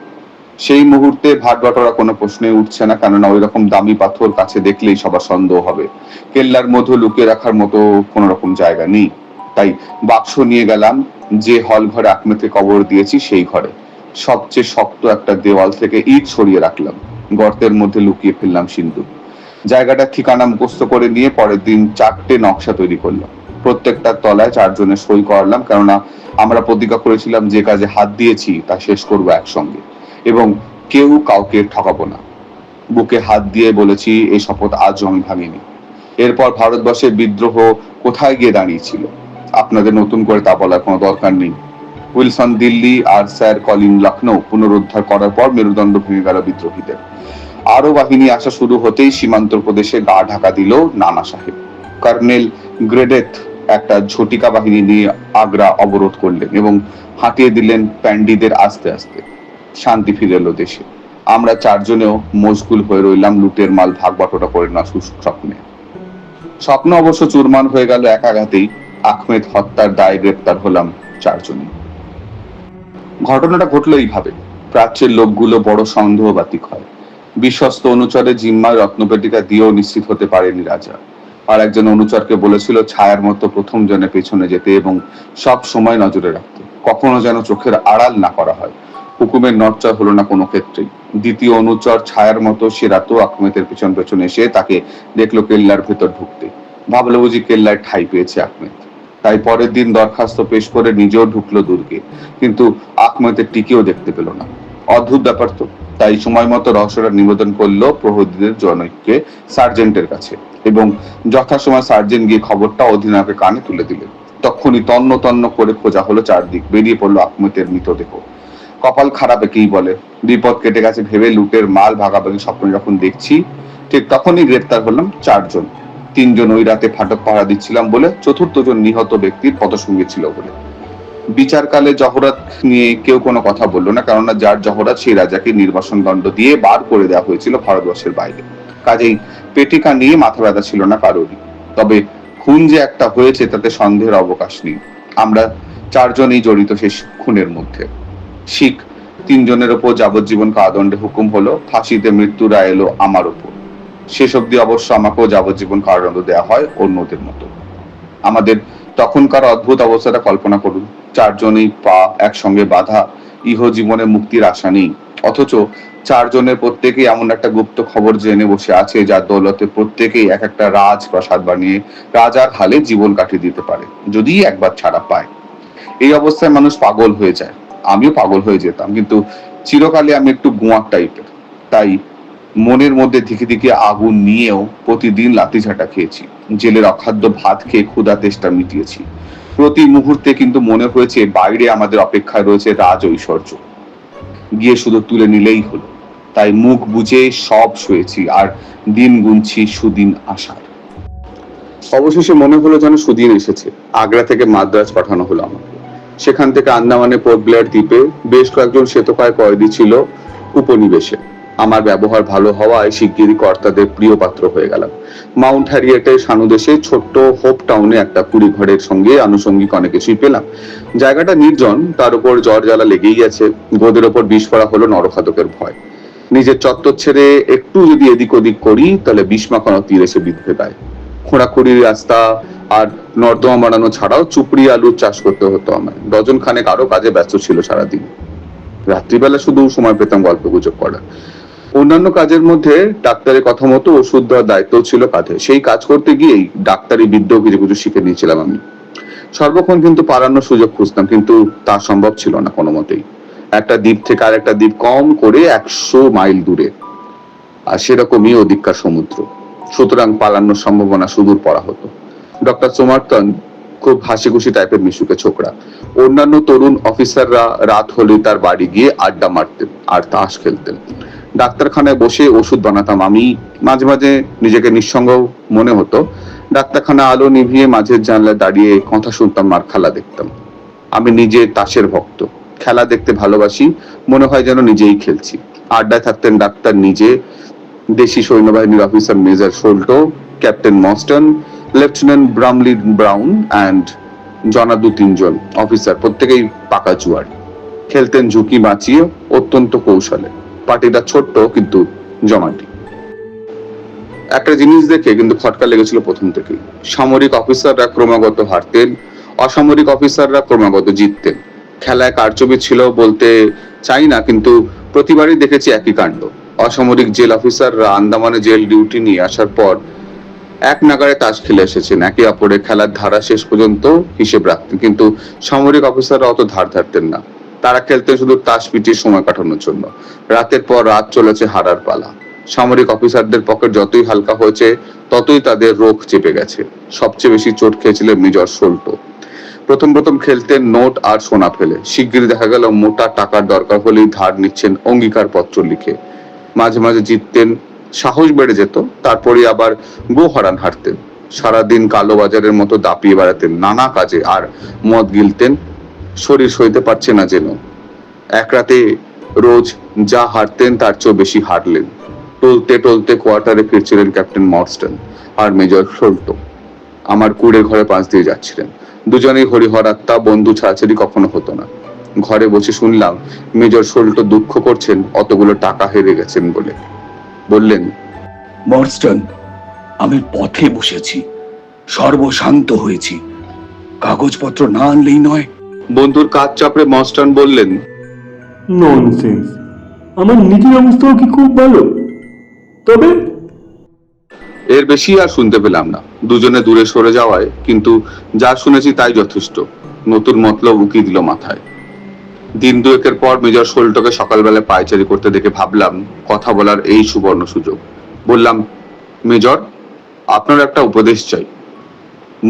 সেই মুহূর্তে ভাগ বাটোয়ারা কোনো প্রশ্নে উঠছে না, কেননা ওই রকম দামি পাথর কাছে দেখলেই সবার সন্দেহ হবে। কেল্লার মধ্যে লুকিয়ে রাখার মতো কোন রকম জায়গা নেই। তাই বাক্স নিয়ে গেলাম যে হল ঘরে আহমেদকে কবর দিয়েছি সেই ঘরে। সবচেয়ে শক্ত একটা দেওয়াল থেকে ইট সরিয়ে রাখলাম, গর্তের মধ্যে লুকিয়ে ফেললাম সিন্দুক। জায়গাটা ঠিকানা মুখস্থ করে নিয়ে পরের দিন 4টে নকশা তৈরি করলাম, প্রত্যেকটা তলায় 4 জনের সই করালাম, কেননা আমরা প্রতিজ্ঞা করেছিলাম যে কাজে হাত দিয়েছি তা শেষ করবো একসঙ্গে এবং কেউ কাউকে ঠকাবো না। বুকে হাত দিয়ে বলেছি এই শপথ আজও আমি ভাঙিনি। এরপর ভারতবর্ষের বিদ্রোহ কোথায় গিয়ে দাঁড়িয়েছিল আপনাদের নতুন করে তা বলার কোনো দরকার নেই। উইলসন দিল্লি আর স্যার কলিন লখনৌ পুনরুদ্ধার করার পর মেরুদণ্ড ভেঙে গেল বিদ্রোহীদের। আরো বাহিনী আসা শুরু হতেই সীমান্ত প্রদেশে গা ঢাকা দিল নানা সাহেব। কর্নেল গ্রেডেথ একটা ঝটিকা বাহিনী নিয়ে আগ্রা অবরোধ করলেন এবং হাঁটিয়ে দিলেন প্যান্ডিদের আস্তে আস্তে। শান্তি ফিরে এলো দেশে। আমরা 4 জনেও মশগুল হয়ে রইলাম লুটের মাল ভাগ বাটোয়ারা করে না স্বপ্নে। স্বপ্ন অবশ্য চুরমান হয়ে গেল এক আঘাতেই। আহমেদ হত্যার দায়ে গ্রেপ্তার হলাম 4 জনই। ঘটনাটা ঘটলো এইভাবে। প্রাচ্যের লোকগুলো বড় সন্দেহবাতিক হয়। বিশ্বস্ত অনুচরের জিম্মায় রত্নপেটিকা দিয়েও নিশ্চিত হতে পারেনি রাজা। আর একজন অনুচরকে বলেছিল ছায়ার মতো প্রথম জনের পেছনে যেতে এবং সব সময় নজরে রাখতে, কখনো যেন চোখের আড়াল না করা হয়। হুকুমের নড়চড় হলো না কোনো ক্ষেত্রেই। দ্বিতীয় অনুচর ছায়ার মতো সে রাতেও আহমেদের পেছন পেছনে এসে তাকে দেখলো কেল্লার ভেতর ঢুকতে। ভাবলো বুঝি কেল্লায় ঠাঁই পেয়েছে আহমেদ। তাই পরের দিন দরখাস্ত পেশ করে নিজেও ঢুকলো দুর্গে, কিন্তু আহমেদের টিকেও দেখতে পেল না। অদ্ভুত ব্যাপার তো। তাই সময় মতো রহস্যটা নিবেদন করলো প্রহরীদের জনৈককে সার্জেন্টের কাছে এবং যথাসময় সার্জেন্ট গিয়ে খবরটা অধিনায়কের কানে তুলে দিলেন। তখনই তন্ন তন্ন করে খোঁজা হলো চারদিক, বেরিয়ে পড়লো আহমেদের মৃতদেহ। কপাল খারাপ একেই বলে। বিপদ কেটে গেছে ভেবে লুটের মাল ভাগাভাগি স্বপ্ন যখন দেখছি ঠিক তখনই গ্রেপ্তার হলাম 4 জন। 3 জন ওই রাতে ফাটক পাহারা দিচ্ছিলাম বলে, 4র্থ জন নিহত ব্যক্তির পদসঙ্গে ছিল বলে। বিচারকালে জহরত নিয়ে কেউ কোনো কথা বললো না, কেননা যার জহরত সেই রাজাকে নির্বাসন দণ্ড দিয়ে বার করে দেওয়া হয়েছিল ভারতবর্ষের বাইরে। কাজেই পেটিকা নিয়ে মাথা ব্যথা ছিল না কারোরই। তবে খুন যে একটা হয়েছে তাতে সন্দেহের অবকাশ নেই। আমরা 4 জনই জড়িত সেই খুনের মধ্যে। শিখ 3 জনের ওপর যাবজ্জীবন কারাদণ্ডে হুকুম হলো, ফাঁসিতে মৃত্যু রায় এলো আমার ওপর। শেষ অব্দি অবশ্য আমাকেও যাবজ্জীবন কারাদণ্ড দেওয়া হয় অন্যদের মতো। আমাদের তখনকার অদ্ভুত অবস্থাটা কল্পনা করুন। 4 জনেই পা একসঙ্গে বাঁধা, ইহ জীবনে মুক্তির আশা নেই, অথচ 4 জনের প্রত্যেকেই এমন একটা গুপ্ত খবর জেনে বসে আছে যার দৌলতে প্রত্যেকেই এক একটা রাজপ্রাসাদ বানিয়ে রাজার হালে জীবন কাটিয়ে দিতে পারে যদি একবার ছাড়া পায়। এই অবস্থায় মানুষ পাগল হয়ে যায়। আমিও পাগল হয়ে যেতাম, কিন্তু চিরকালে আমি একটু গোয়ার টাইপের। তাই মনের মধ্যে ধিকে ধিকে আগুন নিয়েও প্রতিদিন লাথি ঝাঁটা খেয়েছি। জেলের অখাদ্য ভাত খেয়ে ক্ষুধা তেষ্টা মিটিয়েছি। প্রতি মুহূর্তে কিন্তু মনে হয়েছে বাইরে আমাদের অপেক্ষায় রয়েছে রাজ ঐশ্বর্য, গিয়ে শুধু তুলে নিলেই হলো। তাই মুখ বুজে সব শুয়েছি আর দিন গুনছি সুদিন আসার। অবশেষে মনে হলো যেন সুদিন এসেছে। আগ্রা থেকে মাদ্রাজ পাঠানো হলো আমাকে। সেখান থেকে আন্দামানে পোর্ট ব্লেয়ার দ্বীপে বেশ কয়েকজন শ্বেতকায় কয়েদি ছিল উপনিবেশে। আমার ব্যবহার ভালো হওয়ায় শিগগিরই কর্তাদের প্রিয় পাত্র হয়ে গেলাম। মাউন্ট হ্যারিয়েটের সানুদেশে ছোট্ট হোপ টাউনে একটা কুড়ি ঘরের সঙ্গে আনুষঙ্গিক অনেক কিছুই পেলাম। জায়গাটা নির্জন, তার উপর জ্বর জ্বালা লেগেই আছে। গোদের ওপর বিষ পড়া হলো নরখাতকের ভয়। নিজের চত্বর ছেড়ে একটু যদি এদিক ওদিক করি তাহলে বিষ্মাখানো তীর এসে বিঁধবে গায়ে। খোঁড়াখুড়ির রাস্তা আর নর্দমা বানানো ছাড়াও চুপড়ি আলুর চাষ করতে হতো আমায়। ডজন খানেক আরো কাজে ব্যস্ত ছিল সারাদিন। রাত্রিবেলা শুধু সময় পেতাম গল্প গুজব করার। অন্যান্য কাজের মধ্যে ডাক্তারের কথা মতো ওষুধ দেওয়ার দায়িত্ব ছিল কাঁধে। সেই কাজ করতে গিয়েই ডাক্তারি বিদ্যাও কিছু কিছু শিখে নিয়েছিলাম আমি। সর্বক্ষণ কিন্তু পালানোর সুযোগ খুঁজতাম, কিন্তু তা সম্ভব ছিল না কোনো মতেই। একটা দ্বীপ থেকে আর একটা দ্বীপ কম করে 100 মাইল দূরে, আর সেরকমই ওদিককার সমুদ্র। সুতরাং পালানোর সম্ভাবনা সুদূর পড়া হতো। ডক্টর সোমার্টন খুব হাসি খুশি টাইপের মিশুকে ছোকরা। অন্যান্য তরুণ অফিসাররা রাত হলে তার বাড়ি গিয়ে আড্ডা মারতেন আর তাস খেলতেন। ডাক্তারখানায় বসে ওষুধ বানাতাম আমি। মাঝে মাঝে নিজেকে নিঃসঙ্গ মনে হতো। ডাক্তারখানা আলো নিভিয়ে মাঝের জানলায় দাঁড়িয়ে কথা শুনতাম আর খেলা দেখতাম। আমি নিজে তাসের ভক্ত, খেলা দেখতে ভালোবাসি, মনে হয় যেন নিজেই খেলছি। আড্ডায় থাকতেন ডাক্তার নিজে, দেশি সৈন্যবাহিনীর officer major Sholto, captain Morstan, lieutenant Bromley Brown and জনা 2-3 জন অফিসার, প্রত্যেকেই পাকা জুয়ারি। খেলতেন ঝুঁকি বাঁচিয়ে, অত্যন্ত কৌশলে। পার্টিটা ছোট্ট কিন্তু জমাটি। একটা জিনিস দেখে কিন্তু খটকা লেগেছিল প্রথম থেকেই। সামরিক অফিসাররা ক্রমাগত হারতেন, অসামরিক অফিসাররা ক্রমাগত জিততেন। খেলায় কারচুপি ছিল বলতে চাই না, কিন্তু প্রতিবারই দেখেছি একই কাণ্ড। অসামরিক জেল অফিসাররা আন্দামানে জেল ডিউটি নিয়ে আসার পর এক নাগারে তাস খেলে এসেছেন, একে অপরের খেলার ধারা শেষ পর্যন্ত হিসেব রাখতেন। কিন্তু সামরিক অফিসাররা অত ধার ধারতেন না। তারা খেলতেন শুধু তাস পিটিয়ে সময় কাটানোর জন্য। রাতের পর রাত চলেছে হারার পালা। সামরিক অফিসারদের পকেট যতই হালকা হয়েছে ততই তাদের রোগ চেপে গেছে। সবচেয়ে বেশি চোট খেয়েছিলেন মেজর শোল্টো। প্রথম প্রথম খেলতেন নোট আর সোনা ফেলে। শিগগিরই দেখা গেল মোটা টাকার দরকার হলেই ধার নিচ্ছেন অঙ্গীকার পত্র লিখে। মাঝে মাঝে জিততেন, সাহস বেড়ে যেত, তারপরে আবার গো হারান হারতেন। সারাদিন কালো বাজারের মতো দাপিয়ে বেড়াতেন নানা কাজে আর মদ গিলতেন, শরীর সইতে পারছে না যেন। এক রাতে রোজ যা হারতেন তার চেয়েও বেশি হারলেন। টলতে টলতে কোয়ার্টারে ফিরছিলেন ক্যাপ্টেন মর্স্টন আর মেজর শোল্টো। আমার কুড়ে ঘরে পাশ দিয়ে যাচ্ছিলেন। দুজনেই হরিহর আত্মা, বন্ধু ছাড়াছাড়ি কখনো হতো না। ঘরে বসে শুনলাম মেজর শোল্টো দুঃখ করছেন অতগুলো টাকা হেরে গেছেন বলে। বললেন, মর্স্টন, আমি পথে বসেছি, সর্বশান্ত হয়েছি, কাগজপত্র না আনলেই নয়। বন্ধুর কাজ চাপড়ে মর্স্টন বললেন, ননসেন্স, আমার নিজের অবস্থাও কি খুব ভালো? তবে এর বেশি আর শুনতে পেলাম না। দুজনে দূরে সরে যাওয়ায় কিন্তু যা শুনেছি তাই যথেষ্ট। নতুন মতলব উকি দিল মাথায়। দিন দুয়েকের পর মেজর শোল্টোকে সকালবেলা পায়চারি করতে দেখে ভাবলাম কথা বলার এই সুবর্ণ সুযোগ। বললাম, মেজর, আপনার একটা উপদেশ চাই।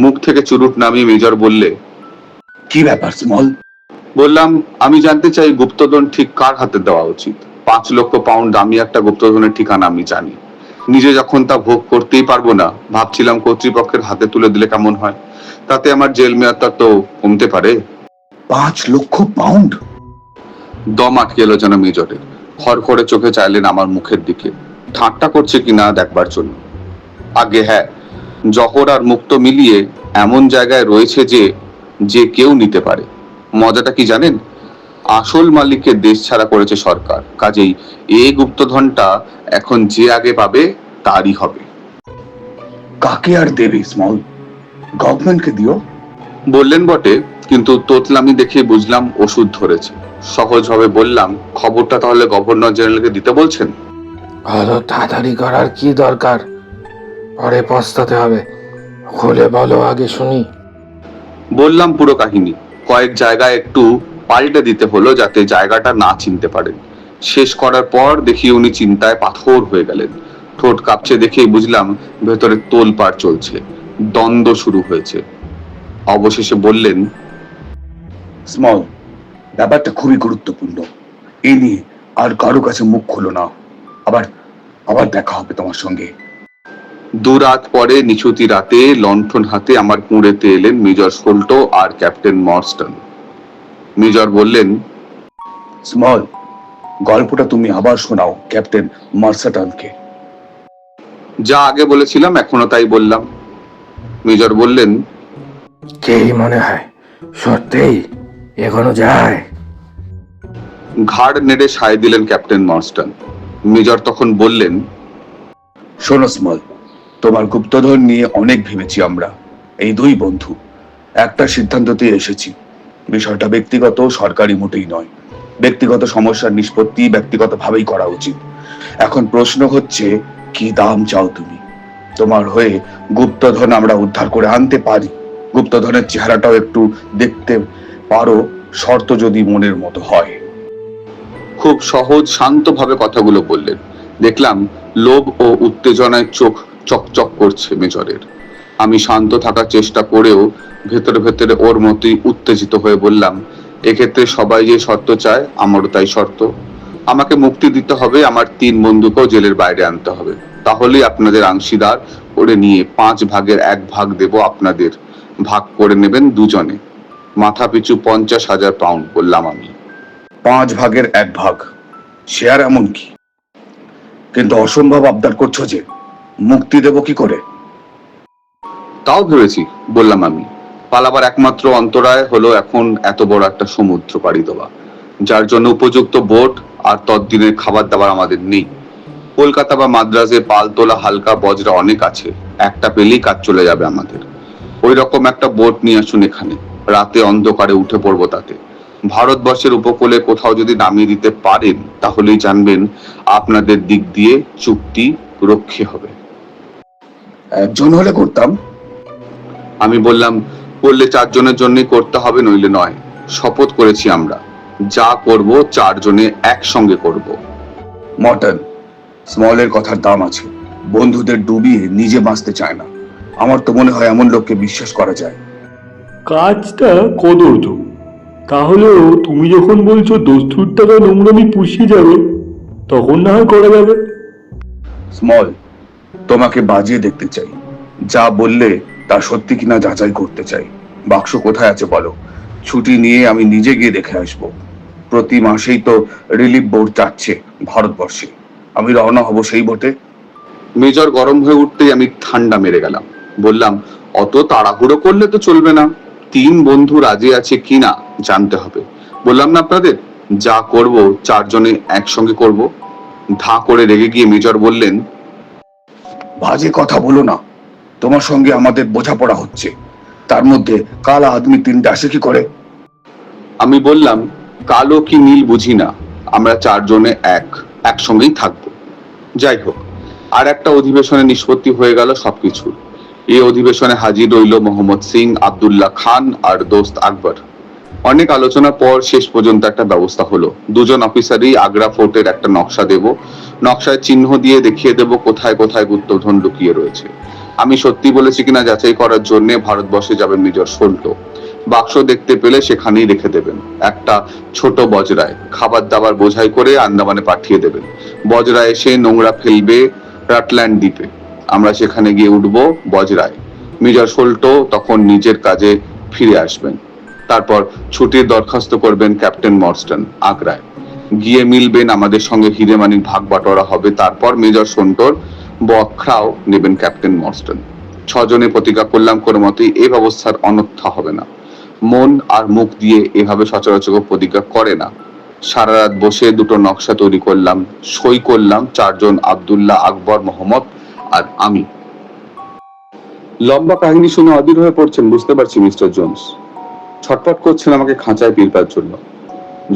মুখ থেকে চুরুট নামিয়ে মেজর বললে, কি ব্যাপার স্মল? বললাম, আমি জানতে চাই গুপ্তধন ঠিক কার হাতে দেওয়া উচিত। 5 লক্ষ পাউন্ড দামি একটা গুপ্তধনের ঠিকানা আমি জানি। নিজে যখন তা ভোগ করতেই পারবো না, ভাবছিলাম কর্তৃপক্ষের হাতে তুলে দিলে কেমন হয়। তাতে আমার জেল মেয়াদটা তো কমতে পারে। 5 লক্ষ পাউন্ড? দম আটকে এলো যেন মেজরের। খড়খড়ে চোখে চাইলেন আমার মুখের দিকে, ঠাট্টা করছে কিনা দেখবার জন্য। আগে হ্যাঁ, জহর আর মুক্ত মিলিয়ে এমন জায়গায় রয়েছে যে কেউ নিতে পারে। মজাটা কি জানেন? আসল মালিককে দেশ ছাড়া করেছে সরকার। কাজেই এই গুপ্তধনটা এখন যে আগে পাবে তারই হবে। কাকে আর দেবে স্মল? গভর্নমেন্টকে দিও। বললেন বটে, কিন্তু তোতলামি দেখে বুঝলাম ওষুধ ধরেছে। সহজভাবে বললাম, খবরটা তাহলে গভর্নর জেনারেলকে দিতে বলছেন? ভালো তাড়াতাড়ি করার কি দরকার? পরে পস্তাতে হবে। খুলে বলো আগে শুনি। বললাম পুরো কাহিনী। কয়েক জায়গায় একটু পাল্টে দিতে হলো যাতে জায়গাটা না চিনতে পারেন। শেষ করার পর দেখি উনি চিন্তায় পাথর হয়ে গেলেন। ঠোঁট কাঁপছে দেখেই বুঝলাম ভেতরে তোলপাড় চলছে, দ্বন্দ্ব শুরু হয়েছে। অবশেষে বললেন, স্মল, ব্যাপারটা খুবই গুরুত্বপূর্ণ। এই নিয়ে আর কারো কাছে মুখ খোলো না। আবার দেখা হবে তোমার সঙ্গে। 2 রাত পরে নিছুতি রাতে লণ্ঠন হাতে আমার কুঁড়েতে এলেন মেজর শোল্টো আর ক্যাপ্টেন মর্স্টন। মেজর বললেন, স্মল, গল্পটা তুমি আবার শোনাও ক্যাপ্টেন মার্সাটনকে। যা আগে বলেছিলাম এখনো তাই বললাম। মেজর বললেন, কেই মনে হয় সত্যিই এখনো যায়? ঘাড় নেড়ে সায় দিলেন ক্যাপ্টেন মর্স্টন। মেজর তখন বললেন, শোনো স্মল, তোমার গুপ্তধন নিয়ে অনেক ভেবেছি আমরা, এই 2 বন্ধু। একটা সিদ্ধান্ততে এসেছি। বিষয়টা ব্যক্তিগত, সরকারি মোটেই নয়। ব্যক্তিগত সমস্যার নিষ্পত্তি ব্যক্তিগতভাবেই করা উচিত। এখন প্রশ্ন হচ্ছে, কি দাম চাও তুমি? তোমার হয়ে গুপ্তধন আমরা উদ্ধার করে আনতে পারি। গুপ্তধনের চেহারাটাও একটু দেখতে পারো, শর্ত যদি মনের মতো হয়। খুব সহজ শান্তভাবে কথাগুলো বললেন। দেখলাম লোভ ও উত্তেজনায় চোখ চকচক করছে মেজরের। আমি শান্ত থাকার চেষ্টা করেও ভেতরে ভেতরে ওর মতোই উত্তেজিত হয়ে বললাম, এক্ষেত্রে সবাই যে শর্ত চায় আমারও তাই শর্ত। আমাকে মুক্তি দিতে হবে, আমার 3 বন্ধুকেও জেলের বাইরে আনতে হবে, তাহলেই আপনাদের অংশীদার করে নিয়ে 5 ভাগের 1 ভাগ দেব আপনাদের, ভাগ করে নেবেন দুজনে, মাথা পিছু 50,000 পাউন্ড বললাম আমি। 5 ভাগের 1 ভাগ শেয়ার এমন কি? কিন্তু অসম্ভব আবদার করছো যে, মুক্তি দেব কি করে? তাও ভেবেছি বললাম আমি। পালাবার একমাত্র অন্তরায় হলো এখন এত বড় একটা সমুদ্র পাড়ি দেওয়া, যার জন্য উপযুক্ত বোট আর ততদিনের খাবার দাবার আমাদের নেই। কলকাতা বা মাদ্রাজে পাল তোলা হালকা বজরা অনেক আছে, একটা পেলেই কাজ চলে যাবে আমাদের। ওই রকম একটা বোট নিয়ে আসুন এখানে, রাতে অন্ধকারে উঠে পড়বো তাতে। ভারতবর্ষের উপকূলে কোথাও যদি নামিয়ে দিতে পারেন তাহলেই জানবেন আপনাদের দিক দিয়ে চুক্তি রক্ষে হবে। একজন হলে করতাম। আমি বললাম, করলে 4 জনের জন্যই করতে হবে, নইলে নয়। শপথ করেছি আমরা, যা করব 4 জনে একসঙ্গে করব। মটন স্মলের কথার দাম আছে, বন্ধুদের ডুবিয়ে নিজে বাঁচতে চায় না। আমার তো মনে হয় এমন লোককে বিশ্বাস করা যায়। কাজটা কদর্য, তাহলেও তুমি যখন বলছো দস্তুর টাকা নোংরামি পুষিয়ে যাবে, তখন না হয় করা যাবে। স্মল, তোমাকে বাজিয়ে দেখতে চাই। যা বললে তা সত্যি কিনা যাচাই করতে চাই। বাক্স কোথায় আছে বলো, ছুটি নিয়ে আমি নিজে গিয়ে দেখে আসবো। প্রতি মাসেই তো রিলিফ বোর্ড যাচ্ছে ভারতবর্ষে, আমি রওনা হব সেই বোটে। মেজর গরম হয়ে উঠতেই আমি ঠান্ডা মেরে গেলাম। বললাম, অত তাড়াহুড়ো করলে তো চলবে না, 3 বন্ধু রাজি আছে কিনা জানতে হবে। বললাম না আপনাদের, যা করব 4 জনে একসঙ্গে করব। ধা করে রেগে গিয়ে মেজর বললেন, বাজে কথা বলো না, তোমার সঙ্গে আমাদের বোঝাপড়া হচ্ছে, তার মধ্যে কালা আদমি 3টে আসে কি করে? আমি বললাম, কালো কি নীল বুঝি না, আমরা 4 জনে একসঙ্গেই থাকবো। যাই হোক, আর একটা অধিবেশনে নিষ্পত্তি হয়ে গেল সবকিছুর। এই অধিবেশনে হাজির রইল মোহাম্মদ সিং, আব্দুল্লাহ খান আর দোস্ত আকবর। অনেক আলোচনার পর শেষ পর্যন্ত একটা ব্যবস্থা হলো। 2 জন অফিসারই আগ্রা ফোর্টের একটা নকশা দেব, নকশায় চিহ্ন দিয়ে দেখিয়ে দেব কোথায় কোথায় গুপ্তধন লুকিয়ে রয়েছে। আমি সত্যি বলেছি কিনা যাচাই করার জন্য ভারতবর্ষে যাবেন মেজর সোল্টো। বাক্স দেখতে পেলে সেখানেই রেখে দেবেন, একটা ছোট বজরায় খাবার দাবার বোঝাই করে আন্দামানে পাঠিয়ে দেবেন। বজরা এসে নোংরা ফেলবে রাটল্যান্ড দ্বীপে, আমরা সেখানে গিয়ে উঠবো বজরায়। মেজর সোল্টো তখন নিজের কাজে ফিরে আসবেন। তারপর ছুটির দরখাস্ত করবেন ক্যাপ্টেন মর্স্টন আগ্রায়, গিয়ে মিলবেন, আমাদের সঙ্গে হিরেমানির ভাগ বাটোয়ারা হবে। তারপর মেজর সোল্টোর বখরাও নেবেন ক্যাপ্টেন মর্স্টন। 6 জনে প্রতিজ্ঞা করলাম কোনো মতেই এই ব্যবস্থার অনর্থা হবে না। মন আর মুখ দিয়ে এভাবে সচরাচর প্রতিজ্ঞা করে না। সারা রাত বসে 2টো নকশা তৈরি করলাম, সই করলাম 4 জন, আব্দুল্লাহ, আকবর, মোহাম্মদ আর আমি। লম্বা কাহিনী শুনে অধীর হয়ে পড়ছেন বুঝতে পারছি মিস্টার জোন্স। ছটফট করছেন আমাকে খাঁচায় পিলবার জন্য।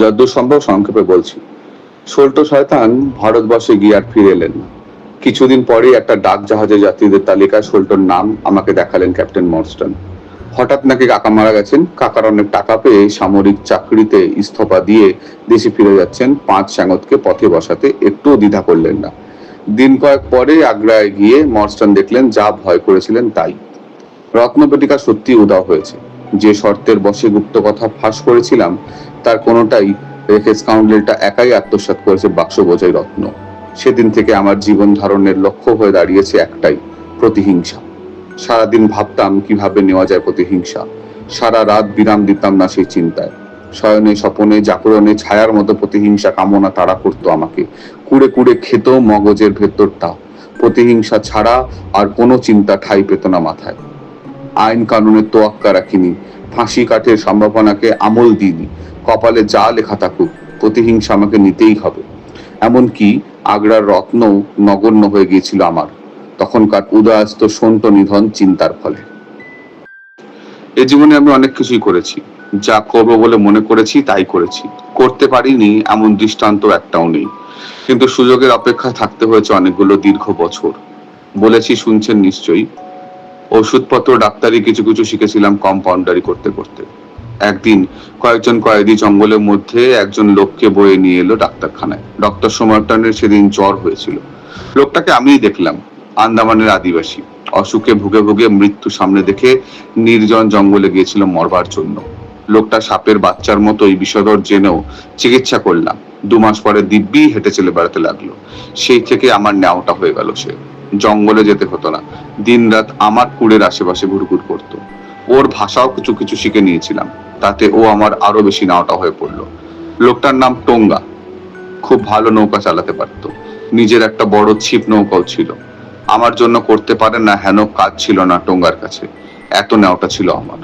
যতদূর সম্ভব সংক্ষেপে বলছি। সোল্টো শয়তান ভারতবর্ষে গিয়ে আর ফিরে এলেন না। কিছুদিন পরে একটা ডাক জাহাজে যাত্রীদের তালিকায় সোল্টোর নাম আমাকে দেখালেন ক্যাপ্টেন মর্স্টন। হঠাৎ নাকি কাকা মারা গেছেন, কাকার অনেক টাকা পেয়ে সামরিক চাকরিতে ইস্তফা দিয়ে দেশে ফিরে যাচ্ছেন। 5 স্যাঙতকে পথে বসাতে একটুও দ্বিধা করলেন না। দিন কয়েক পরে আগ্রায় গিয়ে মর্স্টন দেখলেন যা ভয় করেছিলেন তাই। রত্নপেটিকা সত্যি উধাও হয়েছে। যে শর্তের বশে গুপ্ত কথা ফাঁস করেছিলাম তার কোনোটাই রেখে স্কাউন্ডেলটা একাই আত্মসাৎ করেছে বাক্স বোঝাই রত্ন। সেদিন থেকে আমার জীবন ধারণের লক্ষ্য হয়ে দাঁড়িয়েছে একটাই, প্রতিহিংসা। সারাদিন ভাবতাম কিভাবে নেওয়া যায় প্রতিহিংসা, সারা রাত বিরাম দিতাম না সেই চিন্তায়। শয়নে স্বপনে জাগরণে ছায়ার মতো প্রতিহিংসা কামনা তাড়া করতো আমাকে, কুড়ে কুড়ে খেত মগজের ভেতরটা। প্রতিহিংসা ছাড়া আর কোনো চিন্তা ঠাঁই পেত না মাথায়। আইন কানুনের তোয়াক্কা রাখিনি, ফাঁসি কাঠের সম্ভাবনাকে আমল দিইনি। কপালে যা লেখা থাকুক, প্রতিহিংসা আমাকে নিতেই হবে। এমনকি আগ্রার রত্ন নগণ্য হয়ে গিয়েছিল আমার তখনকার উদয়াস্ত সন্ট নিধন চিন্তার ফলে। এ জীবনে আমি অনেক কিছুই করেছি, যা করবো বলে মনে করেছি তাই করেছি। করতে পারিনি এমন দৃষ্টান্ত একটাও নেই, কিন্তু সুযোগের অপেক্ষায় থাকতে হয়েছে অনেকগুলো দীর্ঘ বছর। বলেছি শুনছেন নিশ্চয়ই। ওষুধপত্র ডাক্তারি কিছু কিছু শিখেছিলাম কম্পাউন্ডারি করতে করতে। একদিন কয়েকজন কয়েদি জঙ্গলের মধ্যে একজন লোককে বয়ে নিয়ে এলো ডাক্তারখানায়। ডক্টর সোমার্টনের সেদিন জ্বর হয়েছিল। লোকটাকে আমিই দেখলাম, আন্দামানের আদিবাসী, অসুখে ভুগে ভুগে মৃত্যু সামনে দেখে নির্জন জঙ্গলে গিয়েছিল মরবার জন্য। লোকটা সাপের বাচ্চার মতোই বিষধর জেনেও চিকিৎসা করলাম। 2 মাস পরে দিব্যি হেঁটে চলে বেড়াতে লাগলো। সেই থেকে আমার নেওয়াটা হয়ে গেল। সে জঙ্গলে যেতে হতো না, দিন রাত আমার কুড়ের আশেপাশে ঘুরঘুর করতো। ওর ভাষাও কিছু কিছু শিখে নিয়েছিলাম, তাতে ও আমার আরো বেশি নেওয়াটা হয়ে পড়লো। লোকটার নাম টোঙ্গা। খুব ভালো নৌকা চালাতে পারতো, নিজের একটা বড় ছিপ নৌকাও ছিল। আমার জন্য করতে পারে না হেন কাজ ছিল না টোঙ্গার কাছে, এত নেওয়াটা ছিল আমার।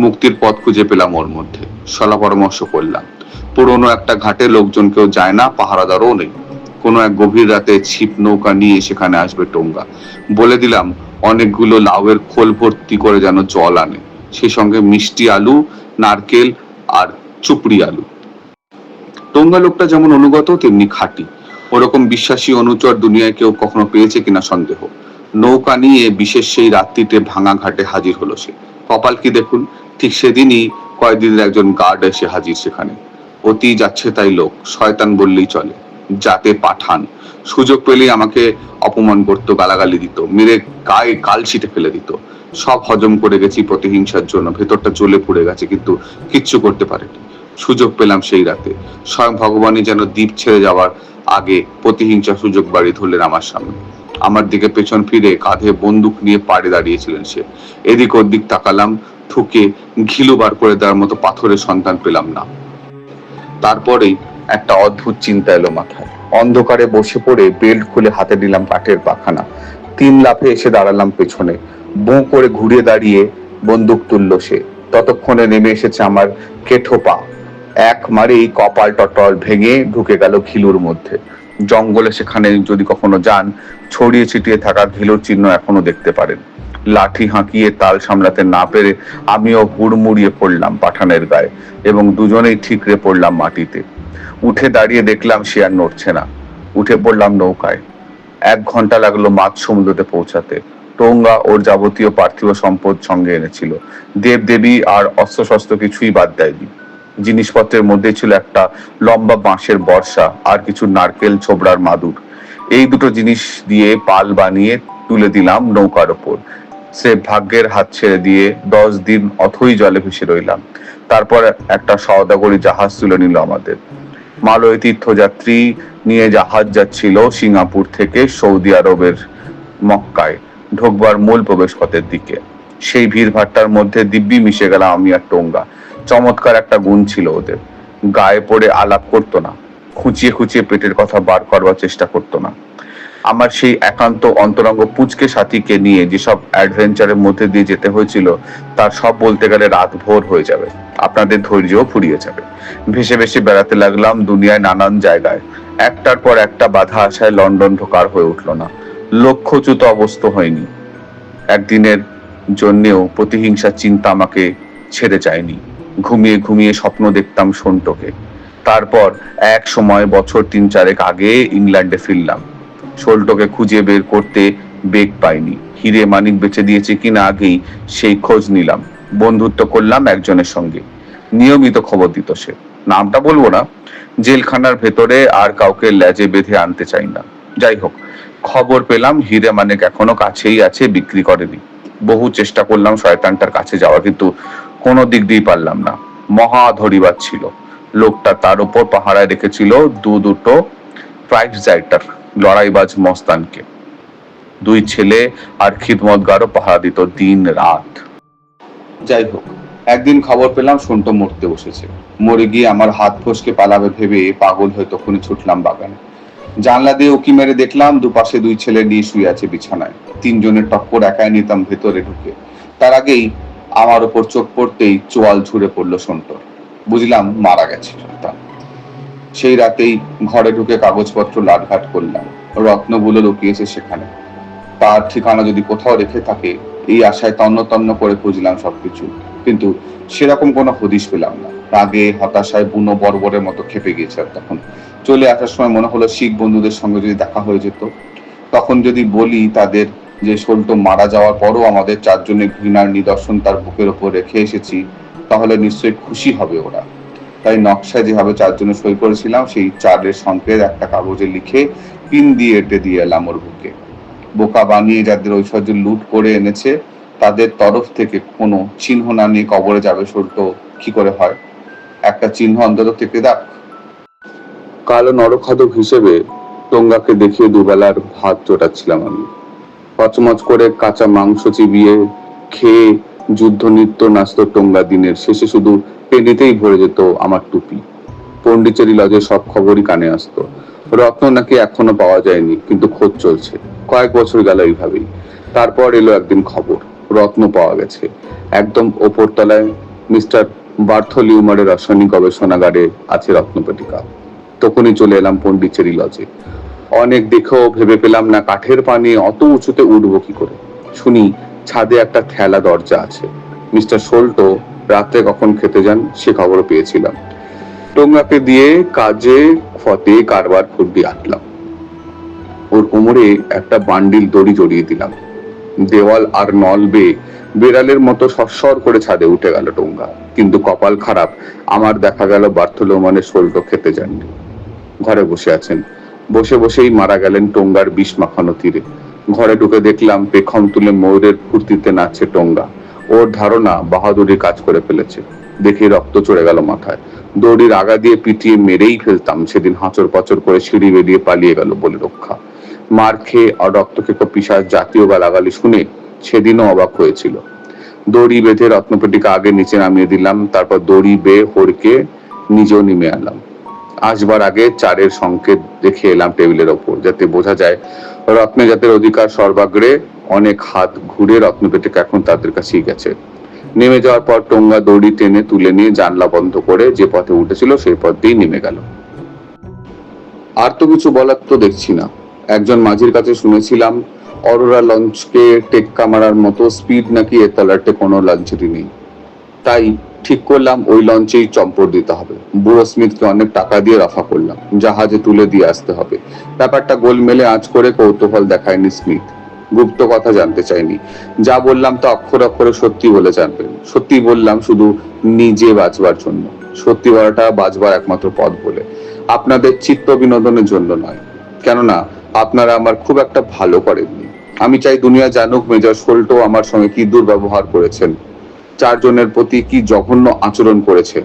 মুক্তির পথ খুঁজে পেলাম ওর মধ্যে, সলা পরামর্শ করলাম। পুরোনো একটা ঘাটে লোকজন কেউ যায় না, পাহারাদারও নেই। কোনো এক গভীর রাতে ছিপ নৌকা নিয়ে সেখানে আসবে টোঙ্গা। বলে দিলাম অনেকগুলো লাউয়ের খোল ভর্তি করে যেন জল আনে, সেই সঙ্গে মিষ্টি আলু, নারকেল আর চুপড়ি আলু। টোঙ্গা লোকটা যেমন অনুগত তেমনি খাঁটি। ওরকম বিশ্বাসী অনুচর দুনিয়ায় কেউ কখনো পেয়েছে কিনা সন্দেহ। নৌকা নিয়ে বিশেষ সেই রাত্রিতে ভাঙা ঘাটে হাজির হলো সে। কপাল কি দেখুন, ঠিক সেদিনই কয়েকদিনের একজন গার্ড এসে হাজির সেখানে। অতি যাচ্ছে তাই লোক, শয়তান বললেই চলে, যাতে পাঠান। সুযোগ পেলেই আমাকে অপমান করতো, গালাগালি দিত, মেরে গায়ে কাল ছিটে ফেলে দিত। সব হজম করে গেছি প্রতিহিংসার জন্য, ভেতরটা জ্বলে পুড়ে গেছে, কিন্তু কিচ্ছু করতে পারেনি। সুযোগ পেলাম সেই রাতে, স্বয়ং ভগবানই যেন দ্বীপ ছেড়ে যাওয়ার আগে প্রতিহিংসা সুযোগ বাড়ি ধরলেন আমার সামনে। আমার দিকে পেছন ফিরে কাঁধে বন্দুক নিয়ে পাড়ে দাঁড়িয়েছিলেন সে। এদিক ওদিক তাকালাম, থুকে ঘিলু বার করে দেওয়ার মতো পাথরের সন্ধান পেলাম না। তারপরেই একটা অদ্ভুত চিন্তা এলো মাথায়। অন্ধকারে বসে পড়ে বেল্ট খুলে হাতে নিলাম কাঠের পাখানা। 3 লাফে এসে দাঁড়ালাম পেছনে। বোঁ করে ঘুরে দাঁড়িয়ে বন্দুক তুললো সে। ততক্ষণে নেমে এসেছে আমার কেঠো পা। এক মারেই কপাল টটল ভেঙে ঢুকে গেল ঘিলুর মধ্যে। জঙ্গলে সেখানে যদি কখনো যান, ছড়িয়ে ছিটিয়ে থাকা ঘিলুর চিহ্ন এখনো দেখতে পারেন। লাঠি হাঁকিয়ে তাল সামলাতে না পেরে আমিও হুড়মুড়িয়ে পড়লাম পাঠানের গায়ে, এবং দুজনেই ঠিকরে পড়লাম মাটিতে। উঠে দাঁড়িয়ে দেখলাম সে আর নড়ছে না। উঠে পড়লাম নৌকায়। 1 ঘন্টা লাগলো মাঝ সমুদ্রতে পৌঁছাতে। টোঙ্গা ওর যাবতীয় পার্থিব সম্পদ সঙ্গে এনেছিল, দেব দেবী আর অস্ত্রশস্ত্র কিছুই বাদ দেয়নি। জিনিসপত্রের মধ্যে ছিল একটা লম্বা বাঁশের বর্ষা আর কিছু নারকেল ছোবড়ার মাদুর। এই দুটো জিনিস দিয়ে পাল বানিয়ে তুলে দিলাম নৌকার ওপর। সে ভাগ্যের হাত ছেড়ে দিয়ে 10 দিন অথই জলে ভেসে রইলাম। তারপর একটা সওদাগরি জাহাজ তুলে নিল আমাদের। মালয় তীর্থযাত্রী নিয়ে জাহাজ যাচ্ছিল সিঙ্গাপুর থেকে সৌদি আরবের মক্কায় ঢোকবার মূল প্রবেশ পথের দিকে। সেই ভিড় ভাট্টার মধ্যে দিব্যি মিশে গেলাম আমি আর টোঙ্গা। চমৎকার একটা গুণ ছিল ওদের, গায়ে পড়ে আলাপ করতো না, খুঁচিয়ে খুঁচিয়ে পেটের কথা বার করবার চেষ্টা করতো না। আমার সেই একান্ত অন্তরঙ্গ পুচকে সাথীকে নিয়ে যেসব অ্যাডভেঞ্চারের মধ্যে দিয়ে যেতে হয়েছিল, তার সব বলতে গেলে রাত ভোর হয়ে যাবে, আপনাদের ধৈর্যও ফুরিয়ে যাবে। ভেসে ভেসে বেড়াতে লাগলাম দুনিয়ায় নানান জায়গায়। একটার পর একটা বাধা আসায় লন্ডন ঢোকার হয়ে উঠলো না। লক্ষ্যচ্যুত অবস্থা হয়নি। একদিনের জন্যেও প্রতিহিংসার চিন্তা আমাকে ছেড়ে যায়নি। ঘুমিয়ে ঘুমিয়ে স্বপ্ন দেখতাম সন্টোকে। তারপর এক সময় বছর 3-4 আগে ইংল্যান্ডে ফিরলাম। সল্টোকে খুঁজে বের করতে বেগ পাইনি। হিরে মানিক বেচে দিয়েছে কিনা আগেই সেই খোঁজ নিলাম। বন্ধুত্ব করলাম একজনের সঙ্গে, নিয়মিত খবর দিত সে। নামটা বলবো না, জেলখানার ভেতরে আর কাউকে লেজে বেঁধে আনতে চাই না। যাই হোক, খবর পেলাম হিরে মানিক এখনো কাছেই আছে, বিক্রি করেনি। বহু চেষ্টা করলাম শয়তানটার কাছে যাওয়া, কিন্তু কোনো দিক দিয়ে পারলাম না। মহা ধরিবাজ ছিল লোকটা। তার উপর পাহারায় রেখেছিল দুটো প্রাইভেট জাইটার লড়াইবাজ মস্তানকে। 2 ছেলে আর খিদমতগারও পাহারা দিত দিন রাত। যাই হোক, একদিন খবর পেলাম সন্টো মরতে বসেছে। মরে গিয়ে আমার হাত ফসকে পালাবে ভেবে পাগল হয়ে তখনই ছুটলাম বাগানে। জানলা দিয়ে উকি মেরে দেখলাম দুপাশে 2 ছেলে নিয়ে শুয়ে আছে বিছানায়। 3 জনের টক্কর একাই নিতাম ভেতরে ঢুকে। তার আগেই আমার ওপর চোখ পড়তেই চোয়াল ঝুড়ে পড়লো সন্টোর। বুঝলাম মারা গেছে। সেই রাতেই ঘরে ঢুকে কাগজপত্র লাটঘাট করলাম। রত্নগুলো লুকিয়েছে সেখানে, তার ঠিকানা যদি কোথাও রেখে থাকে এই আশায় তন্ন তন্ন করে খুঁজলাম সবকিছু, কিন্তু সেরকম কোনো হদিশ পেলাম না। রাগে হতাশায় বুনো বর্বরের মতো খেপে গিয়েছে। তখন চলে আসার সময় মনে হলো শিখ বন্ধুদের সঙ্গে যদি দেখা হয়ে যেত, তখন যদি বলি তাদের যে সল্টো মারা যাওয়ার পরও আমাদের 4 জনের ঘৃণার নিদর্শন তার বুকের ওপর রেখে এসেছি, তাহলে নিশ্চয়ই খুশি হবে ওরা। তাই নকশায় যেভাবে 4 জনে সই করেছিলাম সেই 4-এর সংকেত একটা কাগজে লিখে পিন দিয়ে এঁটে দিয়ে এলাম ওর বুকে। বোকা বানিয়ে যাদের ঐশ্বর্য লুট করে এনেছে তাদের তরফ থেকে কোনো চিহ্ন না নিয়ে কবরে যাবে সল্টো কি করে হয়? একটা চিহ্ন অন্তত থেকে দেখ। কালো নরখাদক হিসেবে টোঙ্গাকে দেখিয়ে দুবেলার ভাত জোটাচ্ছিলাম আমি। কচমচ করে কাঁচা মাংস চিবিয়ে খেয়ে যুদ্ধ নৃত্য নাচত টোঙ্গা। দিনের শেষে শুধু পেনিতেই ভরে যেত আমার টুপি। পন্ডিচেরি লজের সব খবরই কানে আসতো। রত্ন নাকি এখনো পাওয়া যায়নি, কিন্তু খোঁজ চলছে। কয়েক বছর গেল এইভাবেই। তারপর এলো একদিন খবর, রত্ন পাওয়া গেছে। একদম ওপর তলায় মিস্টার বার্থলিউমারের রাসায়নিক গবেষণাগারে আছে রত্নপেটিকা। তখনই চলে এলাম পন্ডিচেরি লজে। অনেক দেখেও ভেবে পেলাম না কাঠের পানি অত উঁচুতে উঠবো কি করে। শুনি ছাদে একটা ঠেলা দরজা আছে। মিস্টার সোল্টো রাত্রে কখন খেতে যান সে খবরও পেয়েছিলাম। টোঙ্গাকে দিয়ে কাজে ফতে কারবার ফুর্দি আটলাম। ওর কোমরে একটা বান্ডিল দড়ি জড়িয়ে দিলাম। দেওয়াল আর নল বেয়ে বেড়ালের মতো সরসর করে ছাদে উঠে গেল টোঙ্গা। কিন্তু কপাল খারাপ, আমার দেখা গেল বার্থলোমানের সোল্টো খেতে যাননি, ঘরে বসে আছেন। বসে বসেই মারা গেলেন টোঙ্গার বিষ মাখানো তীরে। ঘরে ঢুকে দেখলাম পেখম তুলে ময়ূরের ফুর্তিতে নাচছে টোঙ্গা। ওর ধারণা বাহাদুরি কাজ করে ফেলেছে। দেখে রক্ত চড়ে গেল মাথায়। দড়ির আগা দিয়ে পিটিয়ে মেরেই ফেলতাম। সেদিন হাঁচর পাচর করে সিঁড়ি বেরিয়ে পালিয়ে গেল বলে রক্ষা। মার খেয়ে আর রক্তক্ষেপ পিশাচ জাতীয় গালাগালি শুনে সেদিনও অবাক হয়েছিল। দড়ি বেঁধে রত্নপেটিকা আগে নিচে নামিয়ে দিলাম। তারপর দড়ি বেয়ে হড়কে নিজেও নেমে এলাম। আসবার আগে চারের সংকেত দেখে এলাম টেবিলের ওপর, যাতে বোঝা যায় রত্নে জাতের অধিকার সর্বাগ্রে। অনেক হাত ঘুরে রত্নপেটিকা এখন তাদের কাছেই গেছে। নেমে যাওয়ার পর টোঙ্গা দড়ি টেনে তুলে নিয়ে জানলা বন্ধ করে যে পথে উঠেছিল সেই পথ দিয়ে নেমে গেল। আর তো কিছু বলার তো দেখছি না। একজন মাঝির কাছে শুনেছিলাম অরোরা লঞ্চকে টেক্কা মারার মতো স্পিড নাকি এ তলাটে কোনো লঞ্চেরই নেই। তাই ঠিক করলাম ওই লঞ্চেই চম্পট দিতে হবে। বুড়ো স্মিথকে অনেক টাকা দিয়ে রফা করলাম, জাহাজে তুলে দিয়ে আসতে হবে। ব্যাপারটা গোলমেলে আঁচ করে কৌতূহল দেখায়নি স্মিথ। গুপ্ত কথা জানতে চাইনি। যা বললাম তা অক্ষরে অক্ষরে সত্যি বলে জানবেন। সত্যি বললাম শুধু নিজে বাঁচবার জন্য। সত্যি বলাটা বাঁচবার একমাত্র পথ বলে, আপনাদের চিত্ত বিনোদনের জন্য নয়। কেননা আপনারা আমার খুব একটা ভালো করেননি। আমি চাই দুনিয়া জানুক মেজর সোল্টো আমার সঙ্গে কি দুর্ব্যবহার করেছেন, চারজনের প্রতি কি জঘন্য আচরণ করেছে।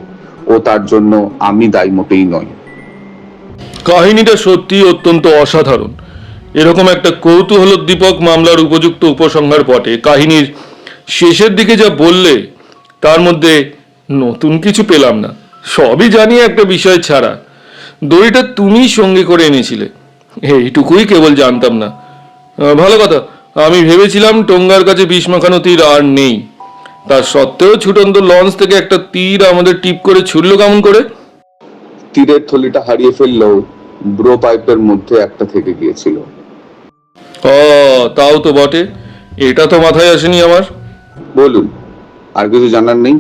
ও তার জন্য আমি দায়ী মোটেই নই। কাহিনীটা সত্যি অত্যন্ত অসাধারণ। এরকম একটা কৌতূহলোদ্দীপক মামলার উপযুক্ত উপসংহার বটে। কাহিনীর শেষের দিকে যা বললে তার মধ্যে নতুন কিছু পেলাম না। সবই জানি একটা বিষয় ছাড়া। দড়িটা তুমি সঙ্গে করে এনেছিলে, এইটুকুই কেবল জানতাম না। ভালো কথা, আমি ভেবেছিলাম টোঙ্গার কাছে বিষ মাখানো তীর আর নেই। তার সত্ত্বেও ছুটন্ত লঞ্চ থেকে একটা তীর আমাদের টিপ করে ছুড়লো কেমন করে? তীরের থলিটা হারিয়ে ফেললেও ব্রো পাইপের মধ্যে একটা থেকে গিয়েছিল। তাও তো বটে, এটা তো মাথায় আসেনি আমার। বলুন, আর কিছু জানার নেই?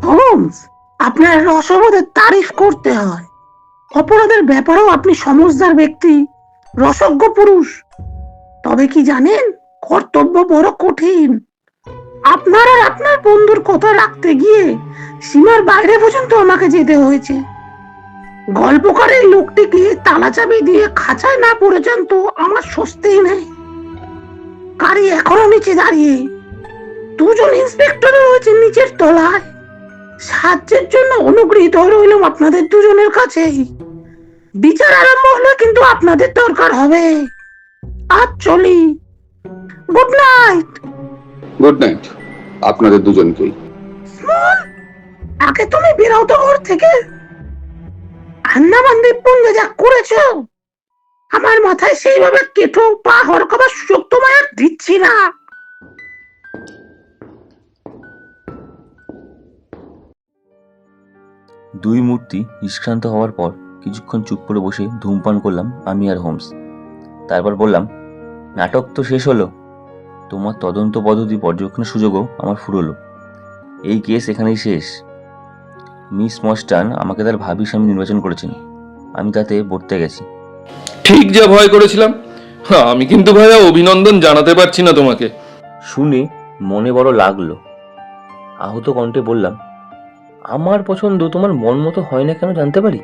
হোমস, আপনার রসবোধের তারিফ করতে হয়। অপরাধের ব্যাপারেও আপনি সমঝদার ব্যক্তি, রসজ্ঞ পুরুষ। তবে কি জানেন, কর্তব্য বড় কঠিন। আপনার আর আপনার বন্ধুর কথা রাখতে গিয়ে সীমার বাইরে পর্যন্ত আমাকে যেতে হয়েছে। গল্পকারের লোকটিকে তালা চাবি দিয়ে খাঁচায় না পড়ে যান তো আমার স্বস্তিই নেই। গাড়ি এখনো নিচে দাঁড়িয়ে, দুজন ইন্সপেক্টর রয়েছে নিচের তলায়। সাহায্যের জন্য অনুগৃহীত রইলাম আপনাদের দুজনের কাছেই। বিচার আরম্ভ হলে কিন্তু আপনাদের দরকার হবে। আজ চলি। Good night. গুড নাইট আপনাদের দুজনকেই। স্মল, আগে তুমি বেরাও তো ঘর থেকে। আন্দামান দ্বীপপুঞ্জে যা করেছো, আমার মাথায় সেইভাবে কেটো পা হরকাবার সুযোগ তোমায় আর দিচ্ছি না। দুই মূর্তি নিষ্ক্রান্ত হওয়ার পর কিছুক্ষণ চুপ করে বসে ধূমপান করলাম আমি আর হোমস। তারপর বললাম, নাটক তো শেষ হলো, তোমার তদন্ত পদ্ধতি পর্যবেক্ষণের সুযোগও আমার ফুরলো। এই কেস এখানেই শেষ। মিস মস্টান আমাকে তার ভাবির স্বামী নির্বাচন করেছেন, আমি তাতে বর্তে গেছি। ঠিক যা ভয় করেছিলাম। আমি কিন্তু ভাইয়া অভিনন্দন জানাতে পারছি না তোমাকে। শুনে মনে বড় লাগলো। আহত কণ্ঠে বললাম, আমার পছন্দ তোমার মন মতো হয় না কেন জানতে পারি?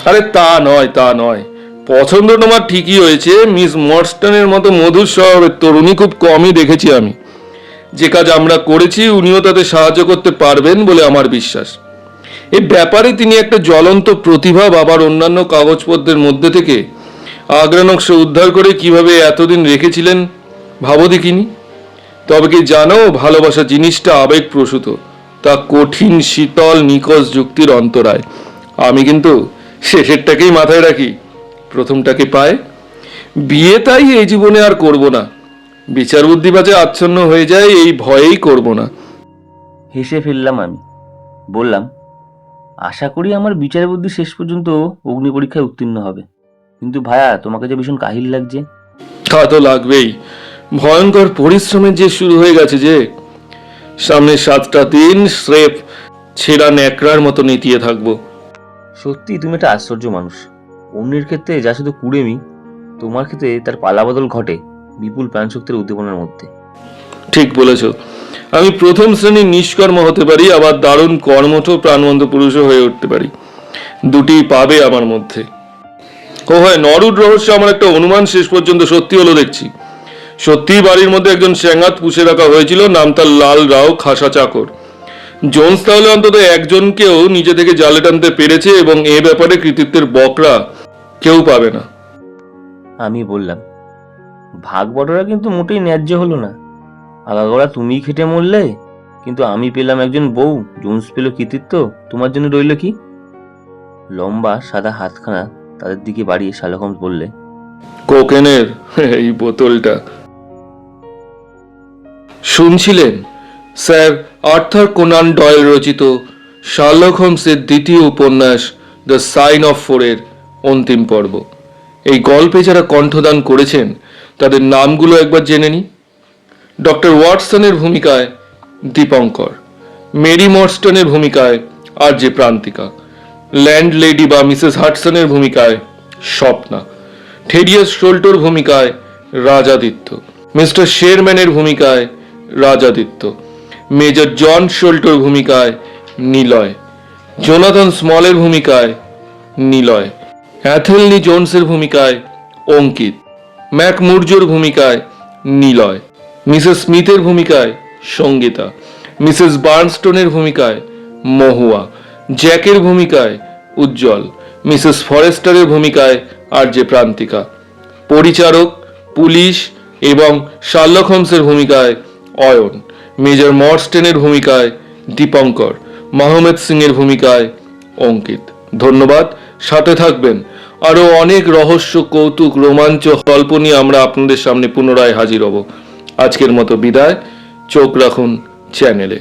আরে তা নয়, তা নয়। পছন্দ তোমার ঠিকই হয়েছে। মিস মর্স্টনের মতো মধুর স্বভাবের তরুণী খুব কমই দেখেছি আমি। যে কাজ আমরা করেছি উনিও তাতে সাহায্য করতে পারবেন বলে আমার বিশ্বাস। এই ব্যাপারে তিনি একটা জ্বলন্ত প্রতিভা। বাবার অন্যান্য কাগজপত্রের মধ্যে থেকে আগ্রা নকশা উদ্ধার করে কিভাবে এতদিন রেখেছিলেন ভাবো দেখিনি। তবে কি জানো, ভালোবাসা জিনিসটা আবেগপ্রসূত, তা কঠিন, শীতল, নিখোঁজ যুক্তির অন্তরায়। আমি কিন্তু শেষেরটাকেই মাথায় রাখি, প্রথমটাকে পায়। বিয়ে তাই এই জীবনে আর করব না। বিচার বুদ্ধি বাজে আচ্ছন্ন হয়ে যায়, এই ভয়েই করব না। হেসে ফেললাম আমি। বললাম, আশা করি আমার বিচার বুদ্ধি শেষ পর্যন্ত অগ্নি পরীক্ষায় উত্তীর্ণ হবে। কিন্তু ভাইয়া, তোমাকে যে ভীষণ কাহিল লাগছে। তা তো লাগবেই। ভয়ঙ্কর পরিশ্রমের যে শুরু হয়ে গেছে যে। সামনে 7টা দিন স্রেফ ছেঁড়া ন্যাকড়ার মতো নেতিয়ে থাকবো। সত্যি তুমি একটা আশ্চর্য মানুষ। অন্যের ক্ষেত্রে যা শুধু কুড়েমি, তোমার ক্ষেত্রে তার পালাবদল ঘটে বিপুল প্রাণশক্তির উদ্দীপনার মধ্যে। ঠিক বলেছ। আমি প্রথম শ্রেণীর নিষ্কর্ম হতে পারি, আবার দারুণ কর্মঠ প্রাণবন্ত পুরুষও হয়ে উঠতে পারি। দুটি পাবে আমার মধ্যে। ও হয়, নরুর রহস্য আমার একটা অনুমান শেষ পর্যন্ত সত্যি হলো দেখছি। সত্যিই বাড়ির মধ্যে একজন স্যাঙাত পুষে রাখা হয়েছিল, নাম তার লাল রাও, খাসা চাকর। জোন্স তাহলে অন্তত একজনকেও নিজে থেকে জালে টানতে পেরেছে, এবং এ ব্যাপারে কৃতিত্বের বকরা কেউ পাবে না। আমি বললাম, ভাগ বটরা কিন্তু মোটেই ন্যায্য হলো না। আগাগোড়া তুমিই খেটে মরলে, কিন্তু আমি পেলাম একজন বউ, জোন্স পেল কৃতিত্ব, তোমার জন্য রইল কি? লম্বা সাদা হাতখানা তাদের দিকে বাড়িয়ে শার্লক হোমস বললে, কোকেনের এই বোতলটা। শুনছিলেন স্যার আর্থার কোনান ডয়েল রচিত শার্লক হোমসের দ্বিতীয় উপন্যাস দ্য সাইন অফ 4-এর অন্তিম পর্ব। এই গল্পে যারা কণ্ঠদান করেছেন তাদের নামগুলো একবার জেনে নিই। ডক্টর ওয়াটসনের ভূমিকায় দীপঙ্কর, মেরি মর্স্টনের ভূমিকায় আর.জে. প্রান্তিকা, ল্যান্ডলেডি বা মিসেস হাডসনের ভূমিকায় স্বপ্না, থেডিয়াস শোল্টোর ভূমিকায় রাজাদিত্য, মিস্টার শেরম্যানের ভূমিকায় রাজাদিত্য, মেজর জন শোল্টোর ভূমিকায় নিলয়, জোনাথন স্মলের ভূমিকায় নিলয়, অ্যাথেলনি জোনসের ভূমিকায় অঙ্কিত, ম্যাক মুরজোর ভূমিকায় নিলয়, মিসেস স্মিথের ভূমিকায় সঙ্গীতা, মিসেস বার্নস্টোনের ভূমিকায় মহুয়া, জ্যাকের ভূমিকায় উজ্জ্বল, মিসেস ফরেস্টারের ভূমিকায় আর.জে. প্রান্তিকা, পরিচারক, পুলিশ এবং শার্লক হোমসের ভূমিকায় অয়ন, মেজর মর্স্টেনের ভূমিকায় দীপঙ্কর, মাহমেদ সিং এর ভূমিকায় অঙ্কিত। ধন্যবাদ। সাথে থাকবেন। আরো অনেক রহস্য, কৌতুক, রোমাঞ্চ, গল্প নিয়ে আমরা আপনাদের সামনে পুনরায় হাজির হব। আজকের মতো বিদায়। চোখ রাখুন চ্যানেলে।